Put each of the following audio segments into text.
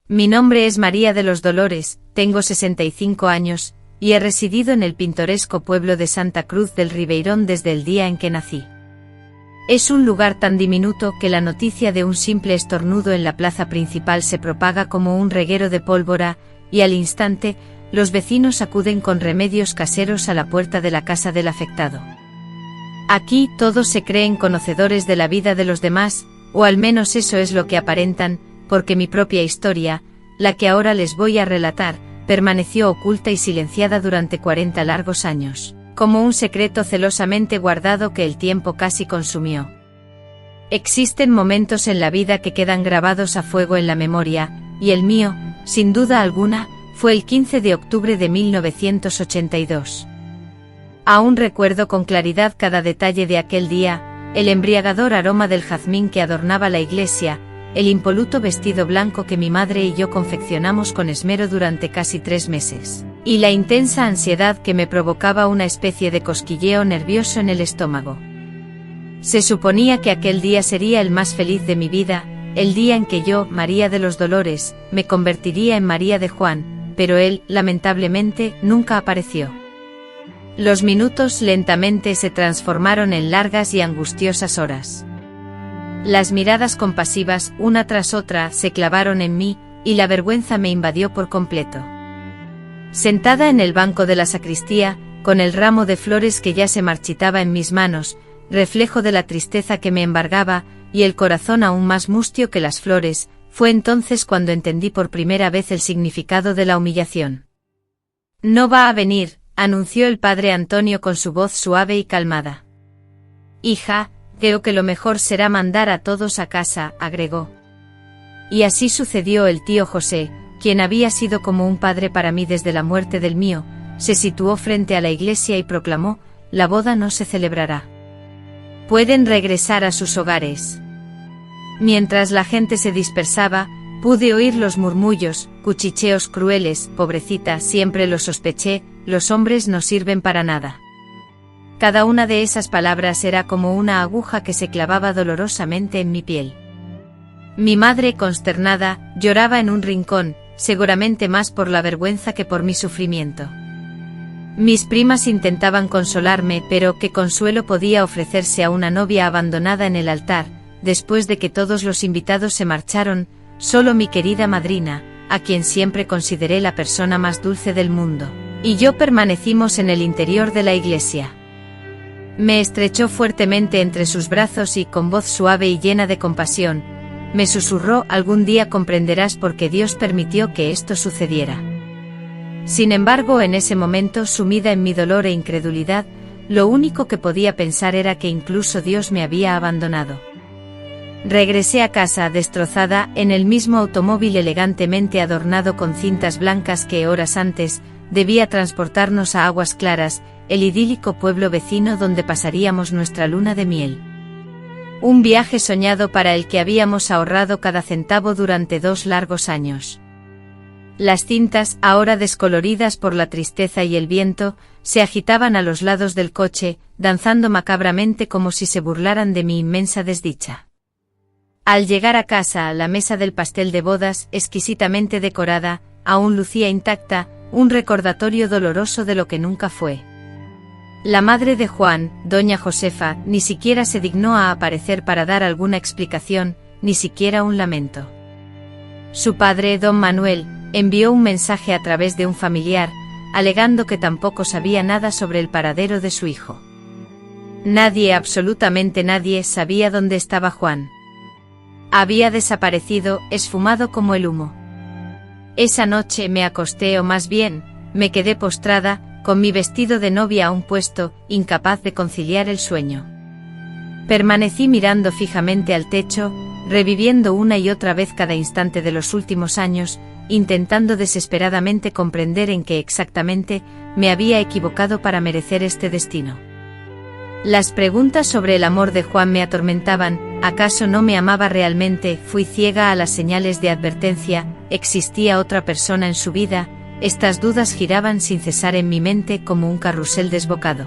Mi nombre es María de los Dolores, tengo 65 años, y he residido en el pintoresco pueblo de Santa Cruz del Ribeirón desde el día en que nací. Es un lugar tan diminuto que la noticia de un simple estornudo en la plaza principal se propaga como un reguero de pólvora, y al instante, los vecinos acuden con remedios caseros a la puerta de la casa del afectado. Aquí todos se creen conocedores de la vida de los demás, o al menos eso es lo que aparentan, porque mi propia historia, la que ahora les voy a relatar, permaneció oculta y silenciada durante 40 largos años, como un secreto celosamente guardado que el tiempo casi consumió. Existen momentos en la vida que quedan grabados a fuego en la memoria, y el mío, sin duda alguna, fue el 15 de octubre de 1982. Aún recuerdo con claridad cada detalle de aquel día, el embriagador aroma del jazmín que adornaba la iglesia, el impoluto vestido blanco que mi madre y yo confeccionamos con esmero durante casi 3 meses, y la intensa ansiedad que me provocaba una especie de cosquilleo nervioso en el estómago. Se suponía que aquel día sería el más feliz de mi vida, el día en que yo, María de los Dolores, me convertiría en María de Juan, pero él, lamentablemente, nunca apareció. Los minutos lentamente se transformaron en largas y angustiosas horas. Las miradas compasivas, una tras otra, se clavaron en mí, y la vergüenza me invadió por completo. Sentada en el banco de la sacristía, con el ramo de flores que ya se marchitaba en mis manos, reflejo de la tristeza que me embargaba, y el corazón aún más mustio que las flores, fue entonces cuando entendí por primera vez el significado de la humillación. «No va a venir», anunció el padre Antonio con su voz suave y calmada. «Hija, creo que lo mejor será mandar a todos a casa», agregó. Y así sucedió. El tío José, quien había sido como un padre para mí desde la muerte del mío, se situó frente a la iglesia y proclamó: «La boda no se celebrará. Pueden regresar a sus hogares». Mientras la gente se dispersaba, pude oír los murmullos, cuchicheos crueles: «Pobrecita, siempre lo sospeché, los hombres no sirven para nada». Cada una de esas palabras era como una aguja que se clavaba dolorosamente en mi piel. Mi madre, consternada, lloraba en un rincón, seguramente más por la vergüenza que por mi sufrimiento. Mis primas intentaban consolarme, pero ¿qué consuelo podía ofrecerse a una novia abandonada en el altar, después de que todos los invitados se marcharon? Solo mi querida madrina, a quien siempre consideré la persona más dulce del mundo, y yo permanecimos en el interior de la iglesia. Me estrechó fuertemente entre sus brazos y, con voz suave y llena de compasión, me susurró: «Algún día comprenderás por qué Dios permitió que esto sucediera». Sin embargo, en ese momento, sumida en mi dolor e incredulidad, lo único que podía pensar era que incluso Dios me había abandonado. Regresé a casa destrozada, en el mismo automóvil elegantemente adornado con cintas blancas que horas antes debía transportarnos a Aguas Claras, el idílico pueblo vecino donde pasaríamos nuestra luna de miel. Un viaje soñado para el que habíamos ahorrado cada centavo durante 2 largos años. Las cintas, ahora descoloridas por la tristeza y el viento, se agitaban a los lados del coche, danzando macabramente como si se burlaran de mi inmensa desdicha. Al llegar a casa, la mesa del pastel de bodas, exquisitamente decorada, aún lucía intacta, un recordatorio doloroso de lo que nunca fue. La madre de Juan, doña Josefa, ni siquiera se dignó a aparecer para dar alguna explicación, ni siquiera un lamento. Su padre, don Manuel, envió un mensaje a través de un familiar, alegando que tampoco sabía nada sobre el paradero de su hijo. Nadie, absolutamente nadie, sabía dónde estaba Juan. Había desaparecido, esfumado como el humo. Esa noche me acosté, o más bien, me quedé postrada, con mi vestido de novia aún puesto, incapaz de conciliar el sueño. Permanecí mirando fijamente al techo, reviviendo una y otra vez cada instante de los últimos años, intentando desesperadamente comprender en qué exactamente me había equivocado para merecer este destino. Las preguntas sobre el amor de Juan me atormentaban. ¿Acaso no me amaba realmente? ¿Fui ciega a las señales de advertencia? ¿Existía otra persona en su vida? Estas dudas giraban sin cesar en mi mente como un carrusel desbocado.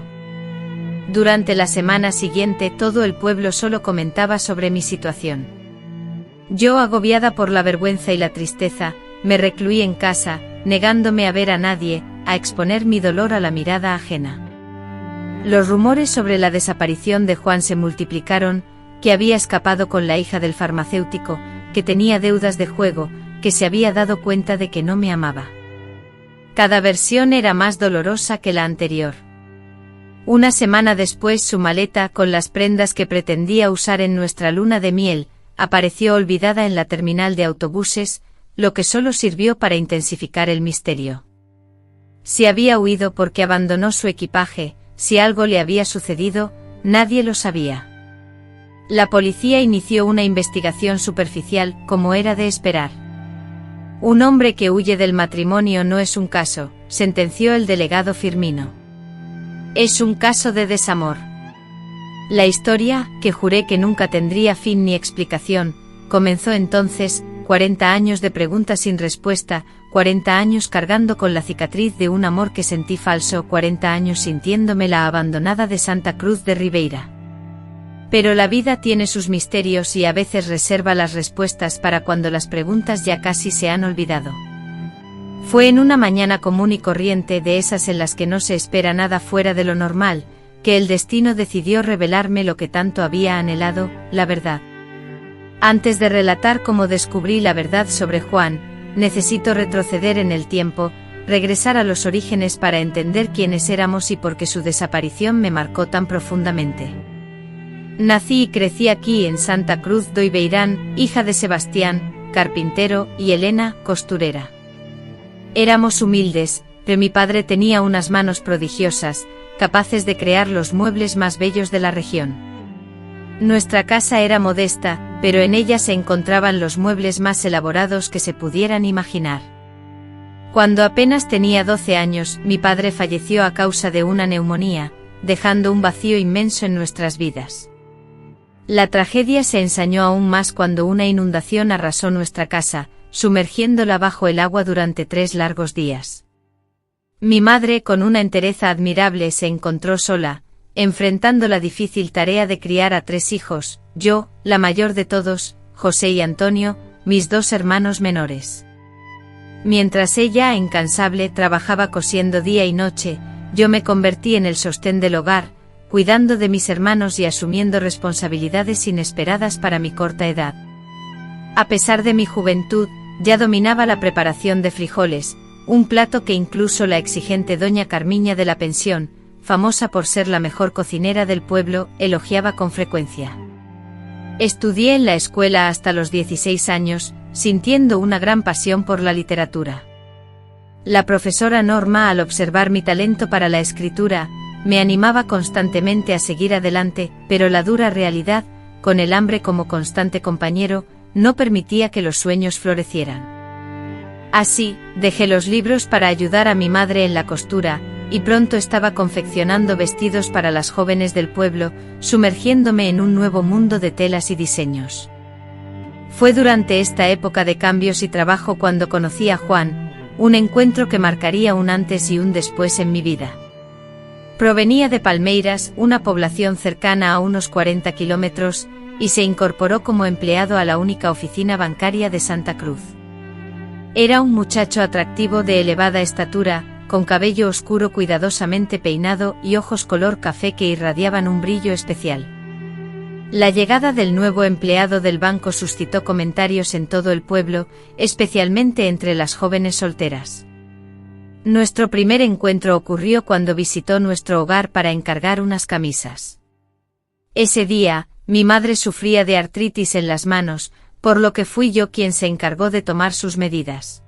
Durante la semana siguiente todo el pueblo solo comentaba sobre mi situación. Yo, agobiada por la vergüenza y la tristeza, me recluí en casa, negándome a ver a nadie, a exponer mi dolor a la mirada ajena. Los rumores sobre la desaparición de Juan se multiplicaron, que había escapado con la hija del farmacéutico, que tenía deudas de juego, que se había dado cuenta de que no me amaba. Cada versión era más dolorosa que la anterior. Una semana después su maleta con las prendas que pretendía usar en nuestra luna de miel, apareció olvidada en la terminal de autobuses, lo que solo sirvió para intensificar el misterio. Si había huido porque abandonó su equipaje, si algo le había sucedido, nadie lo sabía. La policía inició una investigación superficial, como era de esperar. Un hombre que huye del matrimonio no es un caso, sentenció el delegado Firmino. Es un caso de desamor. La historia, que juré que nunca tendría fin ni explicación, comenzó entonces, 40 años de preguntas sin respuesta, 40 años cargando con la cicatriz de un amor que sentí falso, 40 años sintiéndome la abandonada de Santa Cruz de Ribeira. Pero la vida tiene sus misterios y a veces reserva las respuestas para cuando las preguntas ya casi se han olvidado. Fue en una mañana común y corriente de esas en las que no se espera nada fuera de lo normal, que el destino decidió revelarme lo que tanto había anhelado, la verdad. Antes de relatar cómo descubrí la verdad sobre Juan, necesito retroceder en el tiempo, regresar a los orígenes para entender quiénes éramos y por qué su desaparición me marcó tan profundamente. Nací y crecí aquí en Santa Cruz do Ibeirán, hija de Sebastián, carpintero, y Elena, costurera. Éramos humildes, pero mi padre tenía unas manos prodigiosas, capaces de crear los muebles más bellos de la región. Nuestra casa era modesta, pero en ella se encontraban los muebles más elaborados que se pudieran imaginar. Cuando apenas tenía 12 años, mi padre falleció a causa de una neumonía, dejando un vacío inmenso en nuestras vidas. La tragedia se ensañó aún más cuando una inundación arrasó nuestra casa, sumergiéndola bajo el agua durante 3 largos días. Mi madre, con una entereza admirable, se encontró sola, enfrentando la difícil tarea de criar a 3 hijos, yo, la mayor de todos, José y Antonio, mis 2 hermanos menores. Mientras ella, incansable, trabajaba cosiendo día y noche, yo me convertí en el sostén del hogar, cuidando de mis hermanos y asumiendo responsabilidades inesperadas para mi corta edad. A pesar de mi juventud, ya dominaba la preparación de frijoles, un plato que incluso la exigente doña Carmiña de la pensión, famosa por ser la mejor cocinera del pueblo, elogiaba con frecuencia. Estudié en la escuela hasta los 16 años, sintiendo una gran pasión por la literatura. La profesora Norma, al observar mi talento para la escritura, me animaba constantemente a seguir adelante, pero la dura realidad, con el hambre como constante compañero, no permitía que los sueños florecieran. Así, dejé los libros para ayudar a mi madre en la costura, y pronto estaba confeccionando vestidos para las jóvenes del pueblo, sumergiéndome en un nuevo mundo de telas y diseños. Fue durante esta época de cambios y trabajo cuando conocí a Juan, un encuentro que marcaría un antes y un después en mi vida. Provenía de Palmeiras, una población cercana a unos 40 kilómetros, y se incorporó como empleado a la única oficina bancaria de Santa Cruz. Era un muchacho atractivo de elevada estatura, con cabello oscuro cuidadosamente peinado y ojos color café que irradiaban un brillo especial. La llegada del nuevo empleado del banco suscitó comentarios en todo el pueblo, especialmente entre las jóvenes solteras. Nuestro primer encuentro ocurrió cuando visitó nuestro hogar para encargar unas camisas. Ese día, mi madre sufría de artritis en las manos, por lo que fui yo quien se encargó de tomar sus medidas.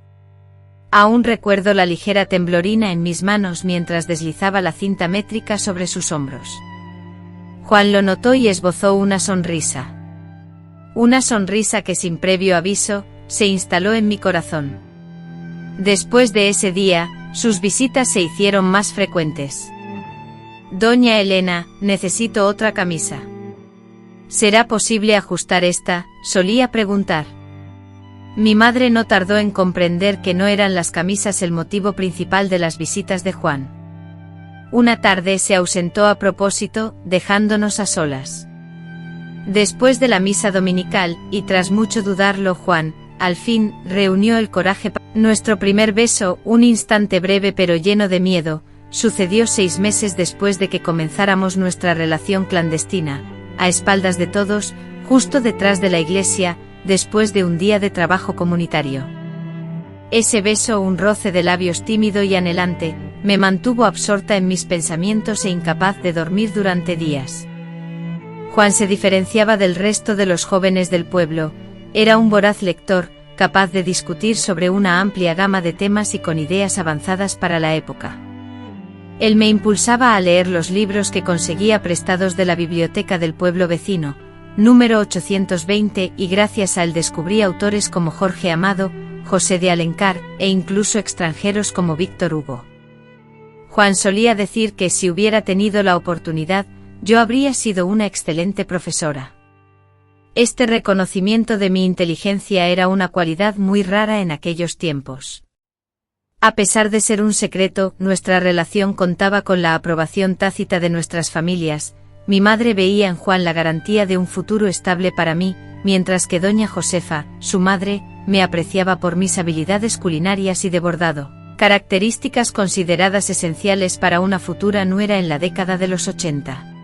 Aún recuerdo la ligera temblorina en mis manos mientras deslizaba la cinta métrica sobre sus hombros. Juan lo notó y esbozó una sonrisa. Una sonrisa que sin previo aviso, se instaló en mi corazón. Después de ese día, sus visitas se hicieron más frecuentes. Doña Elena, necesito otra camisa. ¿Será posible ajustar esta?, solía preguntar. Mi madre no tardó en comprender que no eran las camisas el motivo principal de las visitas de Juan. Una tarde se ausentó a propósito, dejándonos a solas. Después de la misa dominical, y tras mucho dudarlo, Juan, al fin, reunió el coraje para... Nuestro primer beso, un instante breve pero lleno de miedo, sucedió 6 meses después de que comenzáramos nuestra relación clandestina, a espaldas de todos, justo detrás de la iglesia, después de un día de trabajo comunitario. Ese beso, un roce de labios tímido y anhelante, me mantuvo absorta en mis pensamientos e incapaz de dormir durante días. Juan se diferenciaba del resto de los jóvenes del pueblo, era un voraz lector, capaz de discutir sobre una amplia gama de temas y con ideas avanzadas para la época. Él me impulsaba a leer los libros que conseguía prestados de la biblioteca del pueblo vecino, número 820, y gracias a él descubrí autores como Jorge Amado, José de Alencar, e incluso extranjeros como Víctor Hugo. Juan solía decir que si hubiera tenido la oportunidad, yo habría sido una excelente profesora. Este reconocimiento de mi inteligencia era una cualidad muy rara en aquellos tiempos. A pesar de ser un secreto, nuestra relación contaba con la aprobación tácita de nuestras familias. Mi madre veía en Juan la garantía de un futuro estable para mí, mientras que doña Josefa, su madre, me apreciaba por mis habilidades culinarias y de bordado, características consideradas esenciales para una futura nuera en la década de los 80.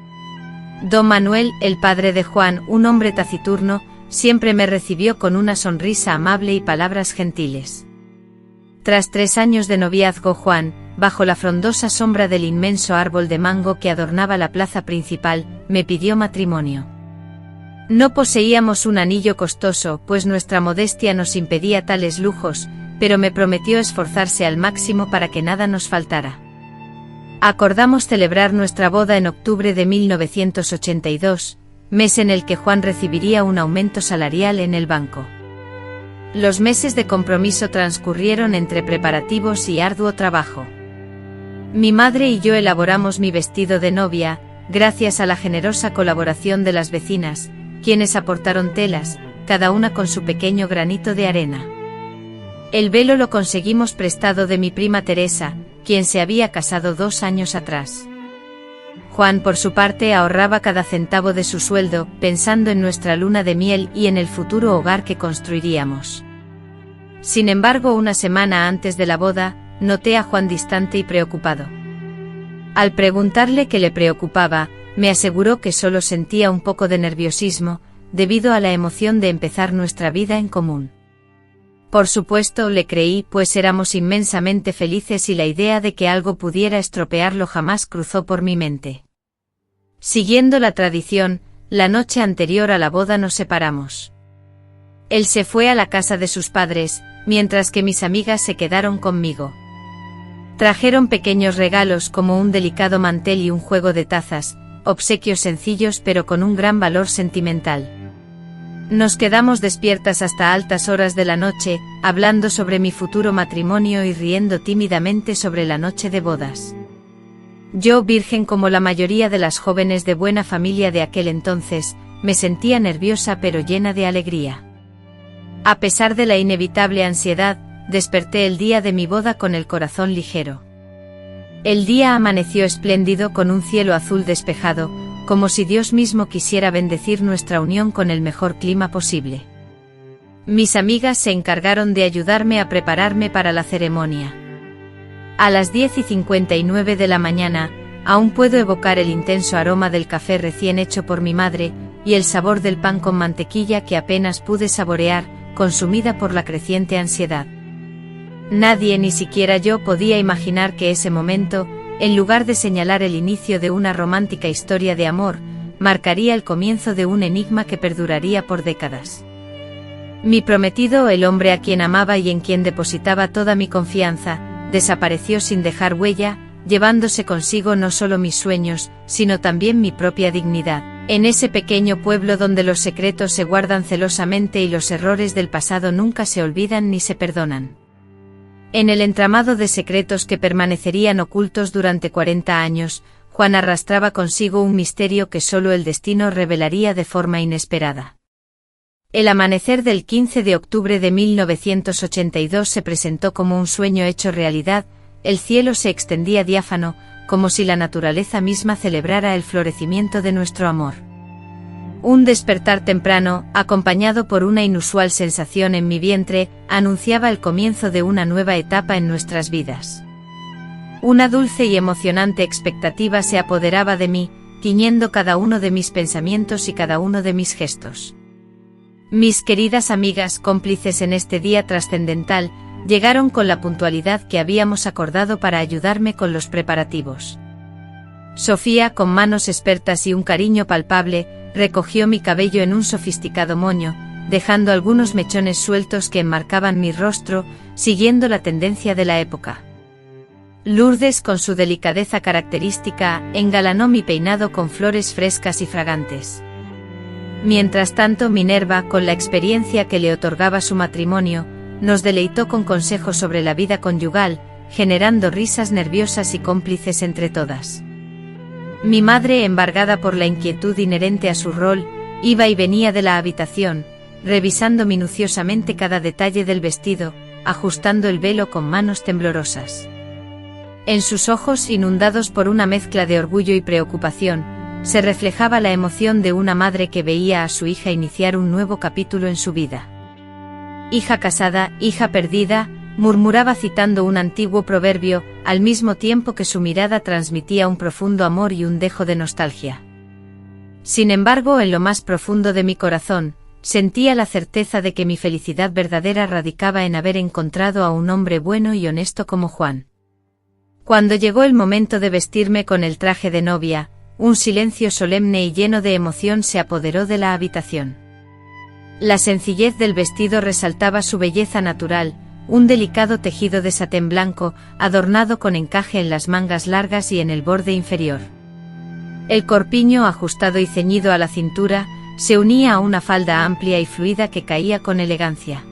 Don Manuel, el padre de Juan, un hombre taciturno, siempre me recibió con una sonrisa amable y palabras gentiles. Tras 3 años de noviazgo, Juan, bajo la frondosa sombra del inmenso árbol de mango que adornaba la plaza principal, me pidió matrimonio. No poseíamos un anillo costoso, pues nuestra modestia nos impedía tales lujos, pero me prometió esforzarse al máximo para que nada nos faltara. Acordamos celebrar nuestra boda en octubre de 1982, mes en el que Juan recibiría un aumento salarial en el banco. Los meses de compromiso transcurrieron entre preparativos y arduo trabajo. Mi madre y yo elaboramos mi vestido de novia, gracias a la generosa colaboración de las vecinas, quienes aportaron telas, cada una con su pequeño granito de arena. El velo lo conseguimos prestado de mi prima Teresa, quien se había casado 2 años atrás. Juan, por su parte, ahorraba cada centavo de su sueldo, pensando en nuestra luna de miel y en el futuro hogar que construiríamos. Sin embargo, una semana antes de la boda, noté a Juan distante y preocupado. Al preguntarle qué le preocupaba, me aseguró que solo sentía un poco de nerviosismo, debido a la emoción de empezar nuestra vida en común. Por supuesto, le creí, pues éramos inmensamente felices y la idea de que algo pudiera estropearlo jamás cruzó por mi mente. Siguiendo la tradición, la noche anterior a la boda nos separamos. Él se fue a la casa de sus padres, mientras que mis amigas se quedaron conmigo. Trajeron pequeños regalos como un delicado mantel y un juego de tazas, obsequios sencillos pero con un gran valor sentimental. Nos quedamos despiertas hasta altas horas de la noche, hablando sobre mi futuro matrimonio y riendo tímidamente sobre la noche de bodas. Yo, virgen como la mayoría de las jóvenes de buena familia de aquel entonces, me sentía nerviosa pero llena de alegría. A pesar de la inevitable ansiedad, desperté el día de mi boda con el corazón ligero. El día amaneció espléndido con un cielo azul despejado, como si Dios mismo quisiera bendecir nuestra unión con el mejor clima posible. Mis amigas se encargaron de ayudarme a prepararme para la ceremonia. A las 10:59 de la mañana, aún puedo evocar el intenso aroma del café recién hecho por mi madre, y el sabor del pan con mantequilla que apenas pude saborear, consumida por la creciente ansiedad. Nadie, ni siquiera yo, podía imaginar que ese momento, en lugar de señalar el inicio de una romántica historia de amor, marcaría el comienzo de un enigma que perduraría por décadas. Mi prometido, el hombre a quien amaba y en quien depositaba toda mi confianza, desapareció sin dejar huella, llevándose consigo no solo mis sueños, sino también mi propia dignidad, en ese pequeño pueblo donde los secretos se guardan celosamente y los errores del pasado nunca se olvidan ni se perdonan. En el entramado de secretos que permanecerían ocultos durante 40 años, Juan arrastraba consigo un misterio que solo el destino revelaría de forma inesperada. El amanecer del 15 de octubre de 1982 se presentó como un sueño hecho realidad, el cielo se extendía diáfano, como si la naturaleza misma celebrara el florecimiento de nuestro amor. Un despertar temprano, acompañado por una inusual sensación en mi vientre, anunciaba el comienzo de una nueva etapa en nuestras vidas. Una dulce y emocionante expectativa se apoderaba de mí, tiñendo cada uno de mis pensamientos y cada uno de mis gestos. Mis queridas amigas cómplices en este día trascendental, llegaron con la puntualidad que habíamos acordado para ayudarme con los preparativos. Sofía, con manos expertas y un cariño palpable, recogió mi cabello en un sofisticado moño, dejando algunos mechones sueltos que enmarcaban mi rostro, siguiendo la tendencia de la época. Lourdes, con su delicadeza característica, engalanó mi peinado con flores frescas y fragantes. Mientras tanto, Minerva, con la experiencia que le otorgaba su matrimonio, nos deleitó con consejos sobre la vida conyugal, generando risas nerviosas y cómplices entre todas. Mi madre, embargada por la inquietud inherente a su rol, iba y venía de la habitación, revisando minuciosamente cada detalle del vestido, ajustando el velo con manos temblorosas. En sus ojos, inundados por una mezcla de orgullo y preocupación, se reflejaba la emoción de una madre que veía a su hija iniciar un nuevo capítulo en su vida. Hija casada, hija perdida, murmuraba citando un antiguo proverbio, al mismo tiempo que su mirada transmitía un profundo amor y un dejo de nostalgia. Sin embargo, en lo más profundo de mi corazón, sentía la certeza de que mi felicidad verdadera radicaba en haber encontrado a un hombre bueno y honesto como Juan. Cuando llegó el momento de vestirme con el traje de novia, un silencio solemne y lleno de emoción se apoderó de la habitación. La sencillez del vestido resaltaba su belleza natural, un delicado tejido de satén blanco, adornado con encaje en las mangas largas y en el borde inferior. El corpiño, ajustado y ceñido a la cintura, se unía a una falda amplia y fluida que caía con elegancia.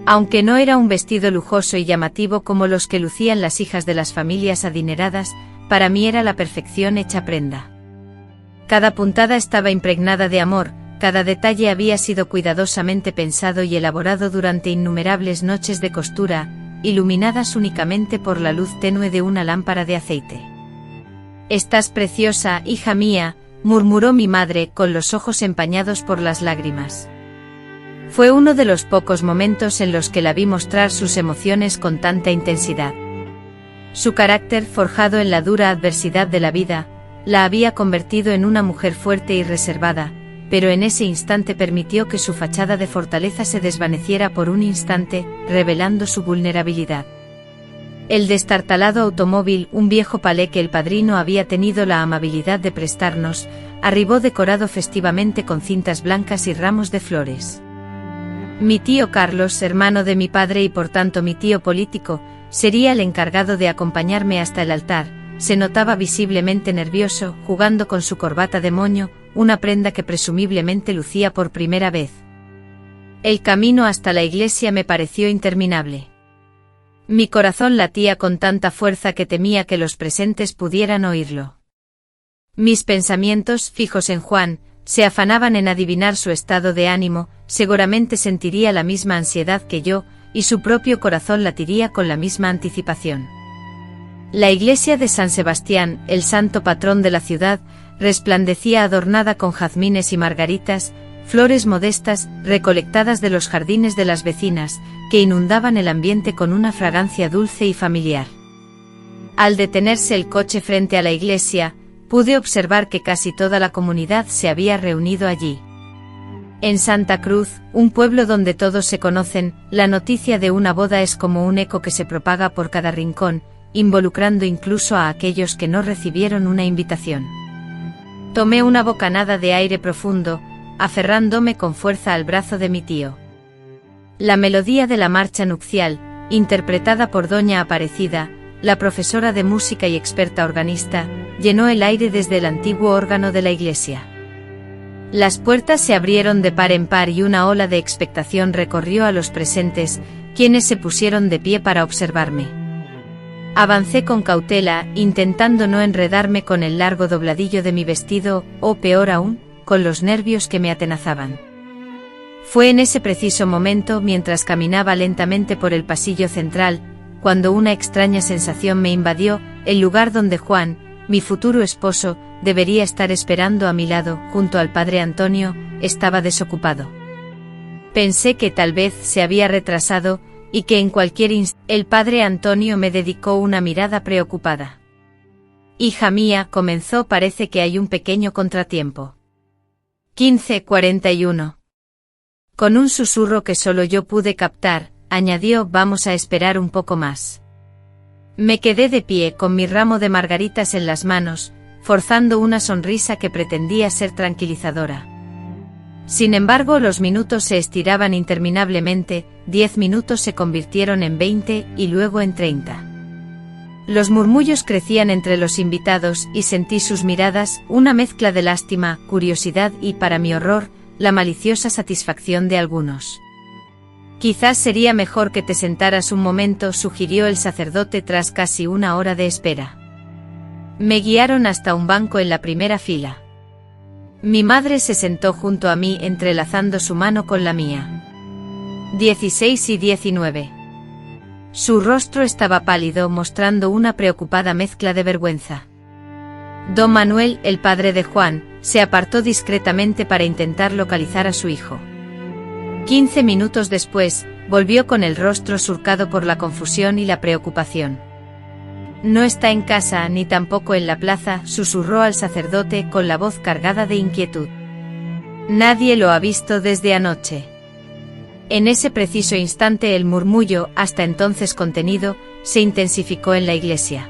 Aunque no era un vestido lujoso y llamativo como los que lucían las hijas de las familias adineradas, para mí era la perfección hecha prenda. Cada puntada estaba impregnada de amor, cada detalle había sido cuidadosamente pensado y elaborado durante innumerables noches de costura, iluminadas únicamente por la luz tenue de una lámpara de aceite. «Estás preciosa, hija mía», murmuró mi madre, con los ojos empañados por las lágrimas. Fue uno de los pocos momentos en los que la vi mostrar sus emociones con tanta intensidad. Su carácter, forjado en la dura adversidad de la vida, la había convertido en una mujer fuerte y reservada, pero en ese instante permitió que su fachada de fortaleza se desvaneciera por un instante, revelando su vulnerabilidad. El destartalado automóvil, un viejo palé que el padrino había tenido la amabilidad de prestarnos, arribó decorado festivamente con cintas blancas y ramos de flores. Mi tío Carlos, hermano de mi padre y por tanto mi tío político, sería el encargado de acompañarme hasta el altar. Se notaba visiblemente nervioso, jugando con su corbata de moño, una prenda que presumiblemente lucía por primera vez. El camino hasta la iglesia me pareció interminable. Mi corazón latía con tanta fuerza que temía que los presentes pudieran oírlo. Mis pensamientos, fijos en Juan, se afanaban en adivinar su estado de ánimo, seguramente sentiría la misma ansiedad que yo, y su propio corazón latiría con la misma anticipación. La iglesia de San Sebastián, el santo patrón de la ciudad, resplandecía adornada con jazmines y margaritas, flores modestas, recolectadas de los jardines de las vecinas, que inundaban el ambiente con una fragancia dulce y familiar. Al detenerse el coche frente a la iglesia, pude observar que casi toda la comunidad se había reunido allí. En Santa Cruz, un pueblo donde todos se conocen, la noticia de una boda es como un eco que se propaga por cada rincón, involucrando incluso a aquellos que no recibieron una invitación. Tomé una bocanada de aire profundo, aferrándome con fuerza al brazo de mi tío. La melodía de la marcha nupcial, interpretada por doña Aparecida, la profesora de música y experta organista, llenó el aire desde el antiguo órgano de la iglesia. Las puertas se abrieron de par en par y una ola de expectación recorrió a los presentes, quienes se pusieron de pie para observarme. Avancé con cautela, intentando no enredarme con el largo dobladillo de mi vestido, o peor aún, con los nervios que me atenazaban. Fue en ese preciso momento, mientras caminaba lentamente por el pasillo central, cuando una extraña sensación me invadió, el lugar donde Juan, mi futuro esposo, debería estar esperando a mi lado, junto al padre Antonio, estaba desocupado. Pensé que tal vez se había retrasado, y que en cualquier instante el padre Antonio me dedicó una mirada preocupada. Hija mía, comenzó, parece que hay un pequeño contratiempo. 15:41. Con un susurro que solo yo pude captar, añadió, vamos a esperar un poco más. Me quedé de pie con mi ramo de margaritas en las manos, forzando una sonrisa que pretendía ser tranquilizadora. Sin embargo, los minutos se estiraban interminablemente, 10 minutos se convirtieron en 20 y luego en 30. Los murmullos crecían entre los invitados y sentí sus miradas, una mezcla de lástima, curiosidad y, para mi horror, la maliciosa satisfacción de algunos. Quizás sería mejor que te sentaras un momento, sugirió el sacerdote tras casi una hora de espera. Me guiaron hasta un banco en la primera fila. Mi madre se sentó junto a mí entrelazando su mano con la mía. 16 y 19. Su rostro estaba pálido, mostrando una preocupada mezcla de vergüenza. Don Manuel, el padre de Juan, se apartó discretamente para intentar localizar a su hijo. 15 minutos después, volvió con el rostro surcado por la confusión y la preocupación. No está en casa ni tampoco en la plaza, susurró al sacerdote con la voz cargada de inquietud. Nadie lo ha visto desde anoche. En ese preciso instante el murmullo, hasta entonces contenido, se intensificó en la iglesia.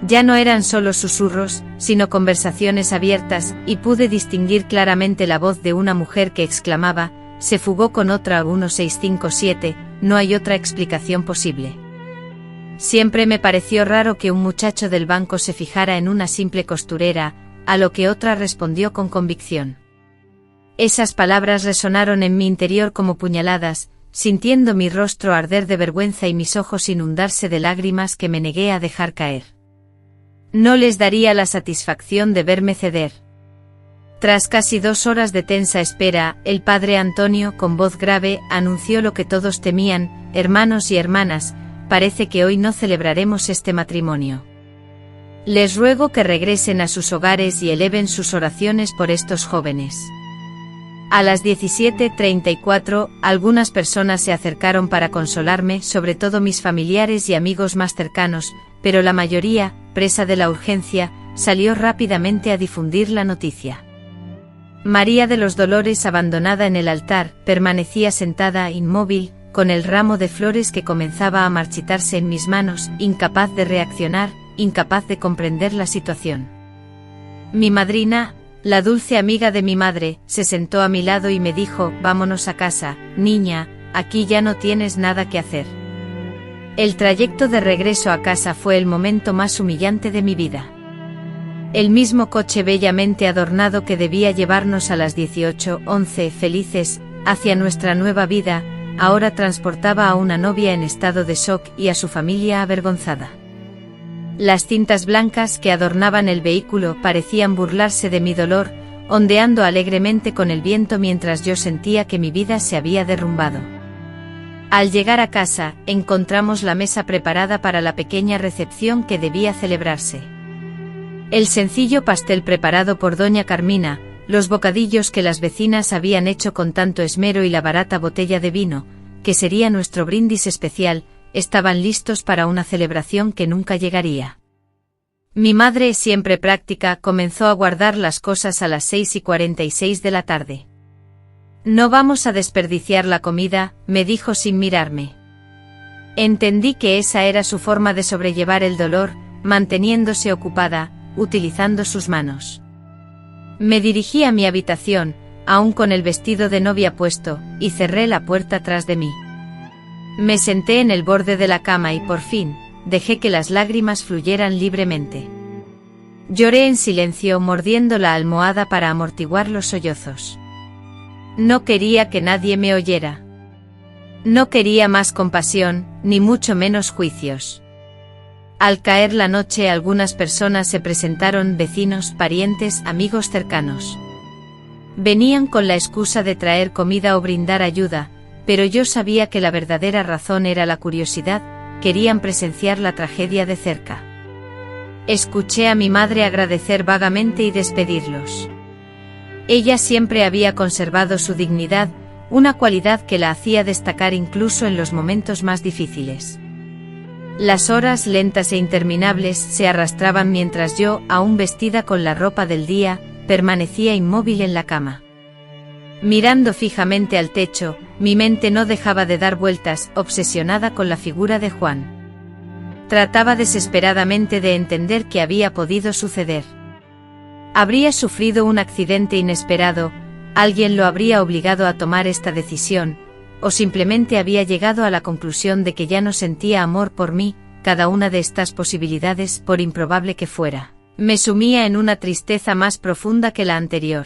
Ya no eran solo susurros, sino conversaciones abiertas, y pude distinguir claramente la voz de una mujer que exclamaba, se fugó con otra 1657, no hay otra explicación posible. Siempre me pareció raro que un muchacho del banco se fijara en una simple costurera, a lo que otra respondió con convicción. Esas palabras resonaron en mi interior como puñaladas, sintiendo mi rostro arder de vergüenza y mis ojos inundarse de lágrimas que me negué a dejar caer. No les daría la satisfacción de verme ceder. Tras casi 2 horas de tensa espera, el padre Antonio, con voz grave, anunció lo que todos temían, hermanos y hermanas, parece que hoy no celebraremos este matrimonio. Les ruego que regresen a sus hogares y eleven sus oraciones por estos jóvenes. A las 17:34, algunas personas se acercaron para consolarme, sobre todo mis familiares y amigos más cercanos, pero la mayoría, presa de la urgencia, salió rápidamente a difundir la noticia. María de los Dolores, abandonada en el altar, permanecía sentada inmóvil, con el ramo de flores que comenzaba a marchitarse en mis manos, incapaz de reaccionar, incapaz de comprender la situación. Mi madrina, la dulce amiga de mi madre, se sentó a mi lado y me dijo, vámonos a casa, niña, aquí ya no tienes nada que hacer. El trayecto de regreso a casa fue el momento más humillante de mi vida. El mismo coche bellamente adornado que debía llevarnos a las 18:11 felices, hacia nuestra nueva vida, ahora transportaba a una novia en estado de shock y a su familia avergonzada. Las cintas blancas que adornaban el vehículo parecían burlarse de mi dolor, ondeando alegremente con el viento mientras yo sentía que mi vida se había derrumbado. Al llegar a casa, encontramos la mesa preparada para la pequeña recepción que debía celebrarse. El sencillo pastel preparado por doña Carmina, los bocadillos que las vecinas habían hecho con tanto esmero y la barata botella de vino, que sería nuestro brindis especial, estaban listos para una celebración que nunca llegaría. Mi madre, siempre práctica, comenzó a guardar las cosas a las 6:46 de la tarde. No vamos a desperdiciar la comida, me dijo sin mirarme. Entendí que esa era su forma de sobrellevar el dolor, manteniéndose ocupada, utilizando sus manos. Me dirigí a mi habitación, aún con el vestido de novia puesto, y cerré la puerta tras de mí. Me senté en el borde de la cama y por fin, dejé que las lágrimas fluyeran libremente. Lloré en silencio, mordiendo la almohada para amortiguar los sollozos. No quería que nadie me oyera. No quería más compasión, ni mucho menos juicios. Al caer la noche algunas personas se presentaron, vecinos, parientes, amigos cercanos. Venían con la excusa de traer comida o brindar ayuda, pero yo sabía que la verdadera razón era la curiosidad, querían presenciar la tragedia de cerca. Escuché a mi madre agradecer vagamente y despedirlos. Ella siempre había conservado su dignidad, una cualidad que la hacía destacar incluso en los momentos más difíciles. Las horas lentas e interminables se arrastraban mientras yo, aún vestida con la ropa del día, permanecía inmóvil en la cama. Mirando fijamente al techo, mi mente no dejaba de dar vueltas, obsesionada con la figura de Juan. Trataba desesperadamente de entender qué había podido suceder. Habría sufrido un accidente inesperado, alguien lo habría obligado a tomar esta decisión, o simplemente había llegado a la conclusión de que ya no sentía amor por mí. Cada una de estas posibilidades, por improbable que fuera, me sumía en una tristeza más profunda que la anterior.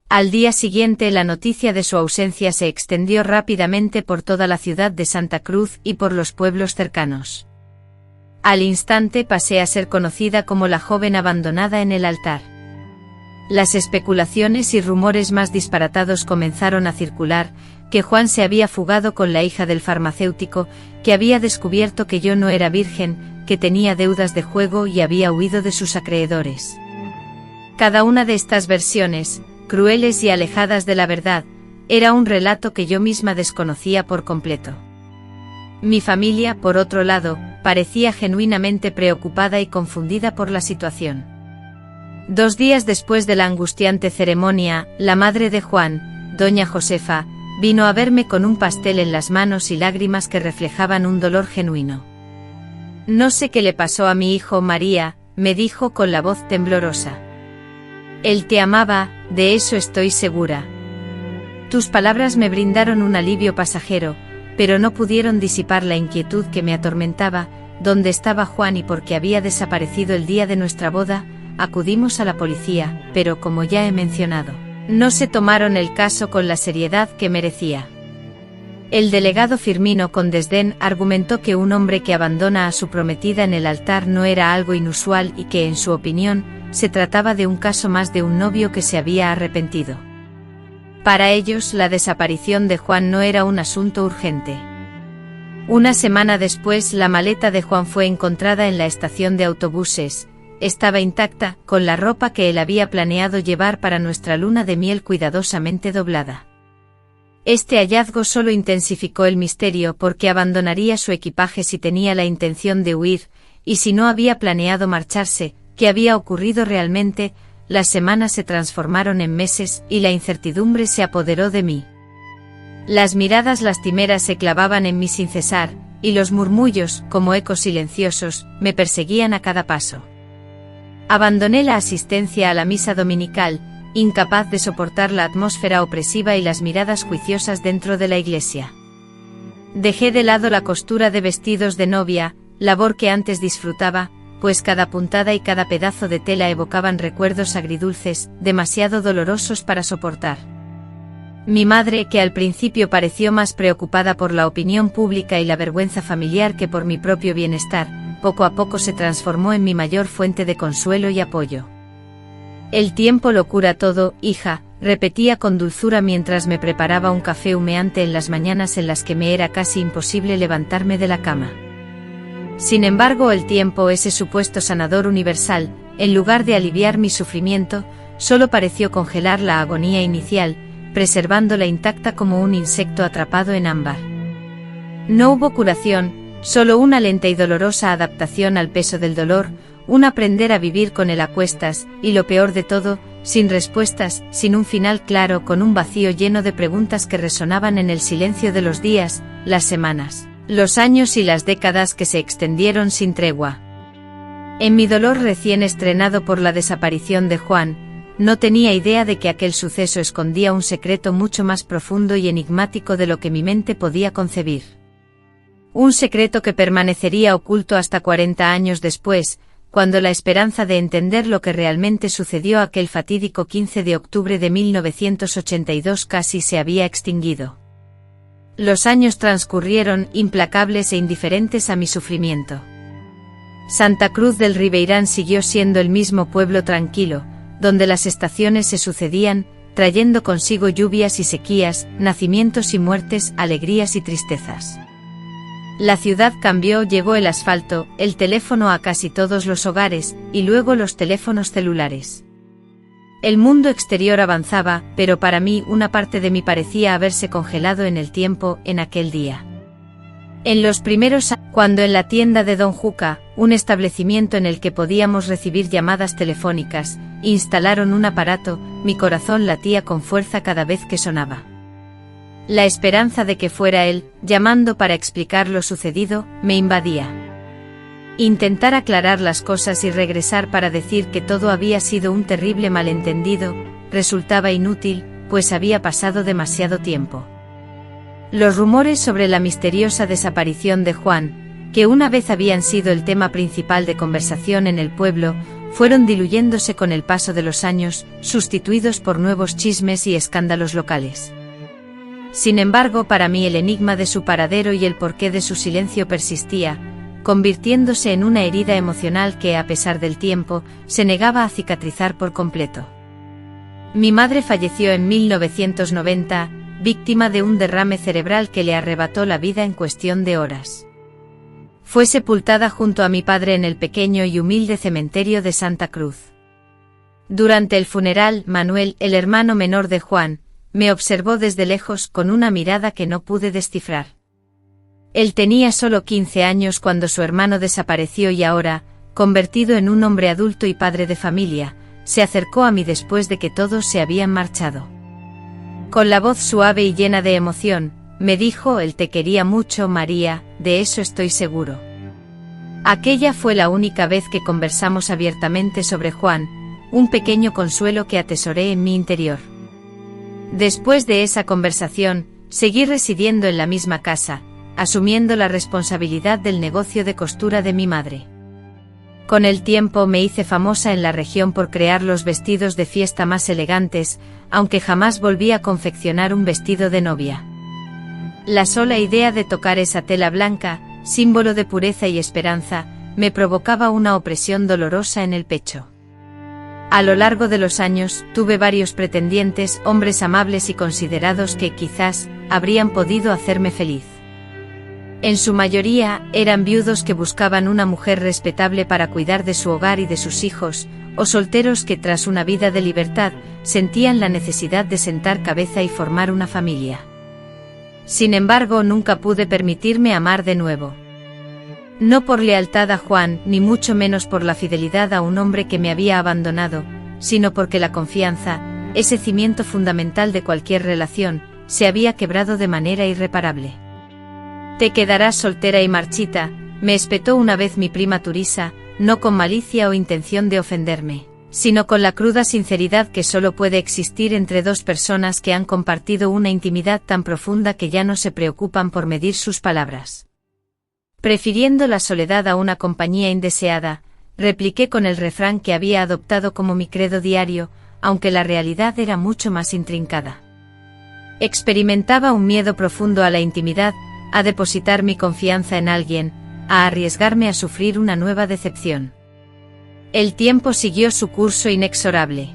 Al día siguiente la noticia de su ausencia se extendió rápidamente por toda la ciudad de Santa Cruz y por los pueblos cercanos. Al instante pasé a ser conocida como la joven abandonada en el altar. Las especulaciones y rumores más disparatados comenzaron a circular, que Juan se había fugado con la hija del farmacéutico, que había descubierto que yo no era virgen, que tenía deudas de juego y había huido de sus acreedores. Cada una de estas versiones, crueles y alejadas de la verdad, era un relato que yo misma desconocía por completo. Mi familia, por otro lado, parecía genuinamente preocupada y confundida por la situación. 2 días después de la angustiante ceremonia, la madre de Juan, doña Josefa, vino a verme con un pastel en las manos y lágrimas que reflejaban un dolor genuino. «No sé qué le pasó a mi hijo María», me dijo con la voz temblorosa. «Él te amaba, de eso estoy segura». Tus palabras me brindaron un alivio pasajero, pero no pudieron disipar la inquietud que me atormentaba. ¿Dónde estaba Juan y por qué había desaparecido el día de nuestra boda? Acudimos a la policía, pero como ya he mencionado, no se tomaron el caso con la seriedad que merecía. El delegado Firmino, con desdén, argumentó que un hombre que abandona a su prometida en el altar no era algo inusual y que, en su opinión, se trataba de un caso más de un novio que se había arrepentido. Para ellos, la desaparición de Juan no era un asunto urgente. Una semana después, la maleta de Juan fue encontrada en la estación de autobuses. Estaba intacta, con la ropa que él había planeado llevar para nuestra luna de miel cuidadosamente doblada. Este hallazgo solo intensificó el misterio porque abandonaría su equipaje si tenía la intención de huir, y si no había planeado marcharse. ¿Qué había ocurrido realmente? Las semanas se transformaron en meses y la incertidumbre se apoderó de mí. Las miradas lastimeras se clavaban en mí sin cesar, y los murmullos, como ecos silenciosos, me perseguían a cada paso. Abandoné la asistencia a la misa dominical, incapaz de soportar la atmósfera opresiva y las miradas juiciosas dentro de la iglesia. Dejé de lado la costura de vestidos de novia, labor que antes disfrutaba, pues cada puntada y cada pedazo de tela evocaban recuerdos agridulces, demasiado dolorosos para soportar. Mi madre, que al principio pareció más preocupada por la opinión pública y la vergüenza familiar que por mi propio bienestar, poco a poco se transformó en mi mayor fuente de consuelo y apoyo. «El tiempo lo cura todo, hija», repetía con dulzura mientras me preparaba un café humeante en las mañanas en las que me era casi imposible levantarme de la cama. Sin embargo, el tiempo, ese supuesto sanador universal, en lugar de aliviar mi sufrimiento, solo pareció congelar la agonía inicial, preservándola intacta como un insecto atrapado en ámbar. No hubo curación, solo una lenta y dolorosa adaptación al peso del dolor, un aprender a vivir con él a cuestas, y lo peor de todo, sin respuestas, sin un final claro, con un vacío lleno de preguntas que resonaban en el silencio de los días, las semanas, los años y las décadas que se extendieron sin tregua. En mi dolor recién estrenado por la desaparición de Juan, no tenía idea de que aquel suceso escondía un secreto mucho más profundo y enigmático de lo que mi mente podía concebir. Un secreto que permanecería oculto hasta 40 años después, cuando la esperanza de entender lo que realmente sucedió aquel fatídico 15 de octubre de 1982 casi se había extinguido. Los años transcurrieron, implacables e indiferentes a mi sufrimiento. Santa Cruz del Ribeirán siguió siendo el mismo pueblo tranquilo, donde las estaciones se sucedían, trayendo consigo lluvias y sequías, nacimientos y muertes, alegrías y tristezas. La ciudad cambió, llegó el asfalto, el teléfono a casi todos los hogares, y luego los teléfonos celulares. El mundo exterior avanzaba, pero para mí una parte de mí parecía haberse congelado en el tiempo, en aquel día. En los primeros años, cuando en la tienda de Don Juca, un establecimiento en el que podíamos recibir llamadas telefónicas, instalaron un aparato, mi corazón latía con fuerza cada vez que sonaba. La esperanza de que fuera él, llamando para explicar lo sucedido, me invadía. Intentar aclarar las cosas y regresar para decir que todo había sido un terrible malentendido, resultaba inútil, pues había pasado demasiado tiempo. Los rumores sobre la misteriosa desaparición de Juan, que una vez habían sido el tema principal de conversación en el pueblo, fueron diluyéndose con el paso de los años, sustituidos por nuevos chismes y escándalos locales. Sin embargo, para mí el enigma de su paradero y el porqué de su silencio persistía, convirtiéndose en una herida emocional que, a pesar del tiempo, se negaba a cicatrizar por completo. Mi madre falleció en 1990, víctima de un derrame cerebral que le arrebató la vida en cuestión de horas. Fue sepultada junto a mi padre en el pequeño y humilde cementerio de Santa Cruz. Durante el funeral, Manuel, el hermano menor de Juan, me observó desde lejos con una mirada que no pude descifrar. Él tenía solo 15 años cuando su hermano desapareció y ahora, convertido en un hombre adulto y padre de familia, se acercó a mí después de que todos se habían marchado. Con la voz suave y llena de emoción, me dijo: «Él te quería mucho, María, de eso estoy seguro». Aquella fue la única vez que conversamos abiertamente sobre Juan, un pequeño consuelo que atesoré en mi interior. Después de esa conversación, seguí residiendo en la misma casa, asumiendo la responsabilidad del negocio de costura de mi madre. Con el tiempo me hice famosa en la región por crear los vestidos de fiesta más elegantes, aunque jamás volví a confeccionar un vestido de novia. La sola idea de tocar esa tela blanca, símbolo de pureza y esperanza, me provocaba una opresión dolorosa en el pecho. A lo largo de los años, tuve varios pretendientes, hombres amables y considerados que, quizás, habrían podido hacerme feliz. En su mayoría, eran viudos que buscaban una mujer respetable para cuidar de su hogar y de sus hijos, o solteros que tras una vida de libertad, sentían la necesidad de sentar cabeza y formar una familia. Sin embargo, nunca pude permitirme amar de nuevo. No por lealtad a Juan, ni mucho menos por la fidelidad a un hombre que me había abandonado, sino porque la confianza, ese cimiento fundamental de cualquier relación, se había quebrado de manera irreparable. «Te quedarás soltera y marchita», me espetó una vez mi prima Turisa, no con malicia o intención de ofenderme, sino con la cruda sinceridad que solo puede existir entre dos personas que han compartido una intimidad tan profunda que ya no se preocupan por medir sus palabras. Prefiriendo la soledad a una compañía indeseada, repliqué con el refrán que había adoptado como mi credo diario, aunque la realidad era mucho más intrincada. Experimentaba un miedo profundo a la intimidad, a depositar mi confianza en alguien, a arriesgarme a sufrir una nueva decepción. El tiempo siguió su curso inexorable.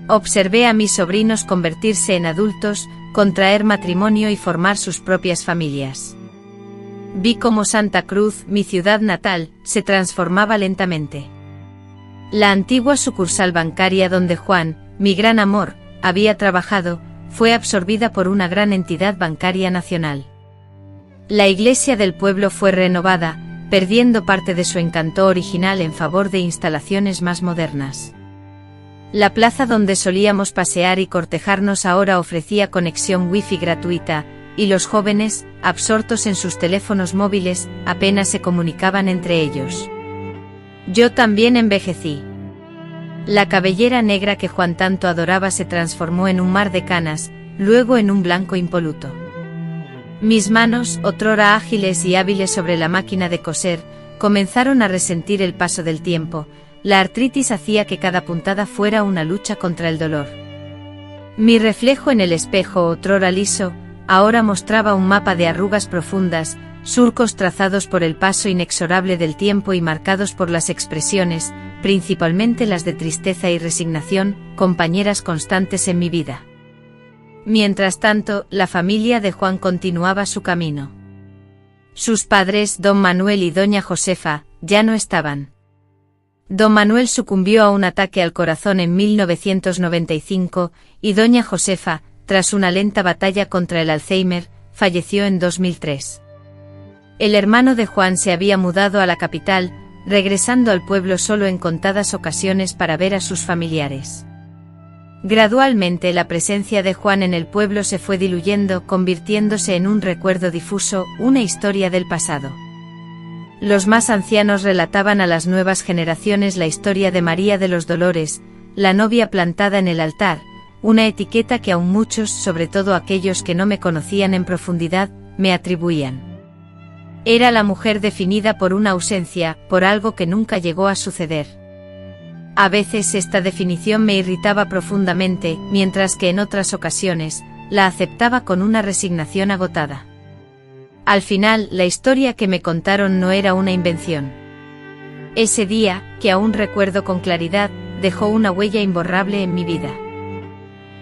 Observé a mis sobrinos convertirse en adultos, contraer matrimonio y formar sus propias familias. Vi cómo Santa Cruz, mi ciudad natal, se transformaba lentamente. La antigua sucursal bancaria donde Juan, mi gran amor, había trabajado, fue absorbida por una gran entidad bancaria nacional. La iglesia del pueblo fue renovada, perdiendo parte de su encanto original en favor de instalaciones más modernas. La plaza donde solíamos pasear y cortejarnos ahora ofrecía conexión wifi gratuita, y los jóvenes, absortos en sus teléfonos móviles, apenas se comunicaban entre ellos. Yo también envejecí. La cabellera negra que Juan tanto adoraba se transformó en un mar de canas, luego en un blanco impoluto. Mis manos, otrora ágiles y hábiles sobre la máquina de coser, comenzaron a resentir el paso del tiempo. La artritis hacía que cada puntada fuera una lucha contra el dolor. Mi reflejo en el espejo, otrora liso, ahora mostraba un mapa de arrugas profundas, surcos trazados por el paso inexorable del tiempo y marcados por las expresiones, principalmente las de tristeza y resignación, compañeras constantes en mi vida. Mientras tanto, la familia de Juan continuaba su camino. Sus padres, don Manuel y doña Josefa, ya no estaban. Don Manuel sucumbió a un ataque al corazón en 1995 y doña Josefa, tras una lenta batalla contra el Alzheimer, falleció en 2003. El hermano de Juan se había mudado a la capital, regresando al pueblo solo en contadas ocasiones para ver a sus familiares. Gradualmente la presencia de Juan en el pueblo se fue diluyendo, convirtiéndose en un recuerdo difuso, una historia del pasado. Los más ancianos relataban a las nuevas generaciones la historia de María de los Dolores, la novia plantada en el altar, una etiqueta que aún muchos, sobre todo aquellos que no me conocían en profundidad, me atribuían. Era la mujer definida por una ausencia, por algo que nunca llegó a suceder. A veces esta definición me irritaba profundamente, mientras que en otras ocasiones, la aceptaba con una resignación agotada. Al final, la historia que me contaron no era una invención. Ese día, que aún recuerdo con claridad, dejó una huella imborrable en mi vida.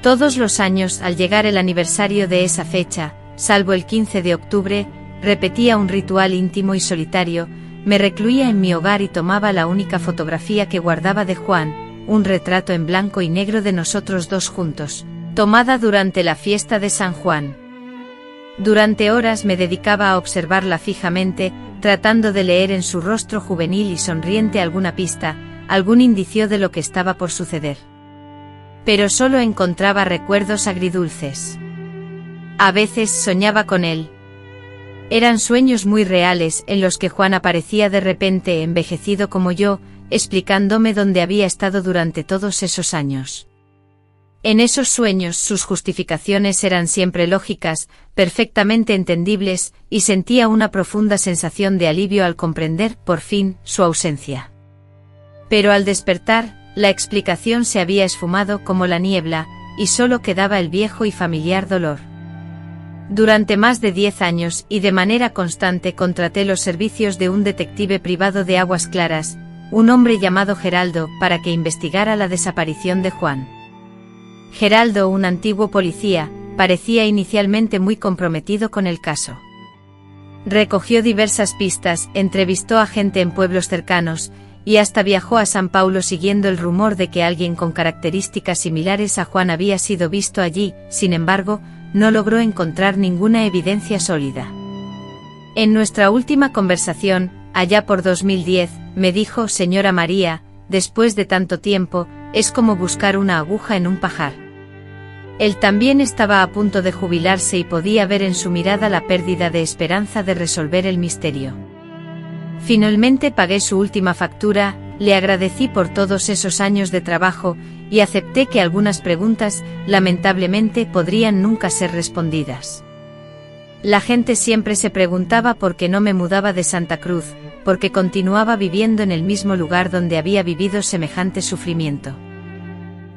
Todos los años, al llegar el aniversario de esa fecha, salvo el 15 de octubre, repetía un ritual íntimo y solitario, me recluía en mi hogar y tomaba la única fotografía que guardaba de Juan, un retrato en blanco y negro de nosotros dos juntos, tomada durante la fiesta de San Juan. Durante horas me dedicaba a observarla fijamente, tratando de leer en su rostro juvenil y sonriente alguna pista, algún indicio de lo que estaba por suceder. Pero solo encontraba recuerdos agridulces. A veces soñaba con él. Eran sueños muy reales en los que Juan aparecía de repente envejecido como yo, explicándome dónde había estado durante todos esos años. En esos sueños sus justificaciones eran siempre lógicas, perfectamente entendibles, y sentía una profunda sensación de alivio al comprender, por fin, su ausencia. Pero al despertar, la explicación se había esfumado como la niebla, y solo quedaba el viejo y familiar dolor. Durante más de 10 años y de manera constante contraté los servicios de un detective privado de Aguas Claras, un hombre llamado Geraldo, para que investigara la desaparición de Juan. Geraldo, un antiguo policía, parecía inicialmente muy comprometido con el caso. Recogió diversas pistas, entrevistó a gente en pueblos cercanos, y hasta viajó a San Paulo siguiendo el rumor de que alguien con características similares a Juan había sido visto allí. Sin embargo, no logró encontrar ninguna evidencia sólida. En nuestra última conversación, allá por 2010, me dijo: señora María, después de tanto tiempo, es como buscar una aguja en un pajar. Él también estaba a punto de jubilarse y podía ver en su mirada la pérdida de esperanza de resolver el misterio. Finalmente pagué su última factura, le agradecí por todos esos años de trabajo, y acepté que algunas preguntas, lamentablemente, podrían nunca ser respondidas. La gente siempre se preguntaba por qué no me mudaba de Santa Cruz, porque continuaba viviendo en el mismo lugar donde había vivido semejante sufrimiento.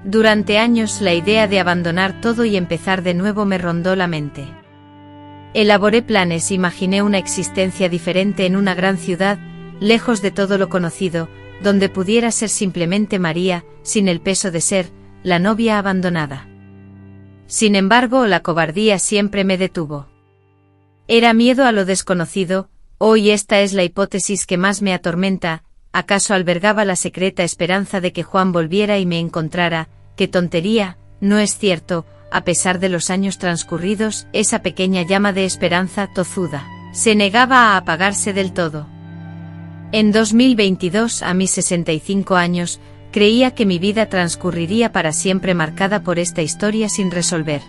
Durante años la idea de abandonar todo y empezar de nuevo me rondó la mente. Elaboré planes, imaginé una existencia diferente en una gran ciudad, lejos de todo lo conocido, donde pudiera ser simplemente María, sin el peso de ser la novia abandonada. Sin embargo, la cobardía siempre me detuvo. Era miedo a lo desconocido. Hoy esta es la hipótesis que más me atormenta. ¿Acaso albergaba la secreta esperanza de que Juan volviera y me encontrara? ¡Qué tontería! No es cierto. A pesar de los años transcurridos, esa pequeña llama de esperanza tozuda se negaba a apagarse del todo. En 2022, a mis 65 años, creía que mi vida transcurriría para siempre marcada por esta historia sin resolver.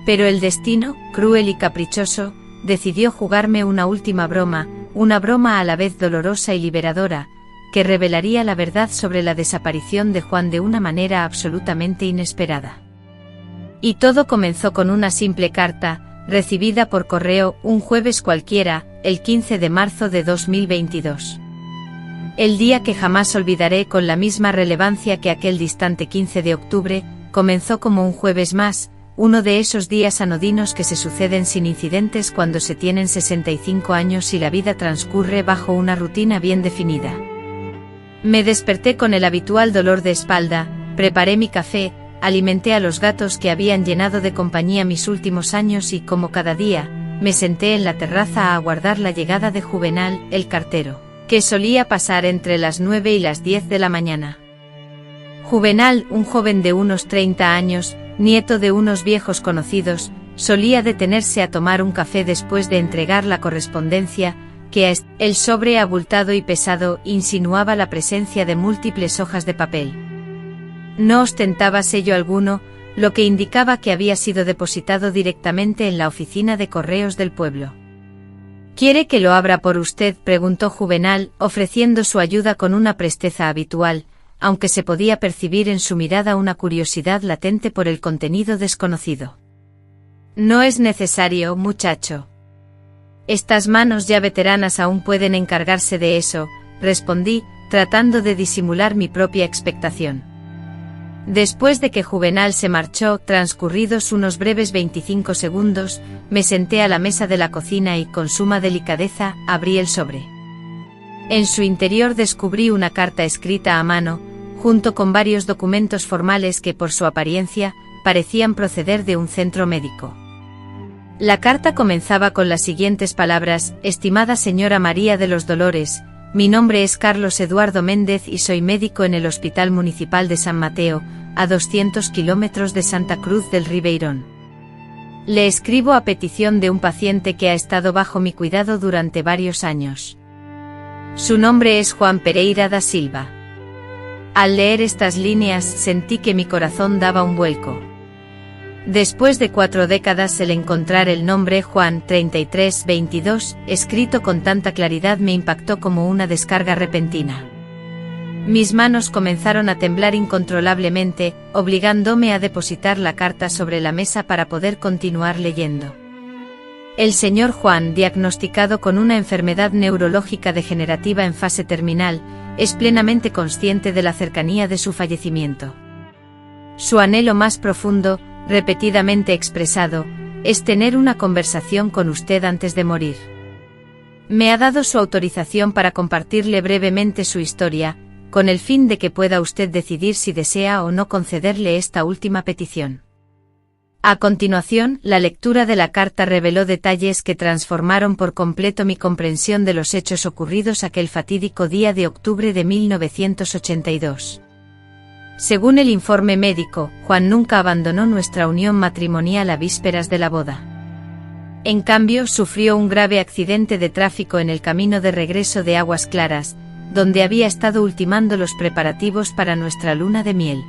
Pero el destino, cruel y caprichoso, decidió jugarme una última broma, una broma a la vez dolorosa y liberadora, que revelaría la verdad sobre la desaparición de Juan de una manera absolutamente inesperada. Y todo comenzó con una simple carta, recibida por correo un jueves cualquiera, el 15 de marzo de 2022. El día que jamás olvidaré con la misma relevancia que aquel distante 15 de octubre, comenzó como un jueves más, uno de esos días anodinos que se suceden sin incidentes cuando se tienen 65 años y la vida transcurre bajo una rutina bien definida. Me desperté con el habitual dolor de espalda, preparé mi café, alimenté a los gatos que habían llenado de compañía mis últimos años y, como cada día, me senté en la terraza a aguardar la llegada de Juvenal, el cartero, que solía pasar entre las 9 y las 10 de la mañana. Juvenal, un joven de unos 30 años, nieto de unos viejos conocidos, solía detenerse a tomar un café después de entregar la correspondencia, que el sobre abultado y pesado insinuaba la presencia de múltiples hojas de papel. No ostentaba sello alguno, lo que indicaba que había sido depositado directamente en la oficina de correos del pueblo. ¿Quiere que lo abra por usted?, preguntó Juvenal, ofreciendo su ayuda con una presteza habitual, aunque se podía percibir en su mirada una curiosidad latente por el contenido desconocido. No es necesario, muchacho. Estas manos ya veteranas aún pueden encargarse de eso, respondí, tratando de disimular mi propia expectación. Después de que Juvenal se marchó, transcurridos unos breves 25 segundos, me senté a la mesa de la cocina y, con suma delicadeza, abrí el sobre. En su interior descubrí una carta escrita a mano, junto con varios documentos formales que, por su apariencia, parecían proceder de un centro médico. La carta comenzaba con las siguientes palabras: estimada señora María de los Dolores, mi nombre es Carlos Eduardo Méndez y soy médico en el Hospital Municipal de San Mateo, a 200 kilómetros de Santa Cruz del Ribeirón. Le escribo a petición de un paciente que ha estado bajo mi cuidado durante varios años. Su nombre es Juan Pereira da Silva. Al leer estas líneas sentí que mi corazón daba un vuelco. Después de 4 décadas el encontrar el nombre Juan 3322, escrito con tanta claridad, me impactó como una descarga repentina. Mis manos comenzaron a temblar incontrolablemente, obligándome a depositar la carta sobre la mesa para poder continuar leyendo. El señor Juan, diagnosticado con una enfermedad neurológica degenerativa en fase terminal, es plenamente consciente de la cercanía de su fallecimiento. Su anhelo más profundo, repetidamente expresado, es tener una conversación con usted antes de morir. Me ha dado su autorización para compartirle brevemente su historia, con el fin de que pueda usted decidir si desea o no concederle esta última petición. A continuación, la lectura de la carta reveló detalles que transformaron por completo mi comprensión de los hechos ocurridos aquel fatídico día de octubre de 1982. Según el informe médico, Juan nunca abandonó nuestra unión matrimonial a vísperas de la boda. En cambio, sufrió un grave accidente de tráfico en el camino de regreso de Aguas Claras, donde había estado ultimando los preparativos para nuestra luna de miel.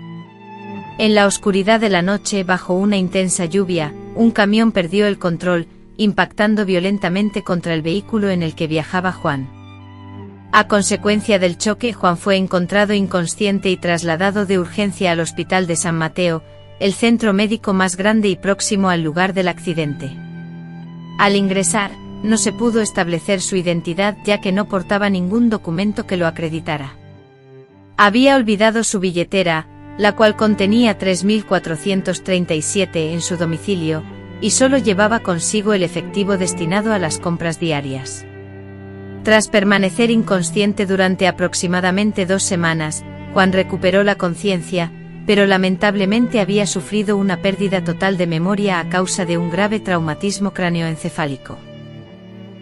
En la oscuridad de la noche, bajo una intensa lluvia, un camión perdió el control, impactando violentamente contra el vehículo en el que viajaba Juan. A consecuencia del choque, Juan fue encontrado inconsciente y trasladado de urgencia al Hospital de San Mateo, el centro médico más grande y próximo al lugar del accidente. Al ingresar, no se pudo establecer su identidad ya que no portaba ningún documento que lo acreditara. Había olvidado su billetera, la cual contenía 3.437 en su domicilio, y solo llevaba consigo el efectivo destinado a las compras diarias. Tras permanecer inconsciente durante aproximadamente 2 semanas, Juan recuperó la conciencia, pero lamentablemente había sufrido una pérdida total de memoria a causa de un grave traumatismo cráneoencefálico.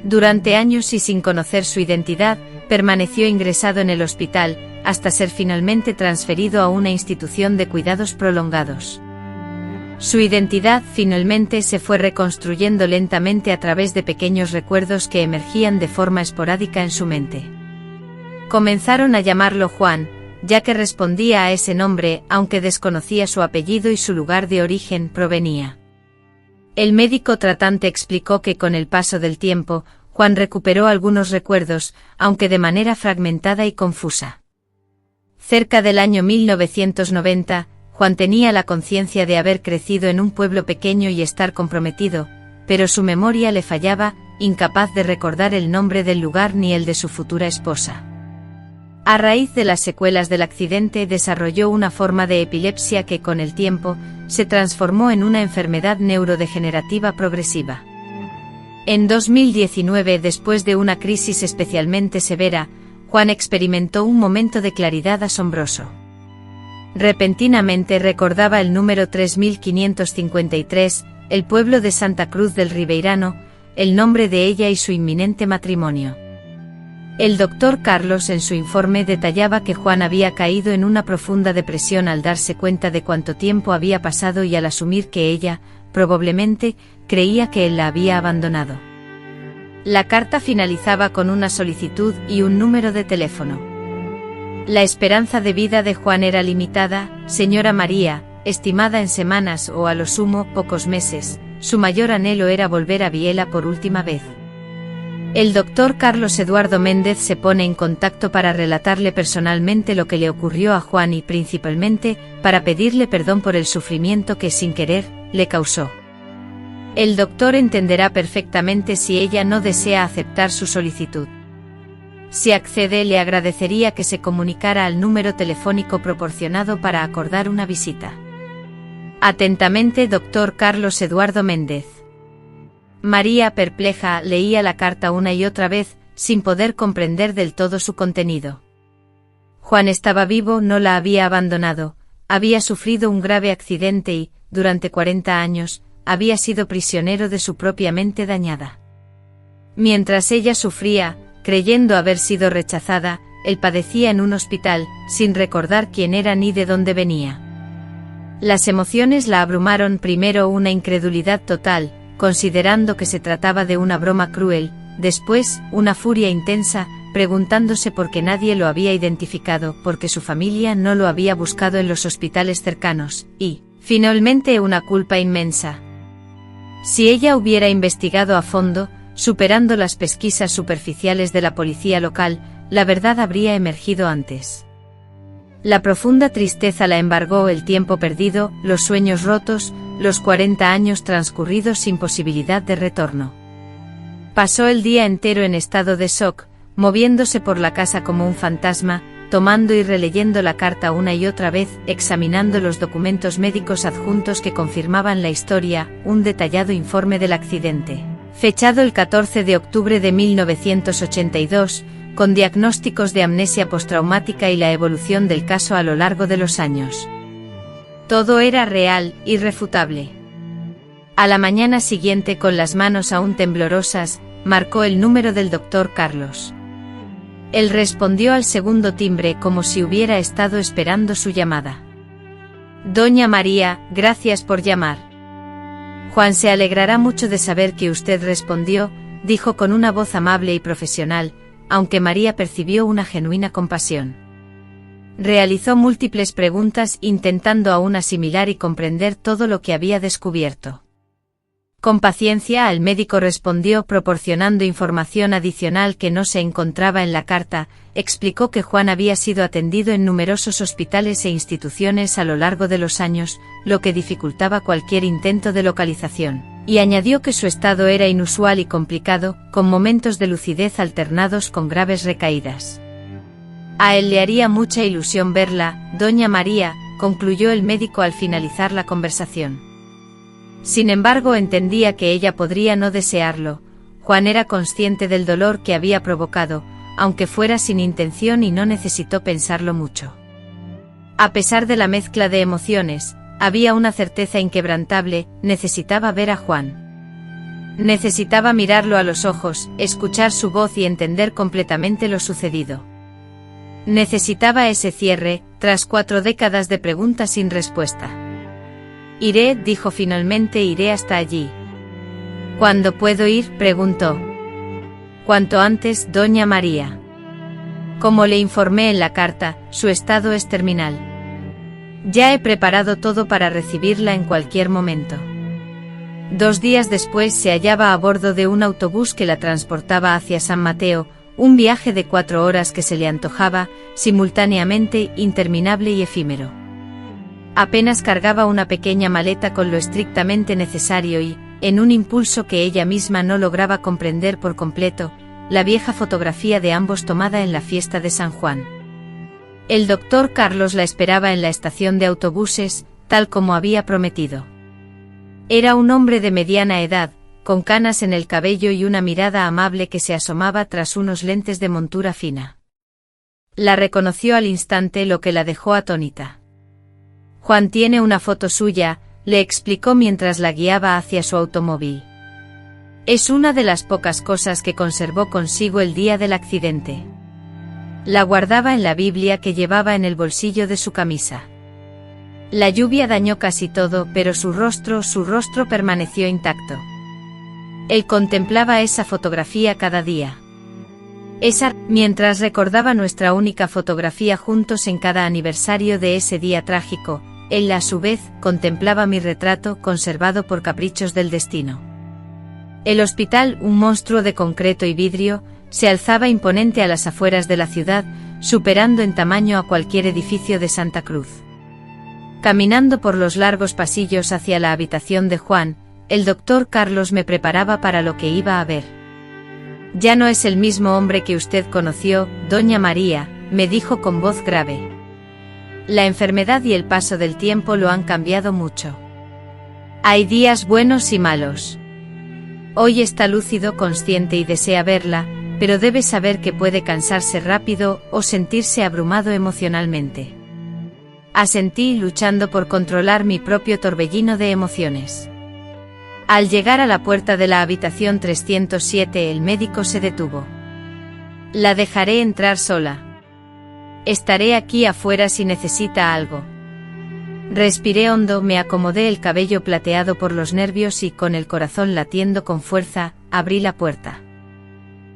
Durante años y sin conocer su identidad, permaneció ingresado en el hospital, hasta ser finalmente transferido a una institución de cuidados prolongados. Su identidad finalmente se fue reconstruyendo lentamente a través de pequeños recuerdos que emergían de forma esporádica en su mente. Comenzaron a llamarlo Juan, ya que respondía a ese nombre, aunque desconocía su apellido y su lugar de origen provenía. El médico tratante explicó que con el paso del tiempo, Juan recuperó algunos recuerdos, aunque de manera fragmentada y confusa. Cerca del año 1990, Juan tenía la conciencia de haber crecido en un pueblo pequeño y estar comprometido, pero su memoria le fallaba, incapaz de recordar el nombre del lugar ni el de su futura esposa. A raíz de las secuelas del accidente desarrolló una forma de epilepsia que con el tiempo se transformó en una enfermedad neurodegenerativa progresiva. En 2019, después de una crisis especialmente severa, Juan experimentó un momento de claridad asombroso. Repentinamente recordaba el número 3553, el pueblo de Santa Cruz del Ribeirano, el nombre de ella y su inminente matrimonio. El doctor Carlos en su informe detallaba que Juan había caído en una profunda depresión al darse cuenta de cuánto tiempo había pasado y al asumir que ella, probablemente, creía que él la había abandonado. La carta finalizaba con una solicitud y un número de teléfono. La esperanza de vida de Juan era limitada, señora María, estimada en semanas o a lo sumo pocos meses. Su mayor anhelo era volver a Biella por última vez. El doctor Carlos Eduardo Méndez se pone en contacto para relatarle personalmente lo que le ocurrió a Juan y principalmente para pedirle perdón por el sufrimiento que sin querer le causó. El doctor entenderá perfectamente si ella no desea aceptar su solicitud. Si accede, le agradecería que se comunicara al número telefónico proporcionado para acordar una visita. Atentamente, doctor Carlos Eduardo Méndez. María, perpleja, leía la carta una y otra vez, sin poder comprender del todo su contenido. Juan estaba vivo, no la había abandonado, había sufrido un grave accidente y, durante 40 años, había sido prisionero de su propia mente dañada. Mientras ella sufría, creyendo haber sido rechazada, él padecía en un hospital, sin recordar quién era ni de dónde venía. Las emociones la abrumaron, primero una incredulidad total, considerando que se trataba de una broma cruel, después, una furia intensa, preguntándose por qué nadie lo había identificado, porque su familia no lo había buscado en los hospitales cercanos, y, finalmente, una culpa inmensa. Si ella hubiera investigado a fondo, superando las pesquisas superficiales de la policía local, la verdad habría emergido antes. La profunda tristeza la embargó, el tiempo perdido, los sueños rotos, los 40 años transcurridos sin posibilidad de retorno. Pasó el día entero en estado de shock, moviéndose por la casa como un fantasma, tomando y releyendo la carta una y otra vez, examinando los documentos médicos adjuntos que confirmaban la historia, un detallado informe del accidente, fechado el 14 de octubre de 1982, con diagnósticos de amnesia postraumática y la evolución del caso a lo largo de los años. Todo era real, irrefutable. A la mañana siguiente, con las manos aún temblorosas, marcó el número del doctor Carlos. Él respondió al segundo timbre como si hubiera estado esperando su llamada. Doña María, gracias por llamar. Juan se alegrará mucho de saber que usted respondió, dijo con una voz amable y profesional, aunque María percibió una genuina compasión. Realizó múltiples preguntas intentando aún asimilar y comprender todo lo que había descubierto. Con paciencia el médico respondió proporcionando información adicional que no se encontraba en la carta, explicó que Juan había sido atendido en numerosos hospitales e instituciones a lo largo de los años, lo que dificultaba cualquier intento de localización, y añadió que su estado era inusual y complicado, con momentos de lucidez alternados con graves recaídas. A él le haría mucha ilusión verla, doña María, concluyó el médico al finalizar la conversación. Sin embargo, entendía que ella podría no desearlo. Juan era consciente del dolor que había provocado, aunque fuera sin intención, y no necesitó pensarlo mucho. A pesar de la mezcla de emociones, había una certeza inquebrantable: necesitaba ver a Juan. Necesitaba mirarlo a los ojos, escuchar su voz y entender completamente lo sucedido. Necesitaba ese cierre, tras 4 décadas de preguntas sin respuesta. Iré, dijo finalmente, iré hasta allí. ¿Cuándo puedo ir?, preguntó. Cuanto antes, doña María. Como le informé en la carta, su estado es terminal. Ya he preparado todo para recibirla en cualquier momento. 2 días después se hallaba a bordo de un autobús que la transportaba hacia San Mateo, un viaje de 4 horas que se le antojaba, simultáneamente, interminable y efímero. Apenas cargaba una pequeña maleta con lo estrictamente necesario y, en un impulso que ella misma no lograba comprender por completo, la vieja fotografía de ambos tomada en la fiesta de San Juan. El doctor Carlos la esperaba en la estación de autobuses, tal como había prometido. Era un hombre de mediana edad, con canas en el cabello y una mirada amable que se asomaba tras unos lentes de montura fina. La reconoció al instante, lo que la dejó atónita. Juan tiene una foto suya, le explicó mientras la guiaba hacia su automóvil. Es una de las pocas cosas que conservó consigo el día del accidente. La guardaba en la Biblia que llevaba en el bolsillo de su camisa. La lluvia dañó casi todo, pero su rostro permaneció intacto. Él contemplaba esa fotografía cada día. Mientras recordaba nuestra única fotografía juntos en cada aniversario de ese día trágico, él a su vez contemplaba mi retrato conservado por caprichos del destino. El hospital, un monstruo de concreto y vidrio, se alzaba imponente a las afueras de la ciudad, superando en tamaño a cualquier edificio de Santa Cruz. Caminando por los largos pasillos hacia la habitación de Juan, el doctor Carlos me preparaba para lo que iba a ver. «Ya no es el mismo hombre que usted conoció, doña María», me dijo con voz grave. «La enfermedad y el paso del tiempo lo han cambiado mucho. Hay días buenos y malos. Hoy está lúcido, consciente y desea verla, pero debe saber que puede cansarse rápido o sentirse abrumado emocionalmente». Asentí, luchando por controlar mi propio torbellino de emociones. Al llegar a la puerta de la habitación 307, el médico se detuvo. «La dejaré entrar sola. Estaré aquí afuera si necesita algo». Respiré hondo, me acomodé el cabello plateado por los nervios y, con el corazón latiendo con fuerza, abrí la puerta.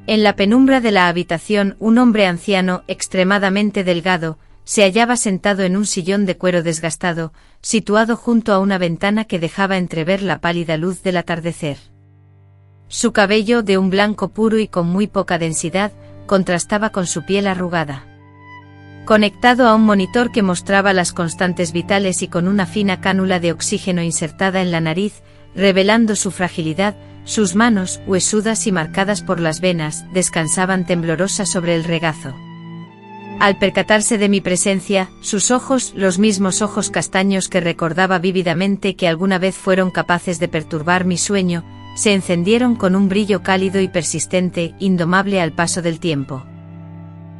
En la penumbra de la habitación, un hombre anciano, extremadamente delgado, se hallaba sentado en un sillón de cuero desgastado, situado junto a una ventana que dejaba entrever la pálida luz del atardecer. Su cabello, de un blanco puro y con muy poca densidad, contrastaba con su piel arrugada. Conectado a un monitor que mostraba las constantes vitales y con una fina cánula de oxígeno insertada en la nariz, revelando su fragilidad, sus manos, huesudas y marcadas por las venas, descansaban temblorosas sobre el regazo. Al percatarse de mi presencia, sus ojos, los mismos ojos castaños que recordaba vívidamente que alguna vez fueron capaces de perturbar mi sueño, se encendieron con un brillo cálido y persistente, indomable al paso del tiempo.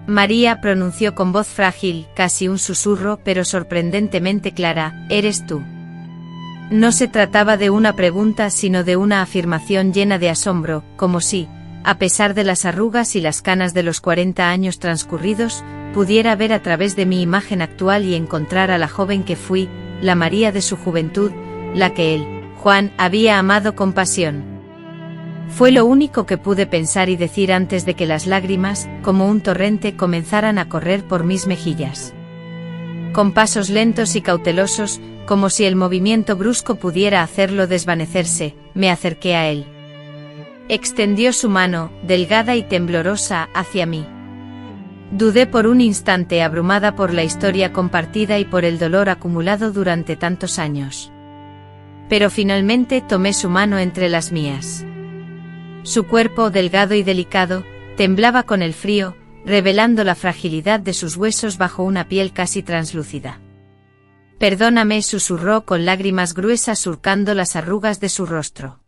«María», pronunció con voz frágil, casi un susurro, pero sorprendentemente clara, «¿eres tú?». No se trataba de una pregunta, sino de una afirmación llena de asombro, como si, a pesar de las arrugas y las canas de los 40 años transcurridos, pudiera ver a través de mi imagen actual y encontrar a la joven que fui, la María de su juventud, la que él, Juan, había amado con pasión. Fue lo único que pude pensar y decir antes de que las lágrimas, como un torrente, comenzaran a correr por mis mejillas. Con pasos lentos y cautelosos, como si el movimiento brusco pudiera hacerlo desvanecerse, me acerqué a él. Extendió su mano, delgada y temblorosa, hacia mí. Dudé por un instante, abrumada por la historia compartida y por el dolor acumulado durante tantos años. Pero finalmente tomé su mano entre las mías. Su cuerpo, delgado y delicado, temblaba con el frío, revelando la fragilidad de sus huesos bajo una piel casi translúcida. «Perdóname», susurró con lágrimas gruesas surcando las arrugas de su rostro.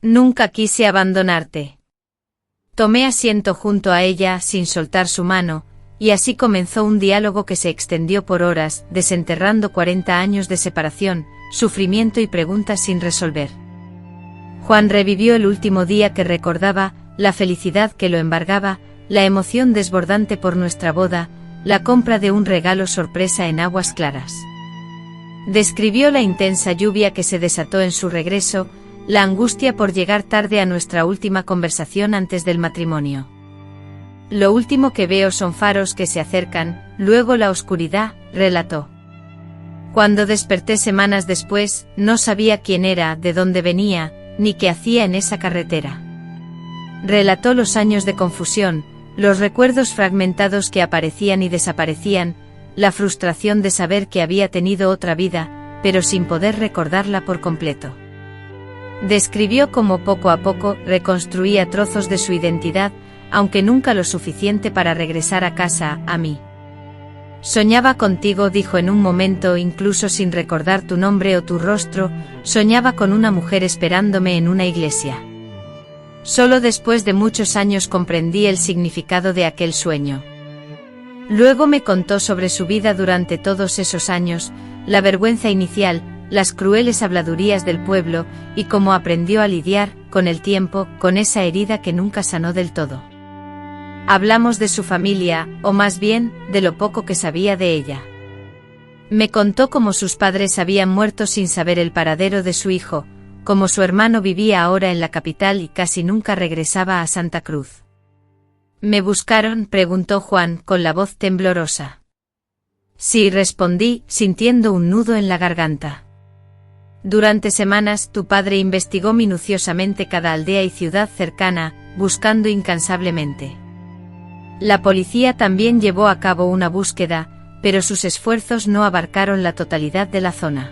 «Nunca quise abandonarte». Tomé asiento junto a ella, sin soltar su mano, y así comenzó un diálogo que se extendió por horas, desenterrando 40 años de separación, sufrimiento y preguntas sin resolver. Juan revivió el último día que recordaba, la felicidad que lo embargaba, la emoción desbordante por nuestra boda, la compra de un regalo sorpresa en Aguas Claras. Describió la intensa lluvia que se desató en su regreso, la angustia por llegar tarde a nuestra última conversación antes del matrimonio. «Lo último que veo son faros que se acercan, luego la oscuridad», relató. «Cuando desperté semanas después, no sabía quién era, de dónde venía, ni qué hacía en esa carretera». Relató los años de confusión, los recuerdos fragmentados que aparecían y desaparecían, la frustración de saber que había tenido otra vida, pero sin poder recordarla por completo. Describió cómo poco a poco reconstruía trozos de su identidad, aunque nunca lo suficiente para regresar a casa, a mí. «Soñaba contigo», dijo en un momento, incluso sin recordar tu nombre o tu rostro, «soñaba con una mujer esperándome en una iglesia». Solo después de muchos años comprendí el significado de aquel sueño. Luego me contó sobre su vida durante todos esos años, la vergüenza inicial, las crueles habladurías del pueblo, y cómo aprendió a lidiar, con el tiempo, con esa herida que nunca sanó del todo. Hablamos de su familia, o más bien, de lo poco que sabía de ella. Me contó cómo sus padres habían muerto sin saber el paradero de su hijo, cómo su hermano vivía ahora en la capital y casi nunca regresaba a Santa Cruz. ¿Me buscaron?, preguntó Juan, con la voz temblorosa. Sí, respondí, sintiendo un nudo en la garganta. Durante semanas tu padre investigó minuciosamente cada aldea y ciudad cercana, buscando incansablemente. La policía también llevó a cabo una búsqueda, pero sus esfuerzos no abarcaron la totalidad de la zona.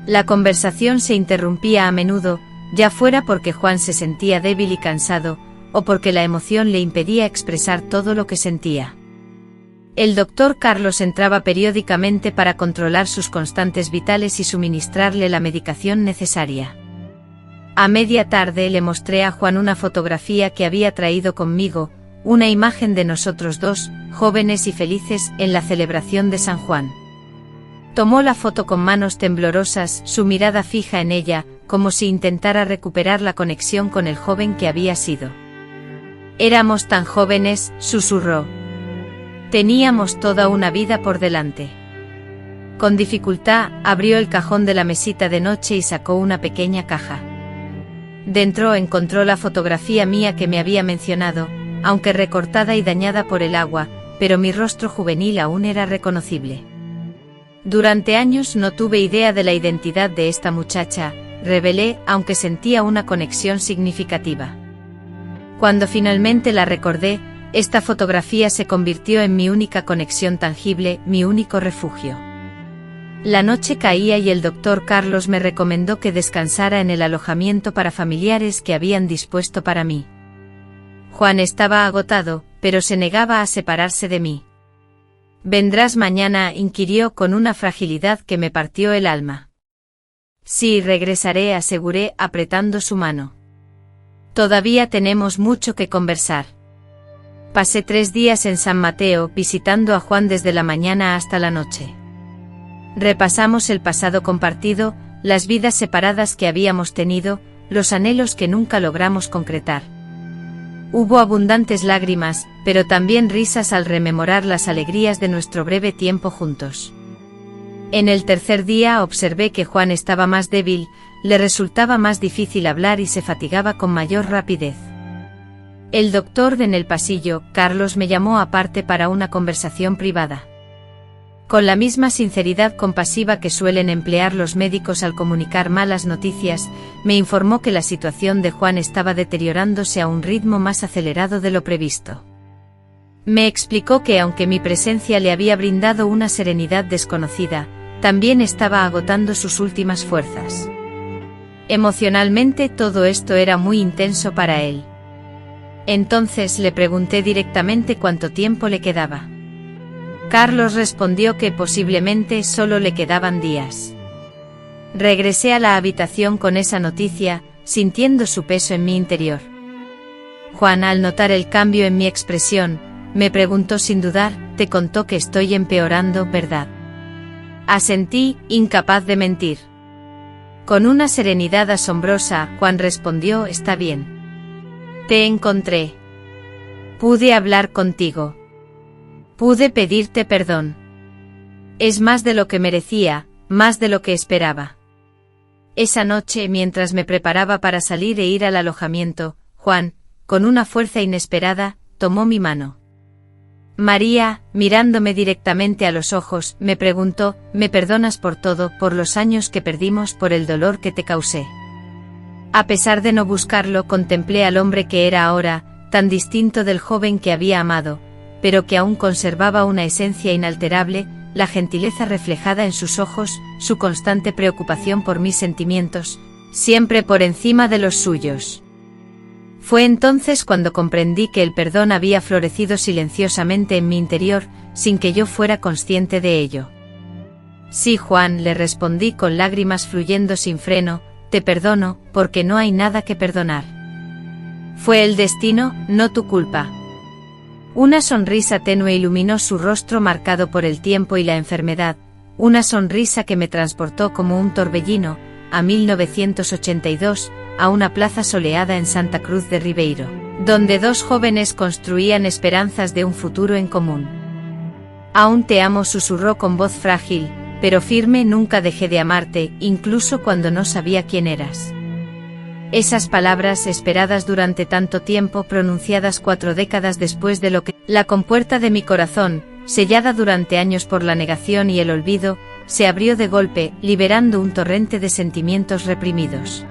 La conversación se interrumpía a menudo, ya fuera porque Juan se sentía débil y cansado, o porque la emoción le impedía expresar todo lo que sentía. El doctor Carlos entraba periódicamente para controlar sus constantes vitales y suministrarle la medicación necesaria. A media tarde le mostré a Juan una fotografía que había traído conmigo, una imagen de nosotros dos, jóvenes y felices, en la celebración de San Juan. Tomó la foto con manos temblorosas, su mirada fija en ella, como si intentara recuperar la conexión con el joven que había sido. Éramos tan jóvenes, susurró. Teníamos toda una vida por delante. Con dificultad, abrió el cajón de la mesita de noche y sacó una pequeña caja. Dentro encontró la fotografía mía que me había mencionado, aunque recortada y dañada por el agua, pero mi rostro juvenil aún era reconocible. Durante años no tuve idea de la identidad de esta muchacha, revelé, aunque sentía una conexión significativa. Cuando finalmente la recordé, esta fotografía se convirtió en mi única conexión tangible, mi único refugio. La noche caía y el doctor Carlos me recomendó que descansara en el alojamiento para familiares que habían dispuesto para mí. Juan estaba agotado, pero se negaba a separarse de mí. ¿Vendrás mañana?, inquirió con una fragilidad que me partió el alma. Sí, regresaré, aseguré, apretando su mano. Todavía tenemos mucho que conversar. Pasé 3 días en San Mateo, visitando a Juan desde la mañana hasta la noche. Repasamos el pasado compartido, las vidas separadas que habíamos tenido, los anhelos que nunca logramos concretar. Hubo abundantes lágrimas, pero también risas al rememorar las alegrías de nuestro breve tiempo juntos. En el tercer día observé que Juan estaba más débil, le resultaba más difícil hablar y se fatigaba con mayor rapidez. El doctor en el pasillo, Carlos, me llamó aparte para una conversación privada. Con la misma sinceridad compasiva que suelen emplear los médicos al comunicar malas noticias, me informó que la situación de Juan estaba deteriorándose a un ritmo más acelerado de lo previsto. Me explicó que aunque mi presencia le había brindado una serenidad desconocida, también estaba agotando sus últimas fuerzas. Emocionalmente todo esto era muy intenso para él. Entonces le pregunté directamente cuánto tiempo le quedaba. Carlos respondió que posiblemente solo le quedaban días. Regresé a la habitación con esa noticia, sintiendo su peso en mi interior. Juan, al notar el cambio en mi expresión, me preguntó sin dudar, te contó que estoy empeorando, ¿verdad? Asentí, incapaz de mentir. Con una serenidad asombrosa, Juan respondió, está bien. Te encontré. Pude hablar contigo. Pude pedirte perdón. Es más de lo que merecía, más de lo que esperaba. Esa noche, mientras me preparaba para salir e ir al alojamiento, Juan, con una fuerza inesperada, tomó mi mano. María, mirándome directamente a los ojos, me preguntó, ¿me perdonas por todo, por los años que perdimos, por el dolor que te causé? A pesar de no buscarlo, contemplé al hombre que era ahora, tan distinto del joven que había amado, pero que aún conservaba una esencia inalterable, la gentileza reflejada en sus ojos, su constante preocupación por mis sentimientos, siempre por encima de los suyos. Fue entonces cuando comprendí que el perdón había florecido silenciosamente en mi interior, sin que yo fuera consciente de ello. Sí, Juan, le respondí con lágrimas fluyendo sin freno, te perdono, porque no hay nada que perdonar. Fue el destino, no tu culpa. Una sonrisa tenue iluminó su rostro marcado por el tiempo y la enfermedad, una sonrisa que me transportó como un torbellino, a 1982, a una plaza soleada en Santa Cruz de Ribeiro, donde dos jóvenes construían esperanzas de un futuro en común. Aún te amo, susurró con voz frágil, pero firme. Nunca dejé de amarte, incluso cuando no sabía quién eras. Esas palabras, esperadas durante tanto tiempo, pronunciadas 4 décadas después de lo que... La compuerta de mi corazón, sellada durante años por la negación y el olvido, se abrió de golpe, liberando un torrente de sentimientos reprimidos.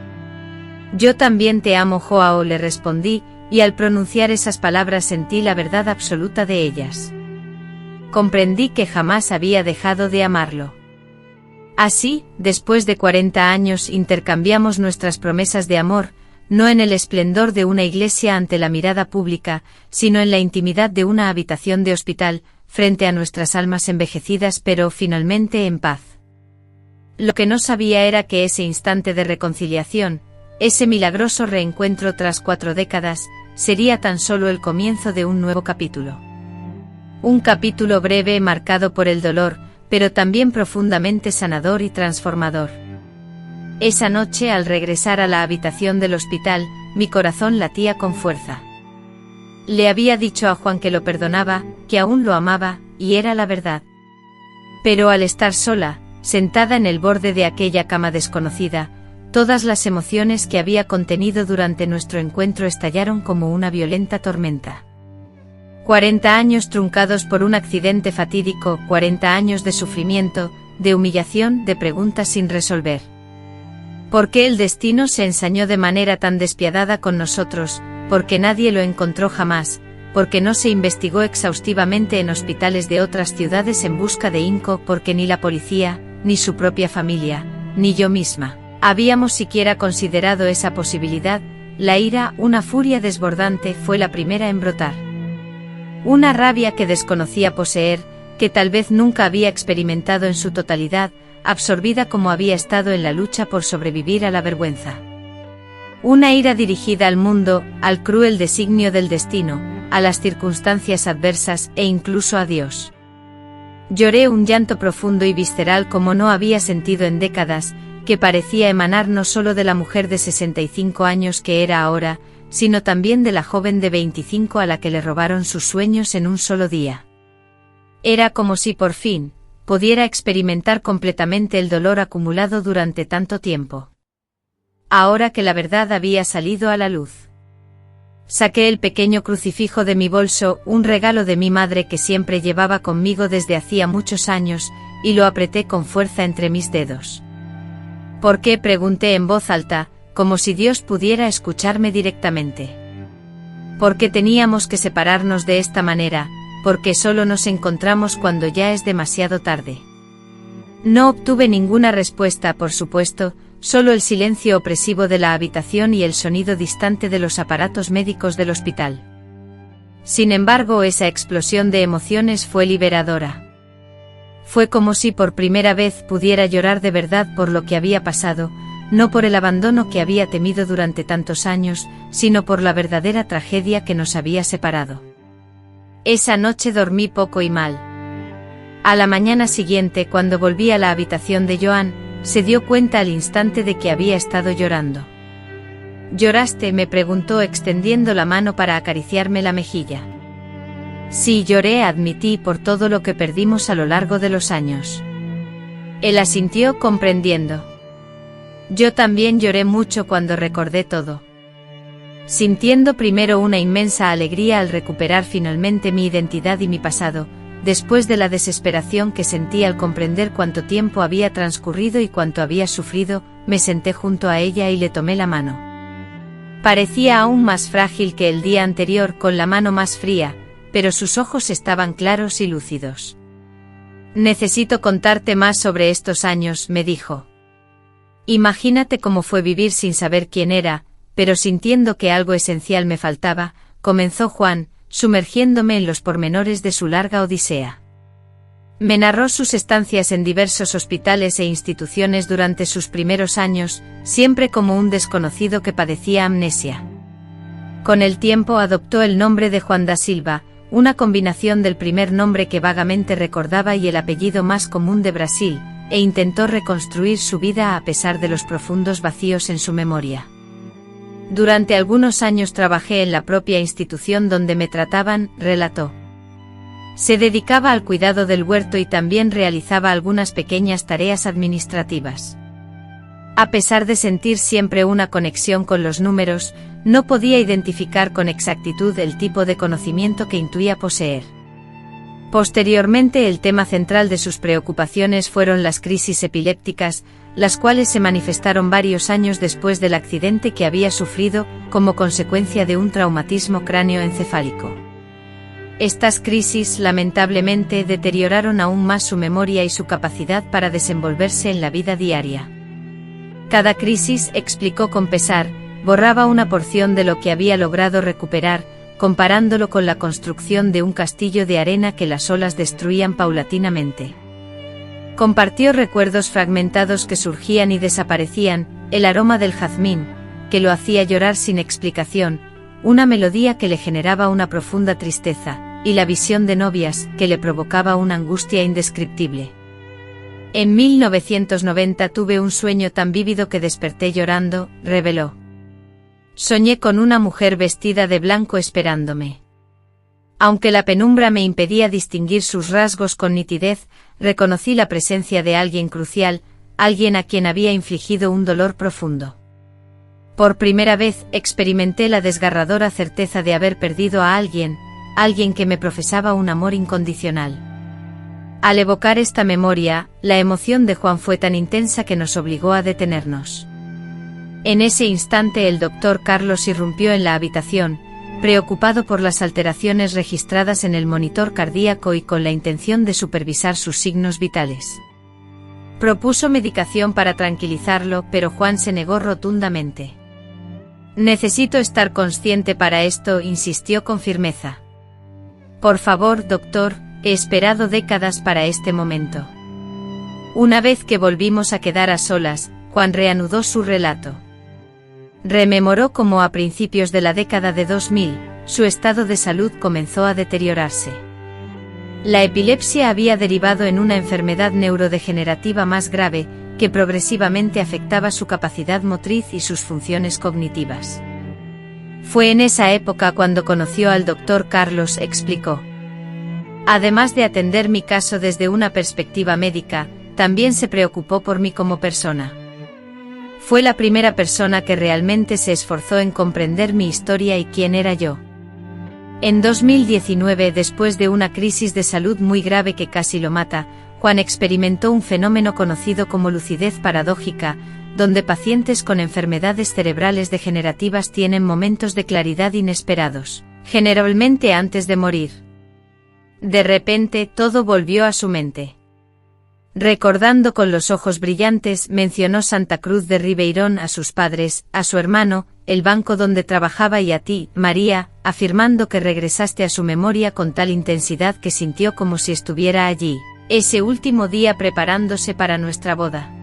Yo también te amo, Joao, le respondí, y al pronunciar esas palabras sentí la verdad absoluta de ellas. Comprendí que jamás había dejado de amarlo. Así, después de 40 años, intercambiamos nuestras promesas de amor, no en el esplendor de una iglesia ante la mirada pública, sino en la intimidad de una habitación de hospital, frente a nuestras almas envejecidas, pero finalmente en paz. Lo que no sabía era que ese instante de reconciliación, ese milagroso reencuentro tras 4 décadas, sería tan solo el comienzo de un nuevo capítulo. Un capítulo breve marcado por el dolor, pero también profundamente sanador y transformador. Esa noche, al regresar a la habitación del hospital, mi corazón latía con fuerza. Le había dicho a Juan que lo perdonaba, que aún lo amaba, y era la verdad. Pero al estar sola, sentada en el borde de aquella cama desconocida, todas las emociones que había contenido durante nuestro encuentro estallaron como una violenta tormenta. 40 años truncados por un accidente fatídico, 40 años de sufrimiento, de humillación, de preguntas sin resolver. ¿Por qué el destino se ensañó de manera tan despiadada con nosotros? Porque nadie lo encontró jamás, porque no se investigó exhaustivamente en hospitales de otras ciudades en busca de Inco, porque ni la policía, ni su propia familia, ni yo misma, habíamos siquiera considerado esa posibilidad. La ira, una furia desbordante, fue la primera en brotar. Una rabia que desconocía poseer, que tal vez nunca había experimentado en su totalidad, absorbida como había estado en la lucha por sobrevivir a la vergüenza. Una ira dirigida al mundo, al cruel designio del destino, a las circunstancias adversas e incluso a Dios. Lloré un llanto profundo y visceral como no había sentido en décadas, que parecía emanar no solo de la mujer de 65 años que era ahora, sino también de la joven de 25 a la que le robaron sus sueños en un solo día. Era como si por fin pudiera experimentar completamente el dolor acumulado durante tanto tiempo. Ahora que la verdad había salido a la luz. Saqué el pequeño crucifijo de mi bolso, un regalo de mi madre que siempre llevaba conmigo desde hacía muchos años, y lo apreté con fuerza entre mis dedos. ¿Por qué?, pregunté en voz alta, como si Dios pudiera escucharme directamente. ¿Por qué teníamos que separarnos de esta manera? Porque solo nos encontramos cuando ya es demasiado tarde. No obtuve ninguna respuesta, por supuesto, solo el silencio opresivo de la habitación y el sonido distante de los aparatos médicos del hospital. Sin embargo, esa explosión de emociones fue liberadora. Fue como si por primera vez pudiera llorar de verdad por lo que había pasado, no por el abandono que había temido durante tantos años, sino por la verdadera tragedia que nos había separado. Esa noche dormí poco y mal. A la mañana siguiente, cuando volví a la habitación de Joan, se dio cuenta al instante de que había estado llorando. ¿Lloraste?, me preguntó extendiendo la mano para acariciarme la mejilla. Sí, lloré, admití, por todo lo que perdimos a lo largo de los años. Él asintió comprendiendo. Yo también lloré mucho cuando recordé todo. Sintiendo primero una inmensa alegría al recuperar finalmente mi identidad y mi pasado, después de la desesperación que sentí al comprender cuánto tiempo había transcurrido y cuánto había sufrido, me senté junto a ella y le tomé la mano. Parecía aún más frágil que el día anterior, con la mano más fría, pero sus ojos estaban claros y lúcidos. Necesito contarte más sobre estos años, me dijo. Imagínate cómo fue vivir sin saber quién era, pero sintiendo que algo esencial me faltaba, comenzó Juan, sumergiéndome en los pormenores de su larga odisea. Me narró sus estancias en diversos hospitales e instituciones durante sus primeros años, siempre como un desconocido que padecía amnesia. Con el tiempo adoptó el nombre de Juan da Silva, una combinación del primer nombre que vagamente recordaba y el apellido más común de Brasil, e intentó reconstruir su vida a pesar de los profundos vacíos en su memoria. Durante algunos años trabajé en la propia institución donde me trataban, relató. Se dedicaba al cuidado del huerto y también realizaba algunas pequeñas tareas administrativas. A pesar de sentir siempre una conexión con los números, no podía identificar con exactitud el tipo de conocimiento que intuía poseer. Posteriormente, el tema central de sus preocupaciones fueron las crisis epilépticas, las cuales se manifestaron varios años después del accidente que había sufrido como consecuencia de un traumatismo cráneoencefálico. Estas crisis, lamentablemente, deterioraron aún más su memoria y su capacidad para desenvolverse en la vida diaria. Cada crisis, explicó con pesar, borraba una porción de lo que había logrado recuperar, comparándolo con la construcción de un castillo de arena que las olas destruían paulatinamente. Compartió recuerdos fragmentados que surgían y desaparecían, el aroma del jazmín, que lo hacía llorar sin explicación, una melodía que le generaba una profunda tristeza, y la visión de novias, que le provocaba una angustia indescriptible. En 1990 tuve un sueño tan vívido que desperté llorando, reveló. Soñé con una mujer vestida de blanco esperándome. Aunque la penumbra me impedía distinguir sus rasgos con nitidez, reconocí la presencia de alguien crucial, alguien a quien había infligido un dolor profundo. Por primera vez experimenté la desgarradora certeza de haber perdido a alguien que me profesaba un amor incondicional. Al evocar esta memoria, la emoción de Juan fue tan intensa que nos obligó a detenernos. En ese instante el doctor Carlos irrumpió en la habitación, preocupado por las alteraciones registradas en el monitor cardíaco y con la intención de supervisar sus signos vitales. Propuso medicación para tranquilizarlo, pero Juan se negó rotundamente. Necesito estar consciente para esto, insistió con firmeza. Por favor, doctor, he esperado décadas para este momento. Una vez que volvimos a quedar a solas, Juan reanudó su relato. Rememoró cómo a principios de la década de 2000, su estado de salud comenzó a deteriorarse. La epilepsia había derivado en una enfermedad neurodegenerativa más grave, que progresivamente afectaba su capacidad motriz y sus funciones cognitivas. Fue en esa época cuando conoció al doctor Carlos, explicó. Además de atender mi caso desde una perspectiva médica, también se preocupó por mí como persona. Fue la primera persona que realmente se esforzó en comprender mi historia y quién era yo. En 2019, después de una crisis de salud muy grave que casi lo mata, Juan experimentó un fenómeno conocido como lucidez paradójica, donde pacientes con enfermedades cerebrales degenerativas tienen momentos de claridad inesperados, generalmente antes de morir. De repente, todo volvió a su mente. Recordando con los ojos brillantes, mencionó Santa Cruz de Ribeirón, a sus padres, a su hermano, el banco donde trabajaba y a ti, María, afirmando que regresaste a su memoria con tal intensidad que sintió como si estuviera allí, ese último día preparándose para nuestra boda.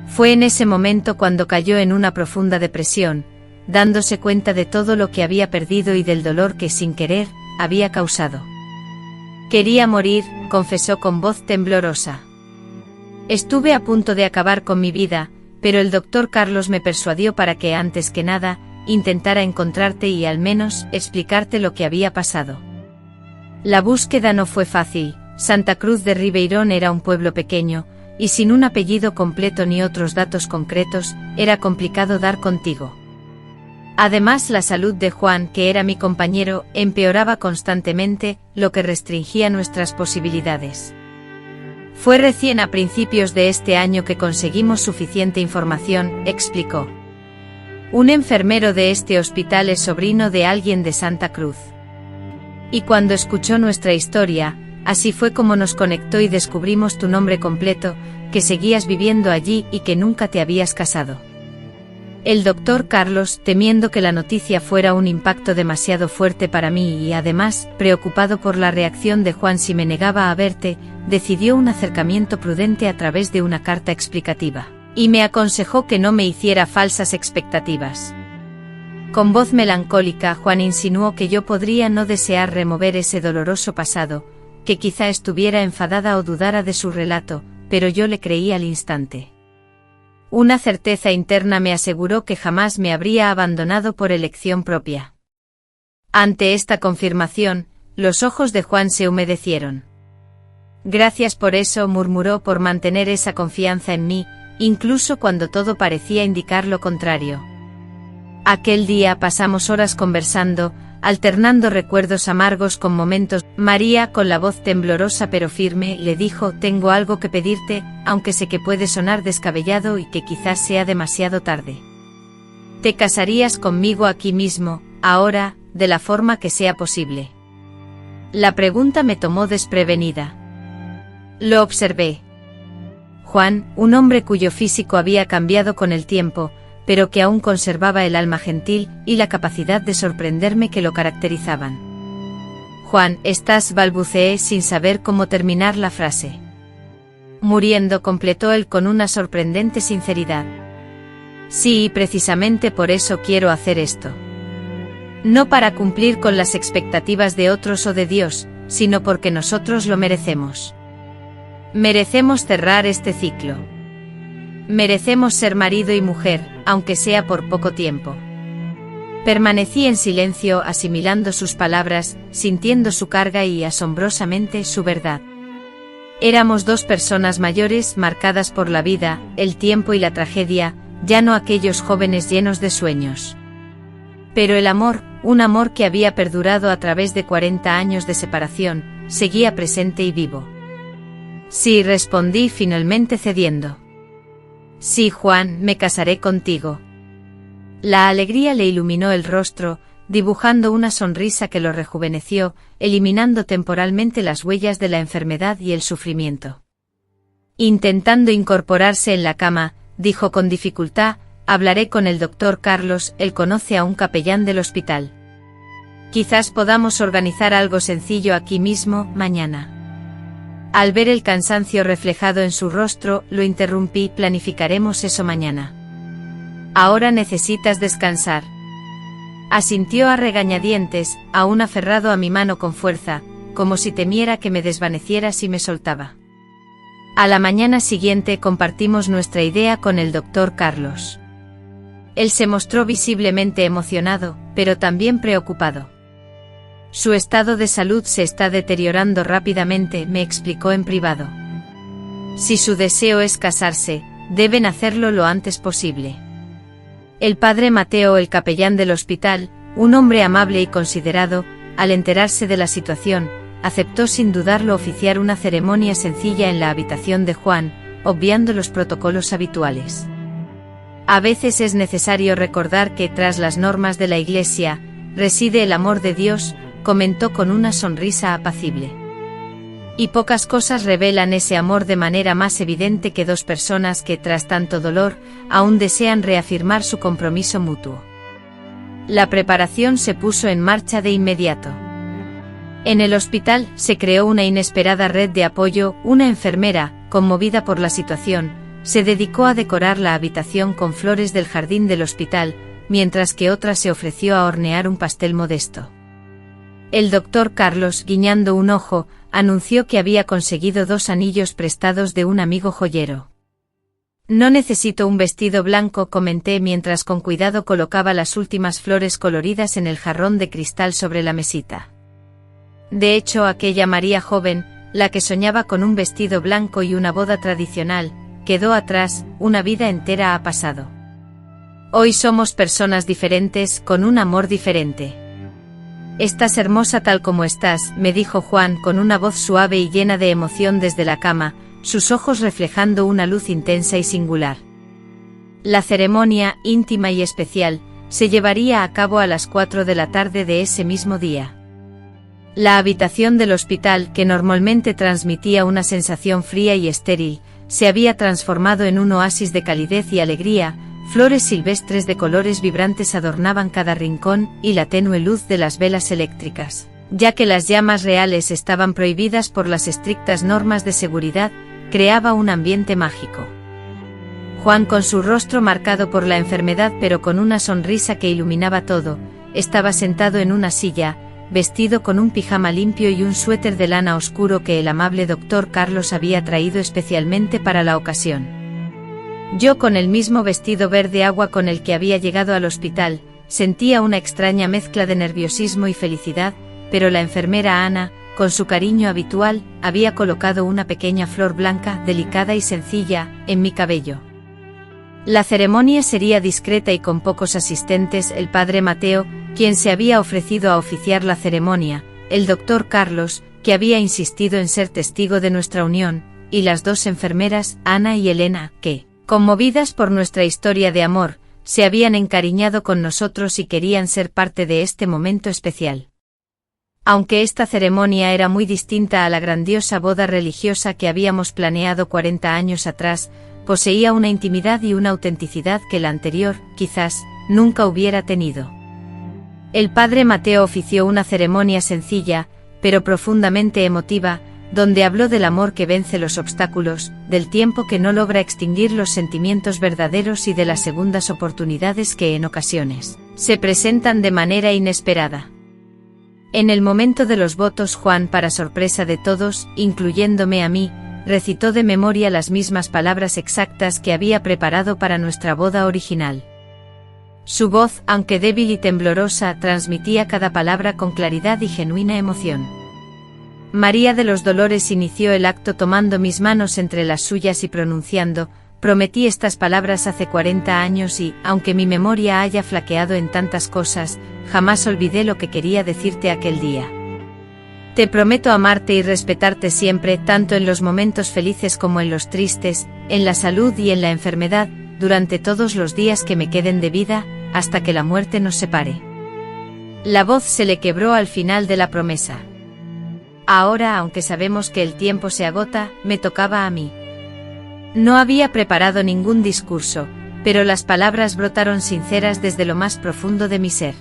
Fue en ese momento cuando cayó en una profunda depresión, dándose cuenta de todo lo que había perdido y del dolor que, sin querer, había causado. Quería morir, confesó con voz temblorosa. Estuve a punto de acabar con mi vida, pero el doctor Carlos me persuadió para que, antes que nada, intentara encontrarte y al menos explicarte lo que había pasado. La búsqueda no fue fácil. Santa Cruz de Ribeirón era un pueblo pequeño, y sin un apellido completo ni otros datos concretos, era complicado dar contigo. Además, la salud de Juan, que era mi compañero, empeoraba constantemente, lo que restringía nuestras posibilidades. Fue recién a principios de este año que conseguimos suficiente información, explicó. Un enfermero de este hospital es sobrino de alguien de Santa Cruz. Y cuando escuchó nuestra historia, así fue como nos conectó y descubrimos tu nombre completo, que seguías viviendo allí y que nunca te habías casado. El doctor Carlos, temiendo que la noticia fuera un impacto demasiado fuerte para mí y además, preocupado por la reacción de Juan si me negaba a verte, decidió un acercamiento prudente a través de una carta explicativa, y me aconsejó que no me hiciera falsas expectativas. Con voz melancólica, Juan insinuó que yo podría no desear remover ese doloroso pasado, que quizá estuviera enfadada o dudara de su relato, pero yo le creí al instante. Una certeza interna me aseguró que jamás me habría abandonado por elección propia. Ante esta confirmación, los ojos de Juan se humedecieron. Gracias por eso, murmuró, por mantener esa confianza en mí, incluso cuando todo parecía indicar lo contrario. Aquel día pasamos horas conversando, alternando recuerdos amargos con momentos. María, con la voz temblorosa pero firme, le dijo: tengo algo que pedirte, aunque sé que puede sonar descabellado y que quizás sea demasiado tarde. ¿Te casarías conmigo aquí mismo, ahora, de la forma que sea posible? La pregunta me tomó desprevenida. Lo observé. Juan, un hombre cuyo físico había cambiado con el tiempo, pero que aún conservaba el alma gentil y la capacidad de sorprenderme que lo caracterizaban. Juan, estás, balbuceé sin saber cómo terminar la frase. Muriendo, completó él con una sorprendente sinceridad. Sí, y precisamente por eso quiero hacer esto. No para cumplir con las expectativas de otros o de Dios, sino porque nosotros lo merecemos. Merecemos cerrar este ciclo. Merecemos ser marido y mujer, aunque sea por poco tiempo. Permanecí en silencio, asimilando sus palabras, sintiendo su carga y, asombrosamente, su verdad. Éramos dos personas mayores, marcadas por la vida, el tiempo y la tragedia, ya no aquellos jóvenes llenos de sueños. Pero el amor, un amor que había perdurado a través de 40 años de separación, seguía presente y vivo. Sí, respondí finalmente cediendo. Sí, Juan, me casaré contigo. La alegría le iluminó el rostro, dibujando una sonrisa que lo rejuveneció, eliminando temporalmente las huellas de la enfermedad y el sufrimiento. Intentando incorporarse en la cama, dijo con dificultad: hablaré con el doctor Carlos, él conoce a un capellán del hospital. Quizás podamos organizar algo sencillo aquí mismo, mañana. Al ver el cansancio reflejado en su rostro, lo interrumpí: planificaremos eso mañana. Ahora necesitas descansar. Asintió a regañadientes, aún aferrado a mi mano con fuerza, como si temiera que me desvaneciera si me soltaba. A la mañana siguiente compartimos nuestra idea con el doctor Carlos. Él se mostró visiblemente emocionado, pero también preocupado. Su estado de salud se está deteriorando rápidamente, me explicó en privado. Si su deseo es casarse, deben hacerlo lo antes posible. El padre Mateo, el capellán del hospital, un hombre amable y considerado, al enterarse de la situación, aceptó sin dudarlo oficiar una ceremonia sencilla en la habitación de Juan, obviando los protocolos habituales. A veces es necesario recordar que tras las normas de la Iglesia, reside el amor de Dios, comentó con una sonrisa apacible. Y pocas cosas revelan ese amor de manera más evidente que dos personas que, tras tanto dolor, aún desean reafirmar su compromiso mutuo. La preparación se puso en marcha de inmediato. En el hospital se creó una inesperada red de apoyo. Una enfermera, conmovida por la situación, se dedicó a decorar la habitación con flores del jardín del hospital, mientras que otra se ofreció a hornear un pastel modesto. El doctor Carlos, guiñando un ojo, anunció que había conseguido 2 anillos prestados de un amigo joyero. No necesito un vestido blanco, comenté mientras con cuidado colocaba las últimas flores coloridas en el jarrón de cristal sobre la mesita. De hecho, aquella María joven, la que soñaba con un vestido blanco y una boda tradicional, quedó atrás, una vida entera ha pasado. Hoy somos personas diferentes, con un amor diferente. Estás hermosa tal como estás, me dijo Juan con una voz suave y llena de emoción desde la cama, sus ojos reflejando una luz intensa y singular. La ceremonia, íntima y especial, se llevaría a cabo a las 4 de la tarde de ese mismo día. La habitación del hospital, que normalmente transmitía una sensación fría y estéril, se había transformado en un oasis de calidez y alegría. Flores silvestres de colores vibrantes adornaban cada rincón, y la tenue luz de las velas eléctricas, ya que las llamas reales estaban prohibidas por las estrictas normas de seguridad, creaba un ambiente mágico. Juan, con su rostro marcado por la enfermedad pero con una sonrisa que iluminaba todo, estaba sentado en una silla, vestido con un pijama limpio y un suéter de lana oscuro que el amable doctor Carlos había traído especialmente para la ocasión. Yo, con el mismo vestido verde agua con el que había llegado al hospital, sentía una extraña mezcla de nerviosismo y felicidad, pero la enfermera Ana, con su cariño habitual, había colocado una pequeña flor blanca, delicada y sencilla, en mi cabello. La ceremonia sería discreta y con pocos asistentes: el padre Mateo, quien se había ofrecido a oficiar la ceremonia, el doctor Carlos, que había insistido en ser testigo de nuestra unión, y las dos enfermeras, Ana y Elena, que, conmovidas por nuestra historia de amor, se habían encariñado con nosotros y querían ser parte de este momento especial. Aunque esta ceremonia era muy distinta a la grandiosa boda religiosa que habíamos planeado 40 años atrás, poseía una intimidad y una autenticidad que la anterior, quizás, nunca hubiera tenido. El padre Mateo ofició una ceremonia sencilla, pero profundamente emotiva, donde habló del amor que vence los obstáculos, del tiempo que no logra extinguir los sentimientos verdaderos y de las segundas oportunidades que en ocasiones se presentan de manera inesperada. En el momento de los votos, Juan, para sorpresa de todos, incluyéndome a mí, recitó de memoria las mismas palabras exactas que había preparado para nuestra boda original. Su voz, aunque débil y temblorosa, transmitía cada palabra con claridad y genuina emoción. María de los Dolores inició el acto tomando mis manos entre las suyas y pronunciando: prometí estas palabras hace 40 años y, aunque mi memoria haya flaqueado en tantas cosas, jamás olvidé lo que quería decirte aquel día. Te prometo amarte y respetarte siempre, tanto en los momentos felices como en los tristes, en la salud y en la enfermedad, durante todos los días que me queden de vida, hasta que la muerte nos separe. La voz se le quebró al final de la promesa. Ahora, aunque sabemos que el tiempo se agota, me tocaba a mí. No había preparado ningún discurso, pero las palabras brotaron sinceras desde lo más profundo de mi ser.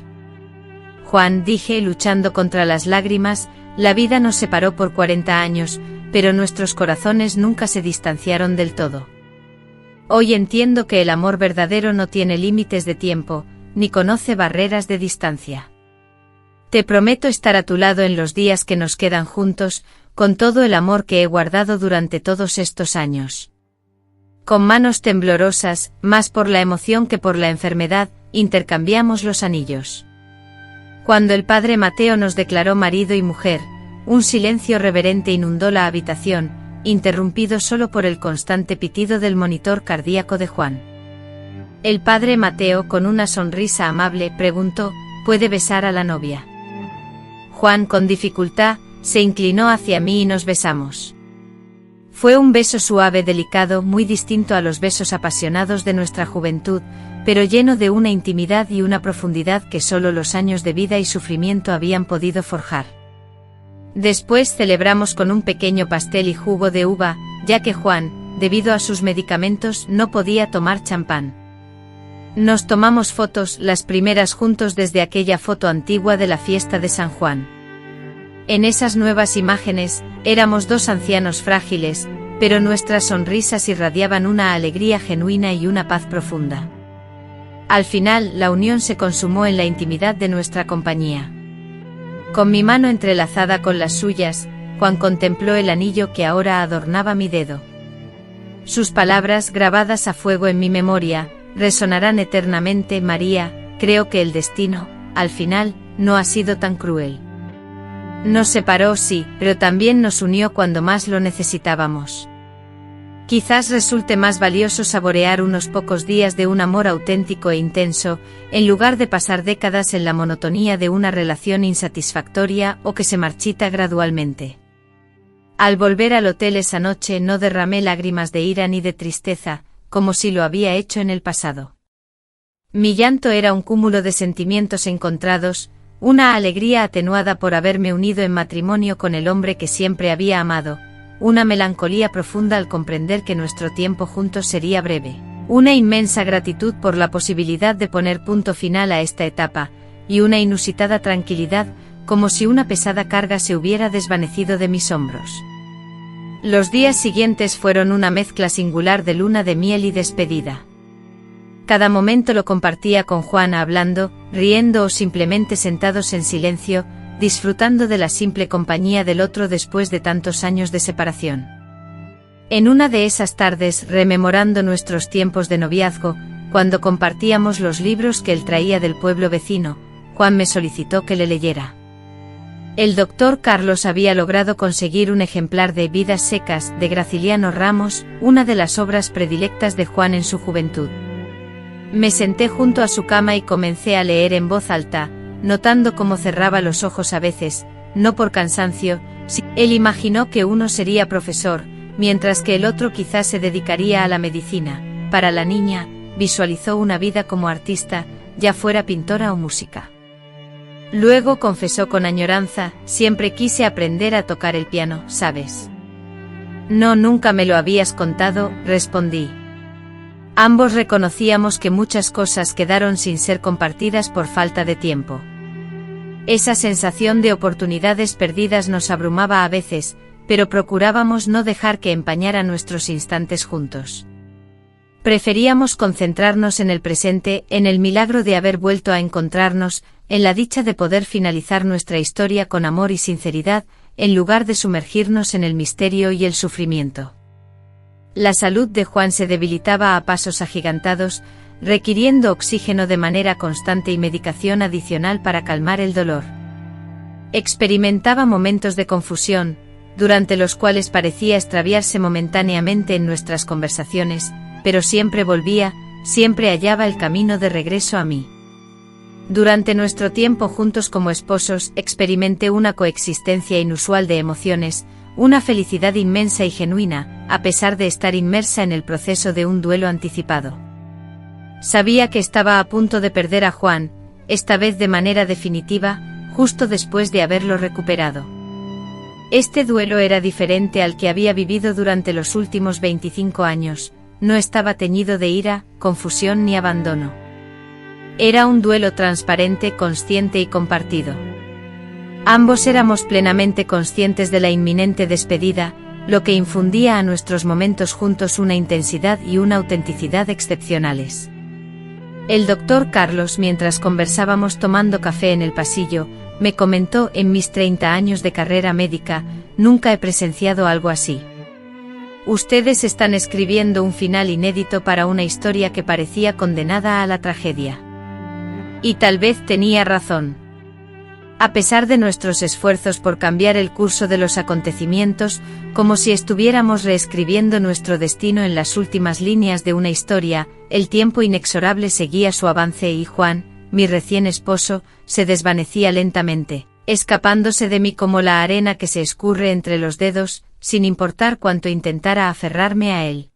Juan, dije, luchando contra las lágrimas, la vida nos separó por 40 años, pero nuestros corazones nunca se distanciaron del todo. Hoy entiendo que el amor verdadero no tiene límites de tiempo, ni conoce barreras de distancia. Te prometo estar a tu lado en los días que nos quedan juntos, con todo el amor que he guardado durante todos estos años. Con manos temblorosas, más por la emoción que por la enfermedad, intercambiamos los anillos. Cuando el padre Mateo nos declaró marido y mujer, un silencio reverente inundó la habitación, interrumpido solo por el constante pitido del monitor cardíaco de Juan. El padre Mateo, con una sonrisa amable, preguntó: ¿puede besar a la novia? Juan, con dificultad, se inclinó hacia mí y nos besamos. Fue un beso suave, delicado, muy distinto a los besos apasionados de nuestra juventud, pero lleno de una intimidad y una profundidad que solo los años de vida y sufrimiento habían podido forjar. Después celebramos con un pequeño pastel y jugo de uva, ya que Juan, debido a sus medicamentos, no podía tomar champán. Nos tomamos fotos, las primeras juntos desde aquella foto antigua de la fiesta de San Juan. En esas nuevas imágenes, éramos dos ancianos frágiles, pero nuestras sonrisas irradiaban una alegría genuina y una paz profunda. Al final, la unión se consumó en la intimidad de nuestra compañía. Con mi mano entrelazada con las suyas, Juan contempló el anillo que ahora adornaba mi dedo. Sus palabras, grabadas a fuego en mi memoria, resonarán eternamente: María, creo que el destino, al final, no ha sido tan cruel. Nos separó, sí, pero también nos unió cuando más lo necesitábamos. Quizás resulte más valioso saborear unos pocos días de un amor auténtico e intenso, en lugar de pasar décadas en la monotonía de una relación insatisfactoria o que se marchita gradualmente. Al volver al hotel esa noche no derramé lágrimas de ira ni de tristeza, como si lo había hecho en el pasado. Mi llanto era un cúmulo de sentimientos encontrados, una alegría atenuada por haberme unido en matrimonio con el hombre que siempre había amado, una melancolía profunda al comprender que nuestro tiempo juntos sería breve, una inmensa gratitud por la posibilidad de poner punto final a esta etapa, y una inusitada tranquilidad, como si una pesada carga se hubiera desvanecido de mis hombros. Los días siguientes fueron una mezcla singular de luna de miel y despedida. Cada momento lo compartía con Juan hablando, riendo o simplemente sentados en silencio, disfrutando de la simple compañía del otro después de tantos años de separación. En una de esas tardes, rememorando nuestros tiempos de noviazgo, cuando compartíamos los libros que él traía del pueblo vecino, Juan me solicitó que le leyera. El doctor Carlos había logrado conseguir un ejemplar de Vidas secas, de Graciliano Ramos, una de las obras predilectas de Juan en su juventud. Me senté junto a su cama y comencé a leer en voz alta, notando cómo cerraba los ojos a veces, no por cansancio, él imaginó que uno sería profesor, mientras que el otro quizás se dedicaría a la medicina. Para la niña, visualizó una vida como artista, ya fuera pintora o música. Luego confesó con añoranza, siempre quise aprender a tocar el piano, ¿sabes? No, nunca me lo habías contado, respondí. Ambos reconocíamos que muchas cosas quedaron sin ser compartidas por falta de tiempo. Esa sensación de oportunidades perdidas nos abrumaba a veces, pero procurábamos no dejar que empañara nuestros instantes juntos. Preferíamos concentrarnos en el presente, en el milagro de haber vuelto a encontrarnos, en la dicha de poder finalizar nuestra historia con amor y sinceridad, en lugar de sumergirnos en el misterio y el sufrimiento. La salud de Juan se debilitaba a pasos agigantados, requiriendo oxígeno de manera constante y medicación adicional para calmar el dolor. Experimentaba momentos de confusión, durante los cuales parecía extraviarse momentáneamente en nuestras conversaciones, pero siempre volvía, siempre hallaba el camino de regreso a mí. Durante nuestro tiempo juntos como esposos, experimenté una coexistencia inusual de emociones, una felicidad inmensa y genuina, a pesar de estar inmersa en el proceso de un duelo anticipado. Sabía que estaba a punto de perder a Juan, esta vez de manera definitiva, justo después de haberlo recuperado. Este duelo era diferente al que había vivido durante los últimos 25 años, no estaba teñido de ira, confusión ni abandono. Era un duelo transparente, consciente y compartido. Ambos éramos plenamente conscientes de la inminente despedida, lo que infundía a nuestros momentos juntos una intensidad y una autenticidad excepcionales. El doctor Carlos, mientras conversábamos tomando café en el pasillo, me comentó: en mis 30 años de carrera médica, nunca he presenciado algo así. Ustedes están escribiendo un final inédito para una historia que parecía condenada a la tragedia. Y tal vez tenía razón. A pesar de nuestros esfuerzos por cambiar el curso de los acontecimientos, como si estuviéramos reescribiendo nuestro destino en las últimas líneas de una historia, el tiempo inexorable seguía su avance y Juan, mi recién esposo, se desvanecía lentamente, escapándose de mí como la arena que se escurre entre los dedos, sin importar cuánto intentara aferrarme a él.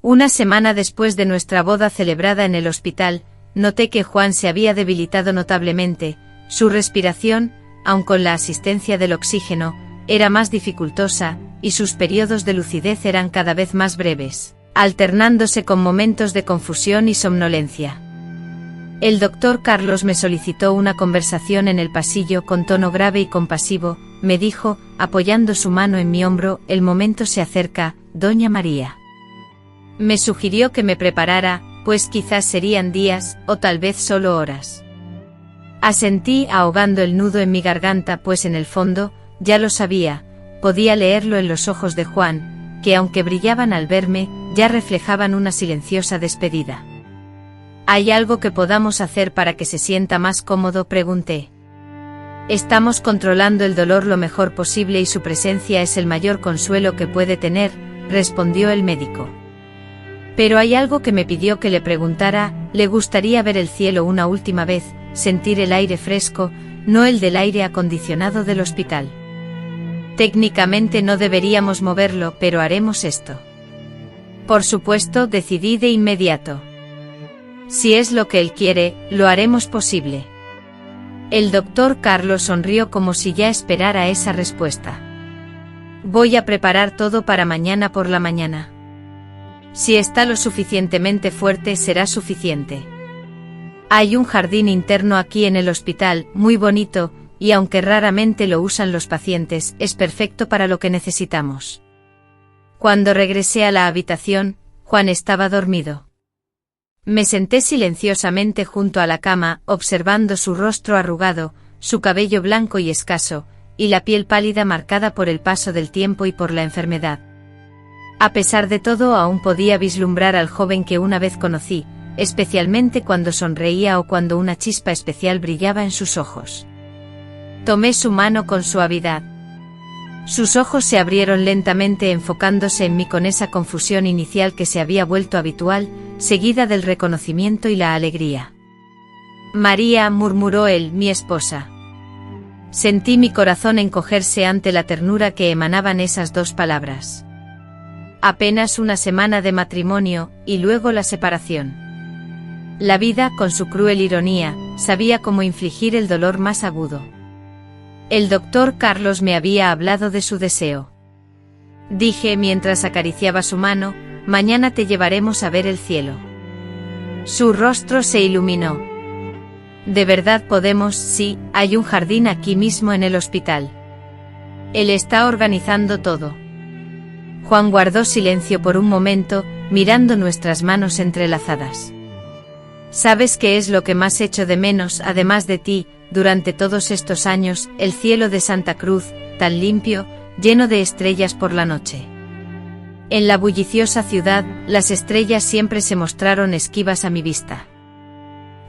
Una semana después de nuestra boda celebrada en el hospital, noté que Juan se había debilitado notablemente. Su respiración, aun con la asistencia del oxígeno, era más dificultosa, y sus periodos de lucidez eran cada vez más breves, alternándose con momentos de confusión y somnolencia. El doctor Carlos me solicitó una conversación en el pasillo con tono grave y compasivo. Me dijo, apoyando su mano en mi hombro: el momento se acerca, doña María. Me sugirió que me preparara, pues quizás serían días, o tal vez solo horas. Asentí, ahogando el nudo en mi garganta, pues en el fondo, ya lo sabía, podía leerlo en los ojos de Juan, que aunque brillaban al verme, ya reflejaban una silenciosa despedida. ¿Hay algo que podamos hacer para que se sienta más cómodo?, pregunté. Estamos controlando el dolor lo mejor posible y su presencia es el mayor consuelo que puede tener, respondió el médico. Pero hay algo que me pidió que le preguntara: ¿le gustaría ver el cielo una última vez, sentir el aire fresco, no el del aire acondicionado del hospital? Técnicamente no deberíamos moverlo, pero haremos esto. Por supuesto, decidí de inmediato. Si es lo que él quiere, lo haremos posible. El doctor Carlos sonrió como si ya esperara esa respuesta. Voy a preparar todo para mañana por la mañana. Si está lo suficientemente fuerte, será suficiente. Hay un jardín interno aquí en el hospital, muy bonito, y aunque raramente lo usan los pacientes, es perfecto para lo que necesitamos. Cuando regresé a la habitación, Juan estaba dormido. Me senté silenciosamente junto a la cama, observando su rostro arrugado, su cabello blanco y escaso, y la piel pálida marcada por el paso del tiempo y por la enfermedad. A pesar de todo, aún podía vislumbrar al joven que una vez conocí, especialmente cuando sonreía o cuando una chispa especial brillaba en sus ojos. Tomé su mano con suavidad. Sus ojos se abrieron lentamente enfocándose en mí con esa confusión inicial que se había vuelto habitual, seguida del reconocimiento y la alegría. María, murmuró él, mi esposa. Sentí mi corazón encogerse ante la ternura que emanaban esas dos palabras. Apenas una semana de matrimonio, y luego la separación. La vida, con su cruel ironía, sabía cómo infligir el dolor más agudo. El doctor Carlos me había hablado de su deseo. Dije mientras acariciaba su mano, mañana te llevaremos a ver el cielo. Su rostro se iluminó. De verdad podemos, sí, hay un jardín aquí mismo en el hospital. Él está organizando todo. Juan guardó silencio por un momento, mirando nuestras manos entrelazadas. ¿Sabes qué es lo que más echo de menos, además de ti, durante todos estos años? El cielo de Santa Cruz, tan limpio, lleno de estrellas por la noche. En la bulliciosa ciudad, las estrellas siempre se mostraron esquivas a mi vista.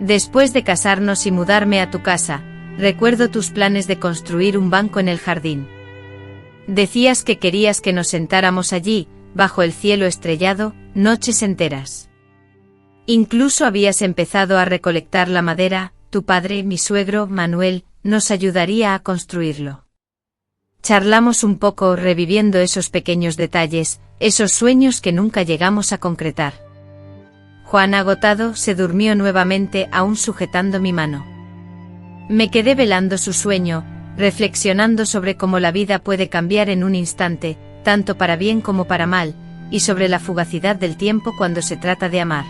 Después de casarnos y mudarme a tu casa, recuerdo tus planes de construir un banco en el jardín. Decías que querías que nos sentáramos allí, bajo el cielo estrellado, noches enteras. Incluso habías empezado a recolectar la madera, tu padre, mi suegro, Manuel, nos ayudaría a construirlo. Charlamos un poco reviviendo esos pequeños detalles, esos sueños que nunca llegamos a concretar. Juan, agotado, se durmió nuevamente, aún sujetando mi mano. Me quedé velando su sueño, reflexionando sobre cómo la vida puede cambiar en un instante, tanto para bien como para mal, y sobre la fugacidad del tiempo cuando se trata de amar.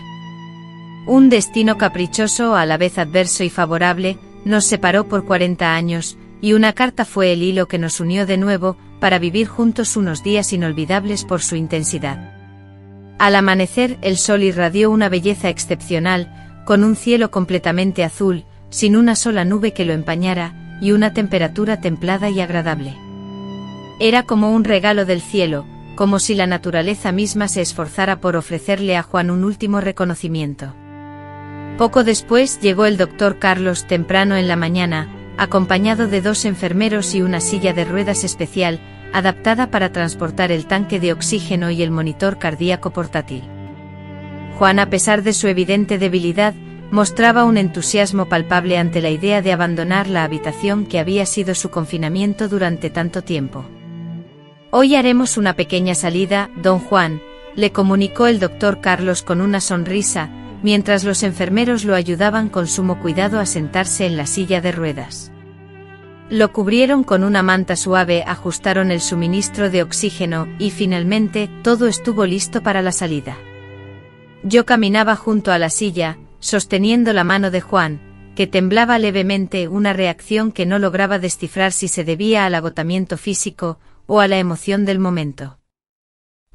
Un destino caprichoso, a la vez adverso y favorable, nos separó por 40 años, y una carta fue el hilo que nos unió de nuevo, para vivir juntos unos días inolvidables por su intensidad. Al amanecer, el sol irradió una belleza excepcional, con un cielo completamente azul, sin una sola nube que lo empañara, y una temperatura templada y agradable. Era como un regalo del cielo, como si la naturaleza misma se esforzara por ofrecerle a Juan un último reconocimiento. Poco después llegó el doctor Carlos temprano en la mañana, acompañado de 2 enfermeros y una silla de ruedas especial, adaptada para transportar el tanque de oxígeno y el monitor cardíaco portátil. Juan, a pesar de su evidente debilidad, mostraba un entusiasmo palpable ante la idea de abandonar la habitación que había sido su confinamiento durante tanto tiempo. Hoy haremos una pequeña salida, don Juan, le comunicó el doctor Carlos con una sonrisa, mientras los enfermeros lo ayudaban con sumo cuidado a sentarse en la silla de ruedas. Lo cubrieron con una manta suave, ajustaron el suministro de oxígeno y finalmente todo estuvo listo para la salida. Yo caminaba junto a la silla, sosteniendo la mano de Juan, que temblaba levemente, una reacción que no lograba descifrar si se debía al agotamiento físico o a la emoción del momento.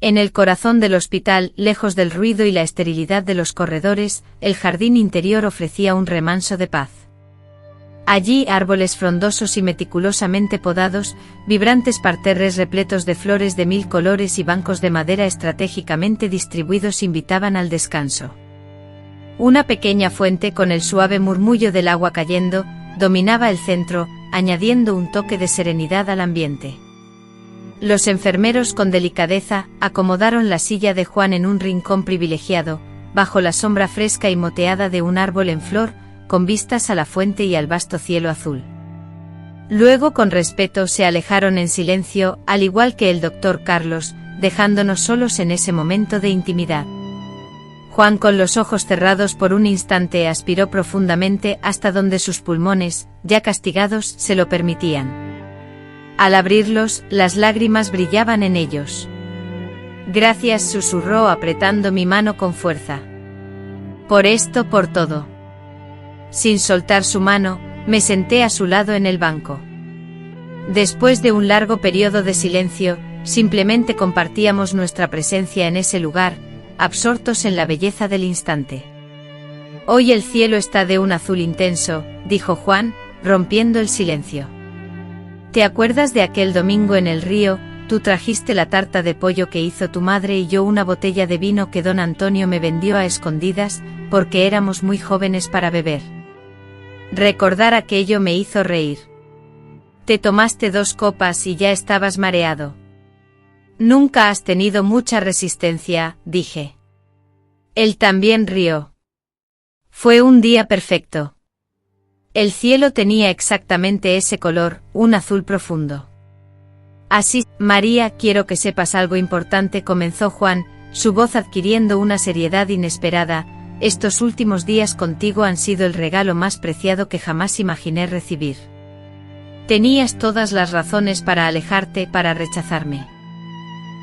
En el corazón del hospital, lejos del ruido y la esterilidad de los corredores, el jardín interior ofrecía un remanso de paz. Allí, árboles frondosos y meticulosamente podados, vibrantes parterres repletos de flores de 1000 colores y bancos de madera estratégicamente distribuidos invitaban al descanso. Una pequeña fuente con el suave murmullo del agua cayendo, dominaba el centro, añadiendo un toque de serenidad al ambiente. Los enfermeros con delicadeza acomodaron la silla de Juan en un rincón privilegiado, bajo la sombra fresca y moteada de un árbol en flor, con vistas a la fuente y al vasto cielo azul. Luego, con respeto, se alejaron en silencio, al igual que el doctor Carlos, dejándonos solos en ese momento de intimidad. Juan, con los ojos cerrados por un instante, aspiró profundamente hasta donde sus pulmones, ya castigados, se lo permitían. Al abrirlos, las lágrimas brillaban en ellos. Gracias, susurró apretando mi mano con fuerza. Por esto, por todo. Sin soltar su mano, me senté a su lado en el banco. Después de un largo periodo de silencio, simplemente compartíamos nuestra presencia en ese lugar, absortos en la belleza del instante. Hoy el cielo está de un azul intenso, dijo Juan, rompiendo el silencio. ¿Te acuerdas de aquel domingo en el río? Tú trajiste la tarta de pollo que hizo tu madre y yo una botella de vino que don Antonio me vendió a escondidas, porque éramos muy jóvenes para beber. Recordar aquello me hizo reír. Te tomaste 2 copas y ya estabas mareado. Nunca has tenido mucha resistencia, dije. Él también rió. Fue un día perfecto. El cielo tenía exactamente ese color, un azul profundo. Así, María, quiero que sepas algo importante, comenzó Juan, su voz adquiriendo una seriedad inesperada. Estos últimos días contigo han sido el regalo más preciado que jamás imaginé recibir. Tenías todas las razones para alejarte, para rechazarme.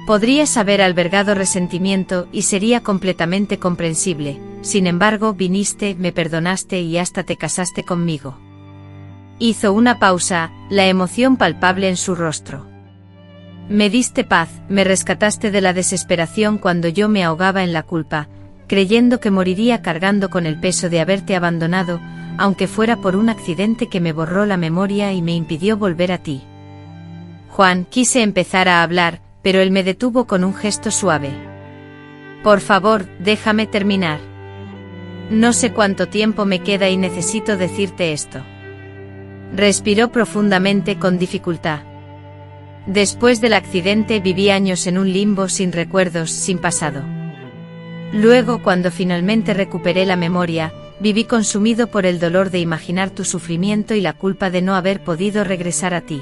Podrías haber albergado resentimiento y sería completamente comprensible, sin embargo viniste, me perdonaste y hasta te casaste conmigo. Hizo una pausa, la emoción palpable en su rostro. Me diste paz, me rescataste de la desesperación cuando yo me ahogaba en la culpa, creyendo que moriría cargando con el peso de haberte abandonado, aunque fuera por un accidente que me borró la memoria y me impidió volver a ti. Juan, quise empezar a hablar, pero él me detuvo con un gesto suave. Por favor, déjame terminar. No sé cuánto tiempo me queda y necesito decirte esto. Respiró profundamente con dificultad. Después del accidente viví años en un limbo sin recuerdos, sin pasado. Luego, cuando finalmente recuperé la memoria, viví consumido por el dolor de imaginar tu sufrimiento y la culpa de no haber podido regresar a ti.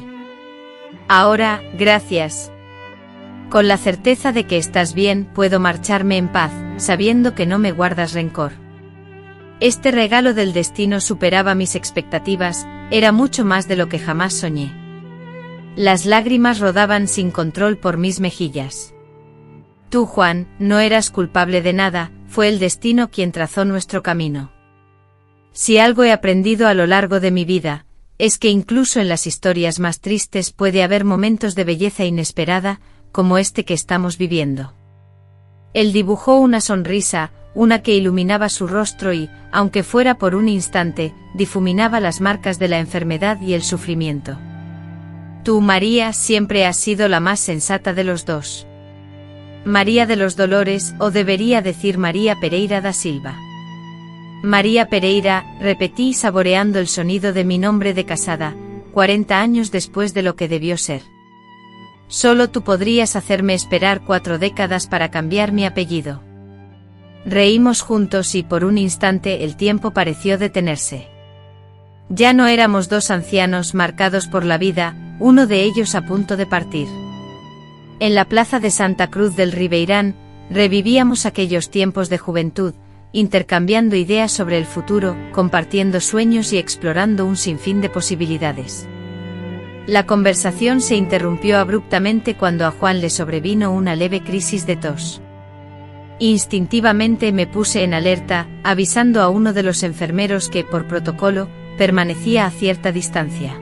Ahora, gracias. Con la certeza de que estás bien, puedo marcharme en paz, sabiendo que no me guardas rencor. Este regalo del destino superaba mis expectativas, era mucho más de lo que jamás soñé. Las lágrimas rodaban sin control por mis mejillas. Tú, Juan, no eras culpable de nada, fue el destino quien trazó nuestro camino. Si algo he aprendido a lo largo de mi vida, es que incluso en las historias más tristes puede haber momentos de belleza inesperada, como este que estamos viviendo. Él dibujó una sonrisa, una que iluminaba su rostro y, aunque fuera por un instante, difuminaba las marcas de la enfermedad y el sufrimiento. Tú, María, siempre has sido la más sensata de los dos. María de los Dolores, o debería decir María Pereira da Silva. María Pereira, repetí saboreando el sonido de mi nombre de casada, 40 años después de lo que debió ser. Solo tú podrías hacerme esperar 4 décadas para cambiar mi apellido. Reímos juntos y por un instante el tiempo pareció detenerse. Ya no éramos 2 ancianos marcados por la vida, uno de ellos a punto de partir. En la plaza de Santa Cruz del Ribeirán, revivíamos aquellos tiempos de juventud, intercambiando ideas sobre el futuro, compartiendo sueños y explorando un sinfín de posibilidades. La conversación se interrumpió abruptamente cuando a Juan le sobrevino una leve crisis de tos. Instintivamente me puse en alerta, avisando a uno de los enfermeros que, por protocolo, permanecía a cierta distancia.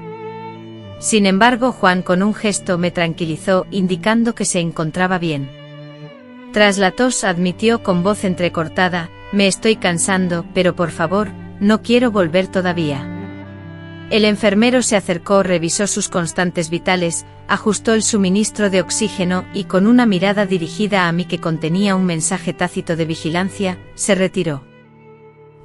Sin embargo, Juan con un gesto me tranquilizó, indicando que se encontraba bien. Tras la tos admitió con voz entrecortada, me estoy cansando, pero por favor, no quiero volver todavía. El enfermero se acercó, revisó sus constantes vitales, ajustó el suministro de oxígeno y con una mirada dirigida a mí que contenía un mensaje tácito de vigilancia, se retiró.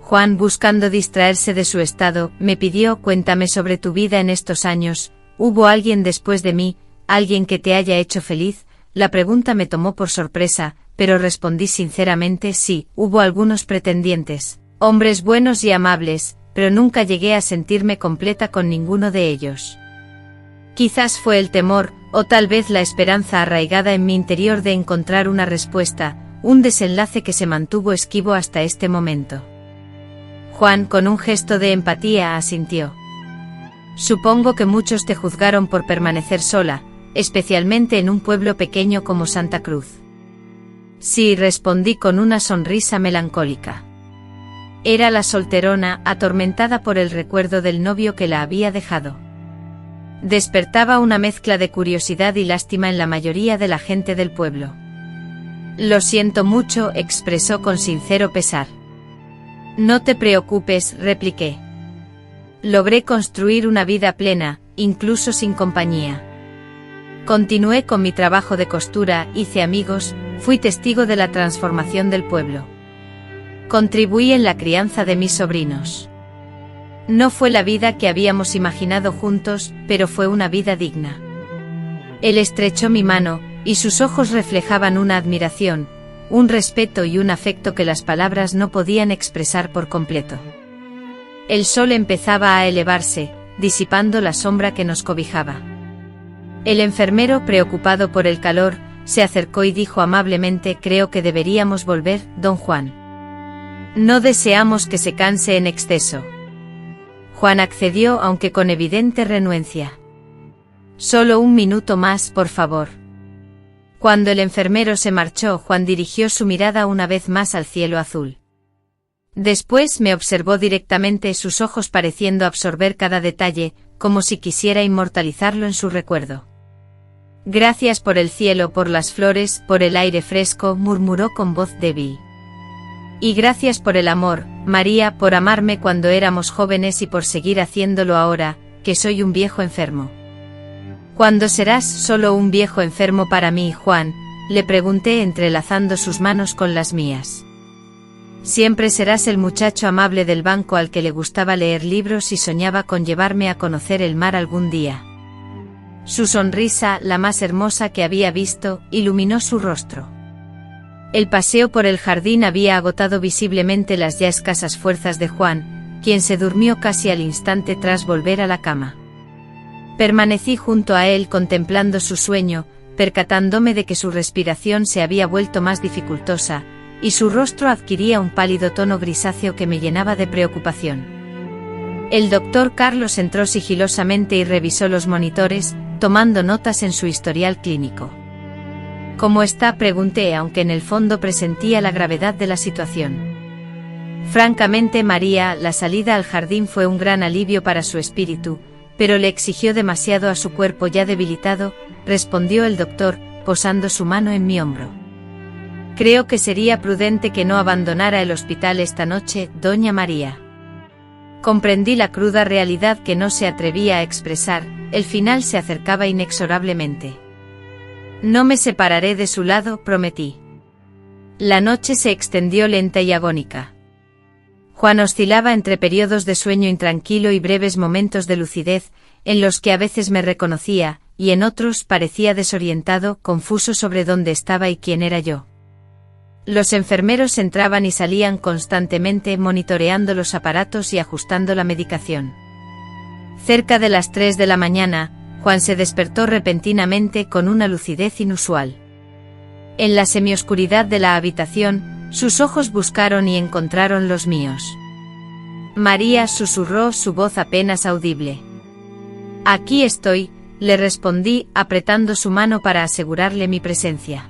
Juan, buscando distraerse de su estado, me pidió, cuéntame sobre tu vida en estos años, ¿hubo alguien después de mí, alguien que te haya hecho feliz? La pregunta me tomó por sorpresa, pero respondí sinceramente sí, hubo algunos pretendientes, hombres buenos y amables, pero nunca llegué a sentirme completa con ninguno de ellos. Quizás fue el temor, o tal vez la esperanza arraigada en mi interior de encontrar una respuesta, un desenlace que se mantuvo esquivo hasta este momento. Juan, con un gesto de empatía, asintió. Supongo que muchos te juzgaron por permanecer sola, especialmente en un pueblo pequeño como Santa Cruz. Sí, respondí con una sonrisa melancólica. Era la solterona, atormentada por el recuerdo del novio que la había dejado. Despertaba una mezcla de curiosidad y lástima en la mayoría de la gente del pueblo. Lo siento mucho, expresó con sincero pesar. No te preocupes, repliqué. Logré construir una vida plena, incluso sin compañía. Continué con mi trabajo de costura, hice amigos, fui testigo de la transformación del pueblo. Contribuí en la crianza de mis sobrinos. No fue la vida que habíamos imaginado juntos, pero fue una vida digna. Él estrechó mi mano, y sus ojos reflejaban una admiración, un respeto y un afecto que las palabras no podían expresar por completo. El sol empezaba a elevarse, disipando la sombra que nos cobijaba. El enfermero, preocupado por el calor, se acercó y dijo amablemente: creo que deberíamos volver, don Juan. No deseamos que se canse en exceso. Juan accedió, aunque con evidente renuencia. Solo un minuto más, por favor. Cuando el enfermero se marchó, Juan dirigió su mirada una vez más al cielo azul. Después me observó directamente, sus ojos pareciendo absorber cada detalle, como si quisiera inmortalizarlo en su recuerdo. Gracias por el cielo, por las flores, por el aire fresco, murmuró con voz débil. Y gracias por el amor, María, por amarme cuando éramos jóvenes y por seguir haciéndolo ahora, que soy un viejo enfermo. ¿Cuándo serás solo un viejo enfermo para mí, Juan?, le pregunté entrelazando sus manos con las mías. Siempre serás el muchacho amable del banco al que le gustaba leer libros y soñaba con llevarme a conocer el mar algún día. Su sonrisa, la más hermosa que había visto, iluminó su rostro. El paseo por el jardín había agotado visiblemente las ya escasas fuerzas de Juan, quien se durmió casi al instante tras volver a la cama. Permanecí junto a él contemplando su sueño, percatándome de que su respiración se había vuelto más dificultosa, y su rostro adquiría un pálido tono grisáceo que me llenaba de preocupación. El doctor Carlos entró sigilosamente y revisó los monitores, tomando notas en su historial clínico. ¿Cómo está?, pregunté, aunque en el fondo presentía la gravedad de la situación. Francamente, María, la salida al jardín fue un gran alivio para su espíritu, pero le exigió demasiado a su cuerpo ya debilitado, respondió el doctor, posando su mano en mi hombro. Creo que sería prudente que no abandonara el hospital esta noche, doña María. Comprendí la cruda realidad que no se atrevía a expresar, el final se acercaba inexorablemente. No me separaré de su lado, prometí. La noche se extendió lenta y agónica. Juan oscilaba entre periodos de sueño intranquilo y breves momentos de lucidez, en los que a veces me reconocía, y en otros parecía desorientado, confuso sobre dónde estaba y quién era yo. Los enfermeros entraban y salían constantemente, monitoreando los aparatos y ajustando la medicación. Cerca de las 3 de la mañana, Juan se despertó repentinamente con una lucidez inusual. En la semioscuridad de la habitación, sus ojos buscaron y encontraron los míos. María, susurró, su voz apenas audible. Aquí estoy, le respondí, apretando su mano para asegurarle mi presencia.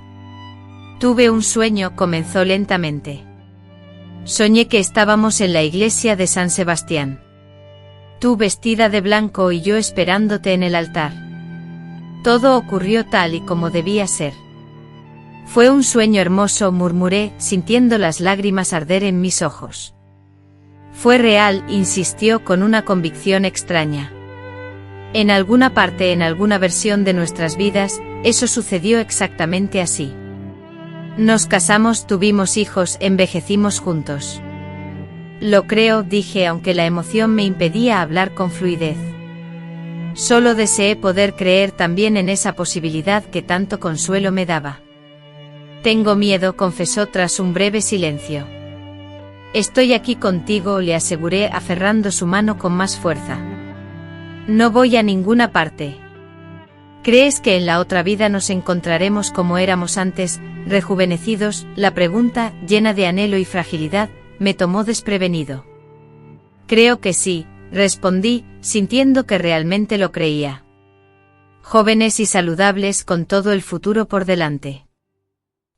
Tuve un sueño, comenzó lentamente. Soñé que estábamos en la iglesia de San Sebastián. Tú vestida de blanco y yo esperándote en el altar. Todo ocurrió tal y como debía ser. Fue un sueño hermoso, murmuré, sintiendo las lágrimas arder en mis ojos. Fue real, insistió con una convicción extraña. En alguna parte, en alguna versión de nuestras vidas, eso sucedió exactamente así. Nos casamos, tuvimos hijos, envejecimos juntos. Lo creo, dije, aunque la emoción me impedía hablar con fluidez. Solo deseé poder creer también en esa posibilidad que tanto consuelo me daba. Tengo miedo, confesó tras un breve silencio. Estoy aquí contigo, le aseguré, aferrando su mano con más fuerza. No voy a ninguna parte. ¿Crees que en la otra vida nos encontraremos como éramos antes, rejuvenecidos? La pregunta, llena de anhelo y fragilidad, me tomó desprevenido. Creo que sí, respondí, sintiendo que realmente lo creía. Jóvenes y saludables con todo el futuro por delante.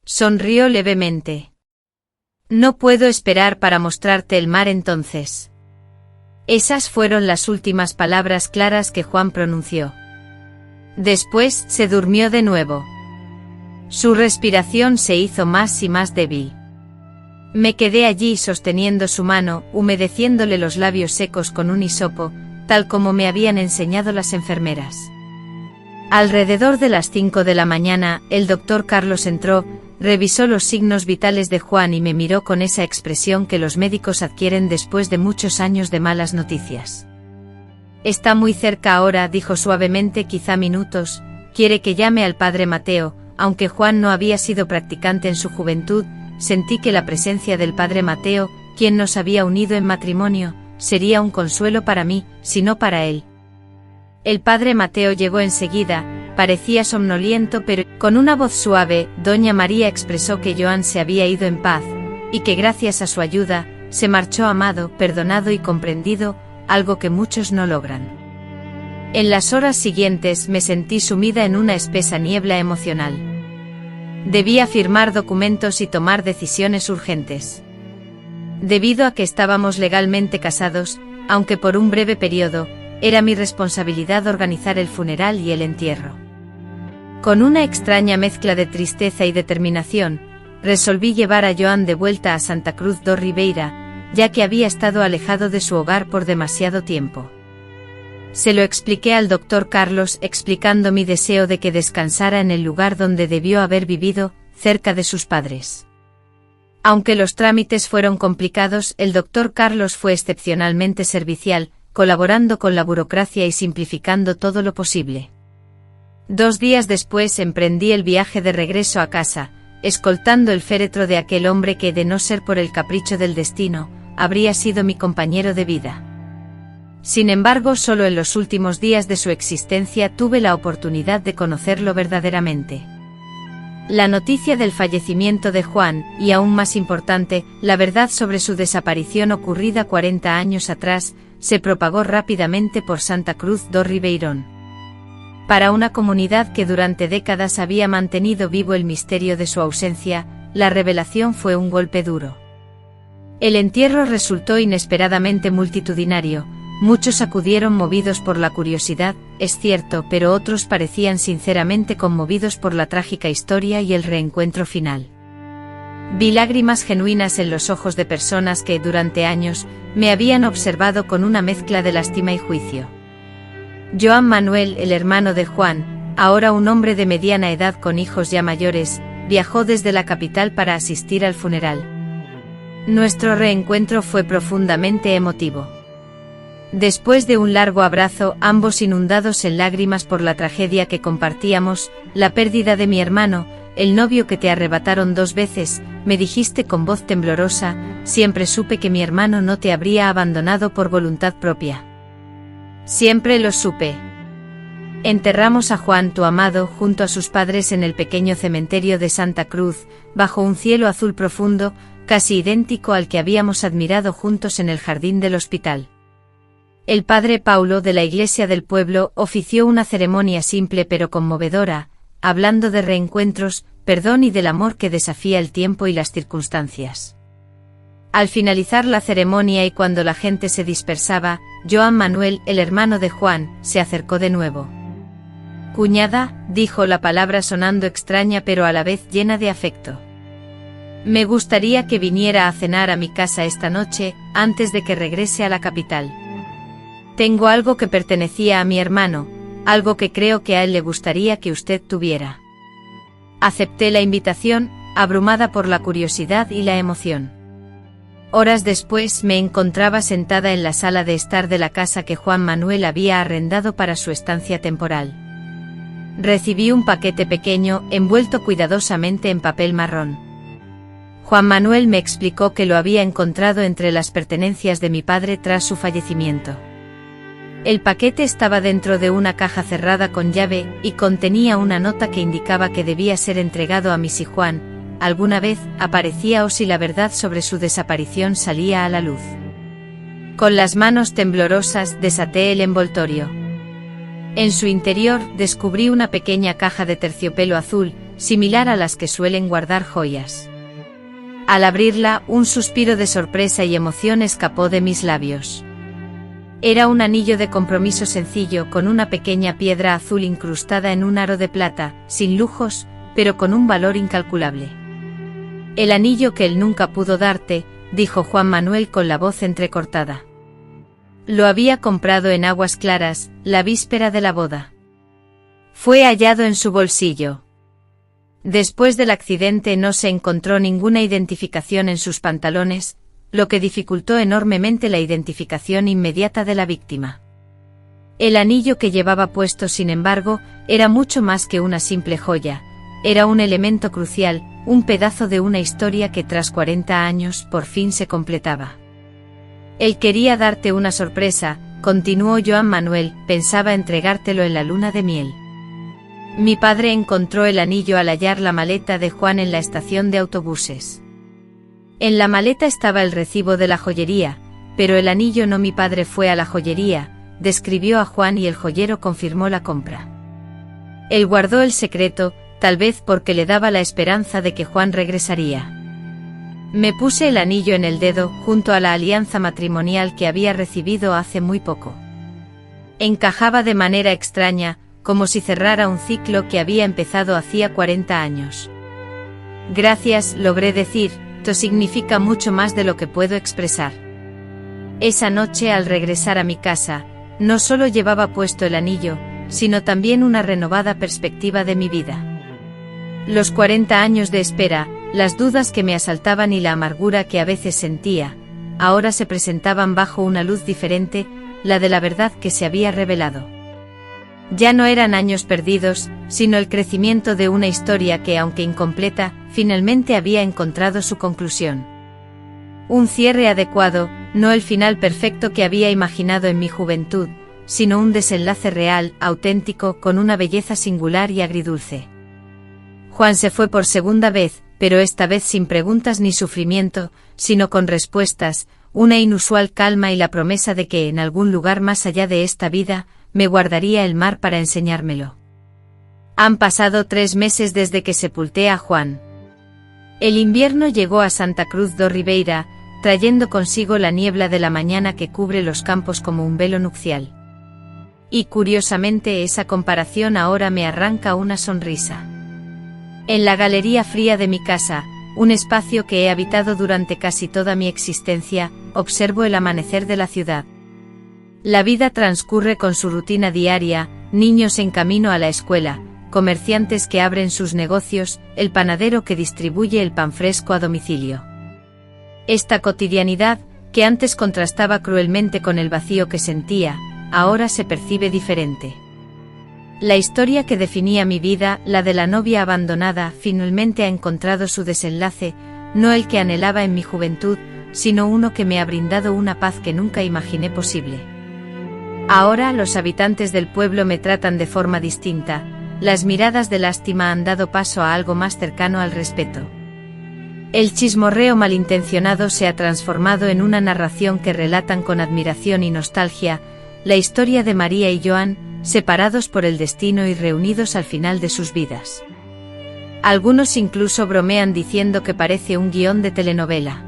Sonrió levemente. No puedo esperar para mostrarte el mar entonces. Esas fueron las últimas palabras claras que Juan pronunció. Después se durmió de nuevo. Su respiración se hizo más y más débil. Me quedé allí sosteniendo su mano, humedeciéndole los labios secos con un hisopo, tal como me habían enseñado las enfermeras. Alrededor de las 5 de la mañana, el doctor Carlos entró, revisó los signos vitales de Juan y me miró con esa expresión que los médicos adquieren después de muchos años de malas noticias. Está muy cerca ahora, dijo suavemente, quizá minutos. Quiere que llame al padre Mateo. Aunque Juan no había sido practicante en su juventud, sentí que la presencia del padre Mateo, quien nos había unido en matrimonio, sería un consuelo para mí, si no para él. El padre Mateo llegó enseguida, parecía somnoliento, pero con una voz suave, doña María expresó que Joan se había ido en paz, y que gracias a su ayuda, se marchó amado, perdonado y comprendido, algo que muchos no logran. En las horas siguientes me sentí sumida en una espesa niebla emocional. Debía firmar documentos y tomar decisiones urgentes. Debido a que estábamos legalmente casados, aunque por un breve periodo, era mi responsabilidad organizar el funeral y el entierro. Con una extraña mezcla de tristeza y determinación, resolví llevar a Joan de vuelta a Santa Cruz do Ribeira, ya que había estado alejado de su hogar por demasiado tiempo. Se lo expliqué al doctor Carlos, explicando mi deseo de que descansara en el lugar donde debió haber vivido, cerca de sus padres. Aunque los trámites fueron complicados, el doctor Carlos fue excepcionalmente servicial, colaborando con la burocracia y simplificando todo lo posible. 2 días después emprendí el viaje de regreso a casa, escoltando el féretro de aquel hombre que, de no ser por el capricho del destino, habría sido mi compañero de vida. Sin embargo, solo en los últimos días de su existencia tuve la oportunidad de conocerlo verdaderamente. La noticia del fallecimiento de Juan, y aún más importante, la verdad sobre su desaparición ocurrida 40 años atrás, se propagó rápidamente por Santa Cruz do Ribeirón. Para una comunidad que durante décadas había mantenido vivo el misterio de su ausencia, la revelación fue un golpe duro. El entierro resultó inesperadamente multitudinario. Muchos acudieron movidos por la curiosidad, es cierto, pero otros parecían sinceramente conmovidos por la trágica historia y el reencuentro final. Vi lágrimas genuinas en los ojos de personas que, durante años, me habían observado con una mezcla de lástima y juicio. Joan Manuel, el hermano de Juan, ahora un hombre de mediana edad con hijos ya mayores, viajó desde la capital para asistir al funeral. Nuestro reencuentro fue profundamente emotivo. Después de un largo abrazo, ambos inundados en lágrimas por la tragedia que compartíamos, la pérdida de mi hermano, el novio que te arrebataron 2 veces, me dijiste con voz temblorosa, siempre supe que mi hermano no te habría abandonado por voluntad propia. Siempre lo supe. Enterramos a Juan, tu amado, junto a sus padres en el pequeño cementerio de Santa Cruz, bajo un cielo azul profundo, casi idéntico al que habíamos admirado juntos en el jardín del hospital. El padre Paulo de la iglesia del pueblo ofició una ceremonia simple pero conmovedora, hablando de reencuentros, perdón y del amor que desafía el tiempo y las circunstancias. Al finalizar la ceremonia y cuando la gente se dispersaba, Joan Manuel, el hermano de Juan, se acercó de nuevo. Cuñada, dijo, la palabra sonando extraña pero a la vez llena de afecto. Me gustaría que viniera a cenar a mi casa esta noche, antes de que regrese a la capital. Tengo algo que pertenecía a mi hermano, algo que creo que a él le gustaría que usted tuviera. Acepté la invitación, abrumada por la curiosidad y la emoción. Horas después me encontraba sentada en la sala de estar de la casa que Juan Manuel había arrendado para su estancia temporal. Recibí un paquete pequeño, envuelto cuidadosamente en papel marrón. Juan Manuel me explicó que lo había encontrado entre las pertenencias de mi padre tras su fallecimiento. El paquete estaba dentro de una caja cerrada con llave, y contenía una nota que indicaba que debía ser entregado a mi si Juan alguna vez aparecía o si la verdad sobre su desaparición salía a la luz. Con las manos temblorosas desaté el envoltorio. En su interior descubrí una pequeña caja de terciopelo azul, similar a las que suelen guardar joyas. Al abrirla, un suspiro de sorpresa y emoción escapó de mis labios. Era un anillo de compromiso sencillo con una pequeña piedra azul incrustada en un aro de plata, sin lujos, pero con un valor incalculable. El anillo que él nunca pudo darte, dijo Juan Manuel con la voz entrecortada. Lo había comprado en Aguas Claras, la víspera de la boda. Fue hallado en su bolsillo. Después del accidente no se encontró ninguna identificación en sus pantalones, lo que dificultó enormemente la identificación inmediata de la víctima. El anillo que llevaba puesto, sin embargo, era mucho más que una simple joya, era un elemento crucial, un pedazo de una historia que tras 40 años por fin se completaba. Él quería darte una sorpresa, continuó Joan Manuel, pensaba entregártelo en la luna de miel. Mi padre encontró el anillo al hallar la maleta de Juan en la estación de autobuses. En la maleta estaba el recibo de la joyería, pero el anillo no. Mi padre fue a la joyería, describió a Juan y el joyero confirmó la compra. Él guardó el secreto, tal vez porque le daba la esperanza de que Juan regresaría. Me puse el anillo en el dedo, junto a la alianza matrimonial que había recibido hace muy poco. Encajaba de manera extraña, como si cerrara un ciclo que había empezado hacía 40 años. Gracias, logré decir. Esto significa mucho más de lo que puedo expresar. Esa noche al regresar a mi casa, no solo llevaba puesto el anillo, sino también una renovada perspectiva de mi vida. Los 40 años de espera, las dudas que me asaltaban y la amargura que a veces sentía, ahora se presentaban bajo una luz diferente, la de la verdad que se había revelado. Ya no eran años perdidos, sino el crecimiento de una historia que, aunque incompleta, finalmente había encontrado su conclusión. Un cierre adecuado, no el final perfecto que había imaginado en mi juventud, sino un desenlace real, auténtico, con una belleza singular y agridulce. Juan se fue por segunda vez, pero esta vez sin preguntas ni sufrimiento, sino con respuestas, una inusual calma y la promesa de que en algún lugar más allá de esta vida, me guardaría el mar para enseñármelo. Han pasado 3 meses desde que sepulté a Juan. El invierno llegó a Santa Cruz do Ribeira, trayendo consigo la niebla de la mañana que cubre los campos como un velo nupcial. Y curiosamente esa comparación ahora me arranca una sonrisa. En la galería fría de mi casa, un espacio que he habitado durante casi toda mi existencia, observo el amanecer de la ciudad. La vida transcurre con su rutina diaria, niños en camino a la escuela, comerciantes que abren sus negocios, el panadero que distribuye el pan fresco a domicilio. Esta cotidianidad, que antes contrastaba cruelmente con el vacío que sentía, ahora se percibe diferente. La historia que definía mi vida, la de la novia abandonada, finalmente ha encontrado su desenlace, no el que anhelaba en mi juventud, sino uno que me ha brindado una paz que nunca imaginé posible. Ahora los habitantes del pueblo me tratan de forma distinta, las miradas de lástima han dado paso a algo más cercano al respeto. El chismorreo malintencionado se ha transformado en una narración que relatan con admiración y nostalgia, la historia de María y Joan, separados por el destino y reunidos al final de sus vidas. Algunos incluso bromean diciendo que parece un guión de telenovela.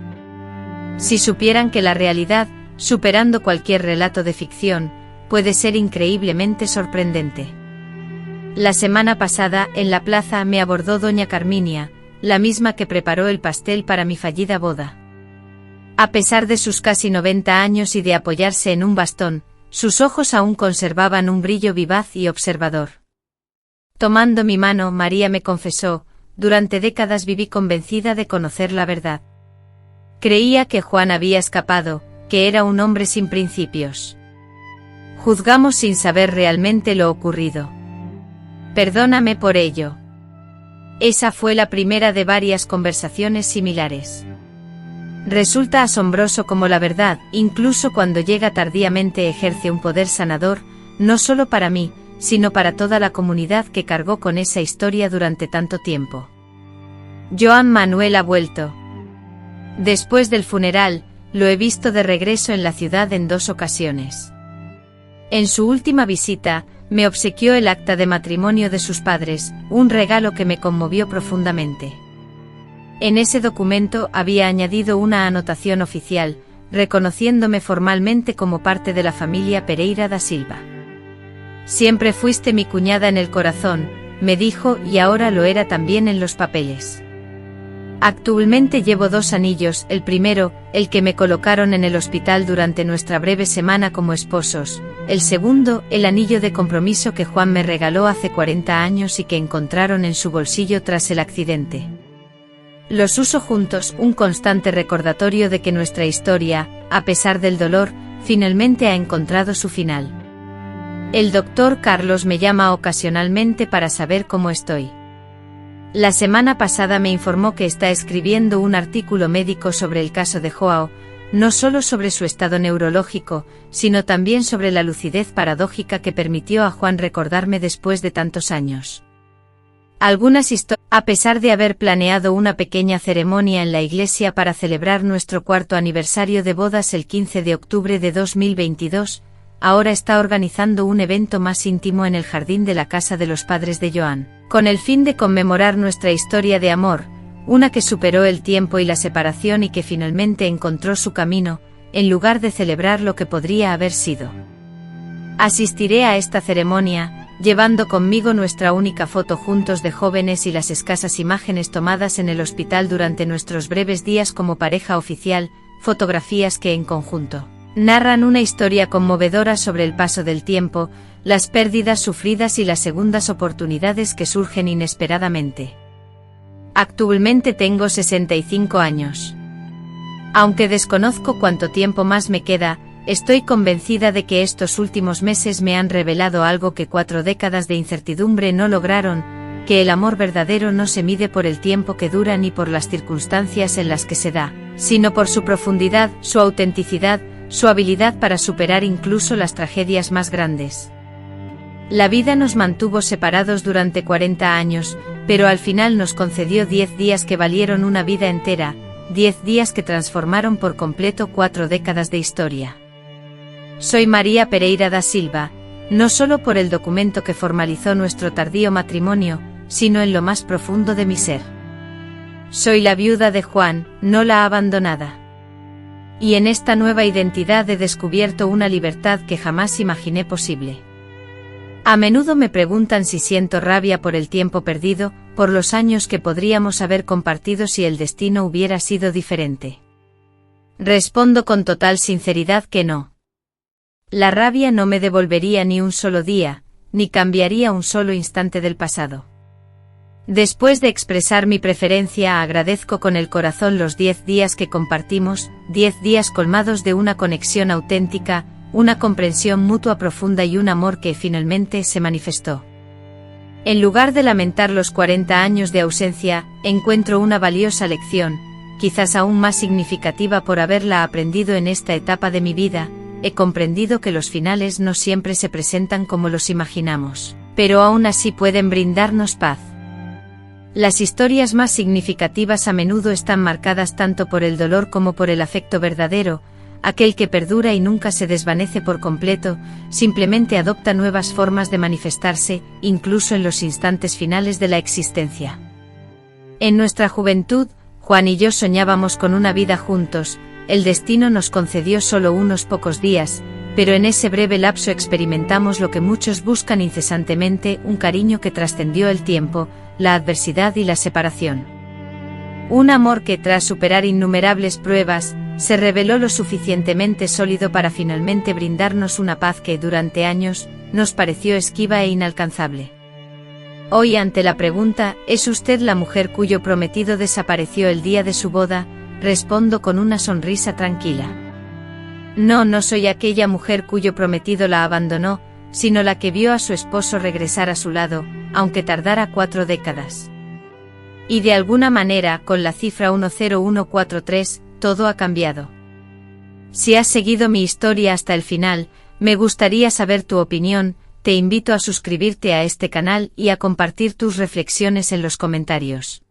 Si supieran que la realidad, superando cualquier relato de ficción, puede ser increíblemente sorprendente. La semana pasada, en la plaza, me abordó doña Carminia, la misma que preparó el pastel para mi fallida boda. A pesar de sus casi 90 años y de apoyarse en un bastón, sus ojos aún conservaban un brillo vivaz y observador. Tomando mi mano, María me confesó, durante décadas viví convencida de conocer la verdad. Creía que Juan había escapado, que era un hombre sin principios. Juzgamos sin saber realmente lo ocurrido. Perdóname por ello. Esa fue la primera de varias conversaciones similares. Resulta asombroso cómo la verdad, incluso cuando llega tardíamente, ejerce un poder sanador, no solo para mí, sino para toda la comunidad que cargó con esa historia durante tanto tiempo. Joan Manuel ha vuelto. Después del funeral, lo he visto de regreso en la ciudad en 2 ocasiones. En su última visita, me obsequió el acta de matrimonio de sus padres, un regalo que me conmovió profundamente. En ese documento había añadido una anotación oficial, reconociéndome formalmente como parte de la familia Pereira da Silva. Siempre fuiste mi cuñada en el corazón, me dijo, y ahora lo era también en los papeles. Actualmente llevo 2 anillos, el primero, el que me colocaron en el hospital durante nuestra breve semana como esposos, el segundo, el anillo de compromiso que Juan me regaló hace 40 años y que encontraron en su bolsillo tras el accidente. Los uso juntos, un constante recordatorio de que nuestra historia, a pesar del dolor, finalmente ha encontrado su final. El doctor Carlos me llama ocasionalmente para saber cómo estoy. La semana pasada me informó que está escribiendo un artículo médico sobre el caso de João, no solo sobre su estado neurológico, sino también sobre la lucidez paradójica que permitió a Juan recordarme después de tantos años. A pesar de haber planeado una pequeña ceremonia en la iglesia para celebrar nuestro 4º aniversario de bodas el 15 de octubre de 2022, ahora está organizando un evento más íntimo en el jardín de la casa de los padres de Joan, con el fin de conmemorar nuestra historia de amor, una que superó el tiempo y la separación y que finalmente encontró su camino, en lugar de celebrar lo que podría haber sido. Asistiré a esta ceremonia, llevando conmigo nuestra única foto juntos de jóvenes y las escasas imágenes tomadas en el hospital durante nuestros breves días como pareja oficial, fotografías que en conjunto narran una historia conmovedora sobre el paso del tiempo, las pérdidas sufridas y las segundas oportunidades que surgen inesperadamente. Actualmente tengo 65 años. Aunque desconozco cuánto tiempo más me queda, estoy convencida de que estos últimos meses me han revelado algo que 4 décadas de incertidumbre no lograron, que el amor verdadero no se mide por el tiempo que dura ni por las circunstancias en las que se da, sino por su profundidad, su autenticidad, su habilidad para superar incluso las tragedias más grandes. La vida nos mantuvo separados durante 40 años, pero al final nos concedió 10 días que valieron una vida entera, 10 días que transformaron por completo 4 décadas de historia. Soy María Pereira da Silva, no solo por el documento que formalizó nuestro tardío matrimonio, sino en lo más profundo de mi ser. Soy la viuda de Juan, no la abandonada. Y en esta nueva identidad he descubierto una libertad que jamás imaginé posible. A menudo me preguntan si siento rabia por el tiempo perdido, por los años que podríamos haber compartido si el destino hubiera sido diferente. Respondo con total sinceridad que no. La rabia no me devolvería ni un solo día, ni cambiaría un solo instante del pasado. Después de expresar mi preferencia, agradezco con el corazón los 10 días que compartimos, 10 días colmados de una conexión auténtica, una comprensión mutua profunda y un amor que finalmente se manifestó. En lugar de lamentar los 40 años de ausencia, encuentro una valiosa lección, quizás aún más significativa por haberla aprendido en esta etapa de mi vida. He comprendido que los finales no siempre se presentan como los imaginamos, pero aún así pueden brindarnos paz. Las historias más significativas a menudo están marcadas tanto por el dolor como por el afecto verdadero, aquel que perdura y nunca se desvanece por completo, simplemente adopta nuevas formas de manifestarse, incluso en los instantes finales de la existencia. En nuestra juventud, Juan y yo soñábamos con una vida juntos. El destino nos concedió solo unos pocos días, pero en ese breve lapso experimentamos lo que muchos buscan incesantemente, un cariño que trascendió el tiempo, la adversidad y la separación. Un amor que, tras superar innumerables pruebas, se reveló lo suficientemente sólido para finalmente brindarnos una paz que, durante años, nos pareció esquiva e inalcanzable. Hoy, ante la pregunta, ¿es usted la mujer cuyo prometido desapareció el día de su boda?, respondo con una sonrisa tranquila. No, no soy aquella mujer cuyo prometido la abandonó, sino la que vio a su esposo regresar a su lado, aunque tardara 4 décadas. Y de alguna manera, con la cifra 10143, todo ha cambiado. Si has seguido mi historia hasta el final, me gustaría saber tu opinión. Te invito a suscribirte a este canal y a compartir tus reflexiones en los comentarios.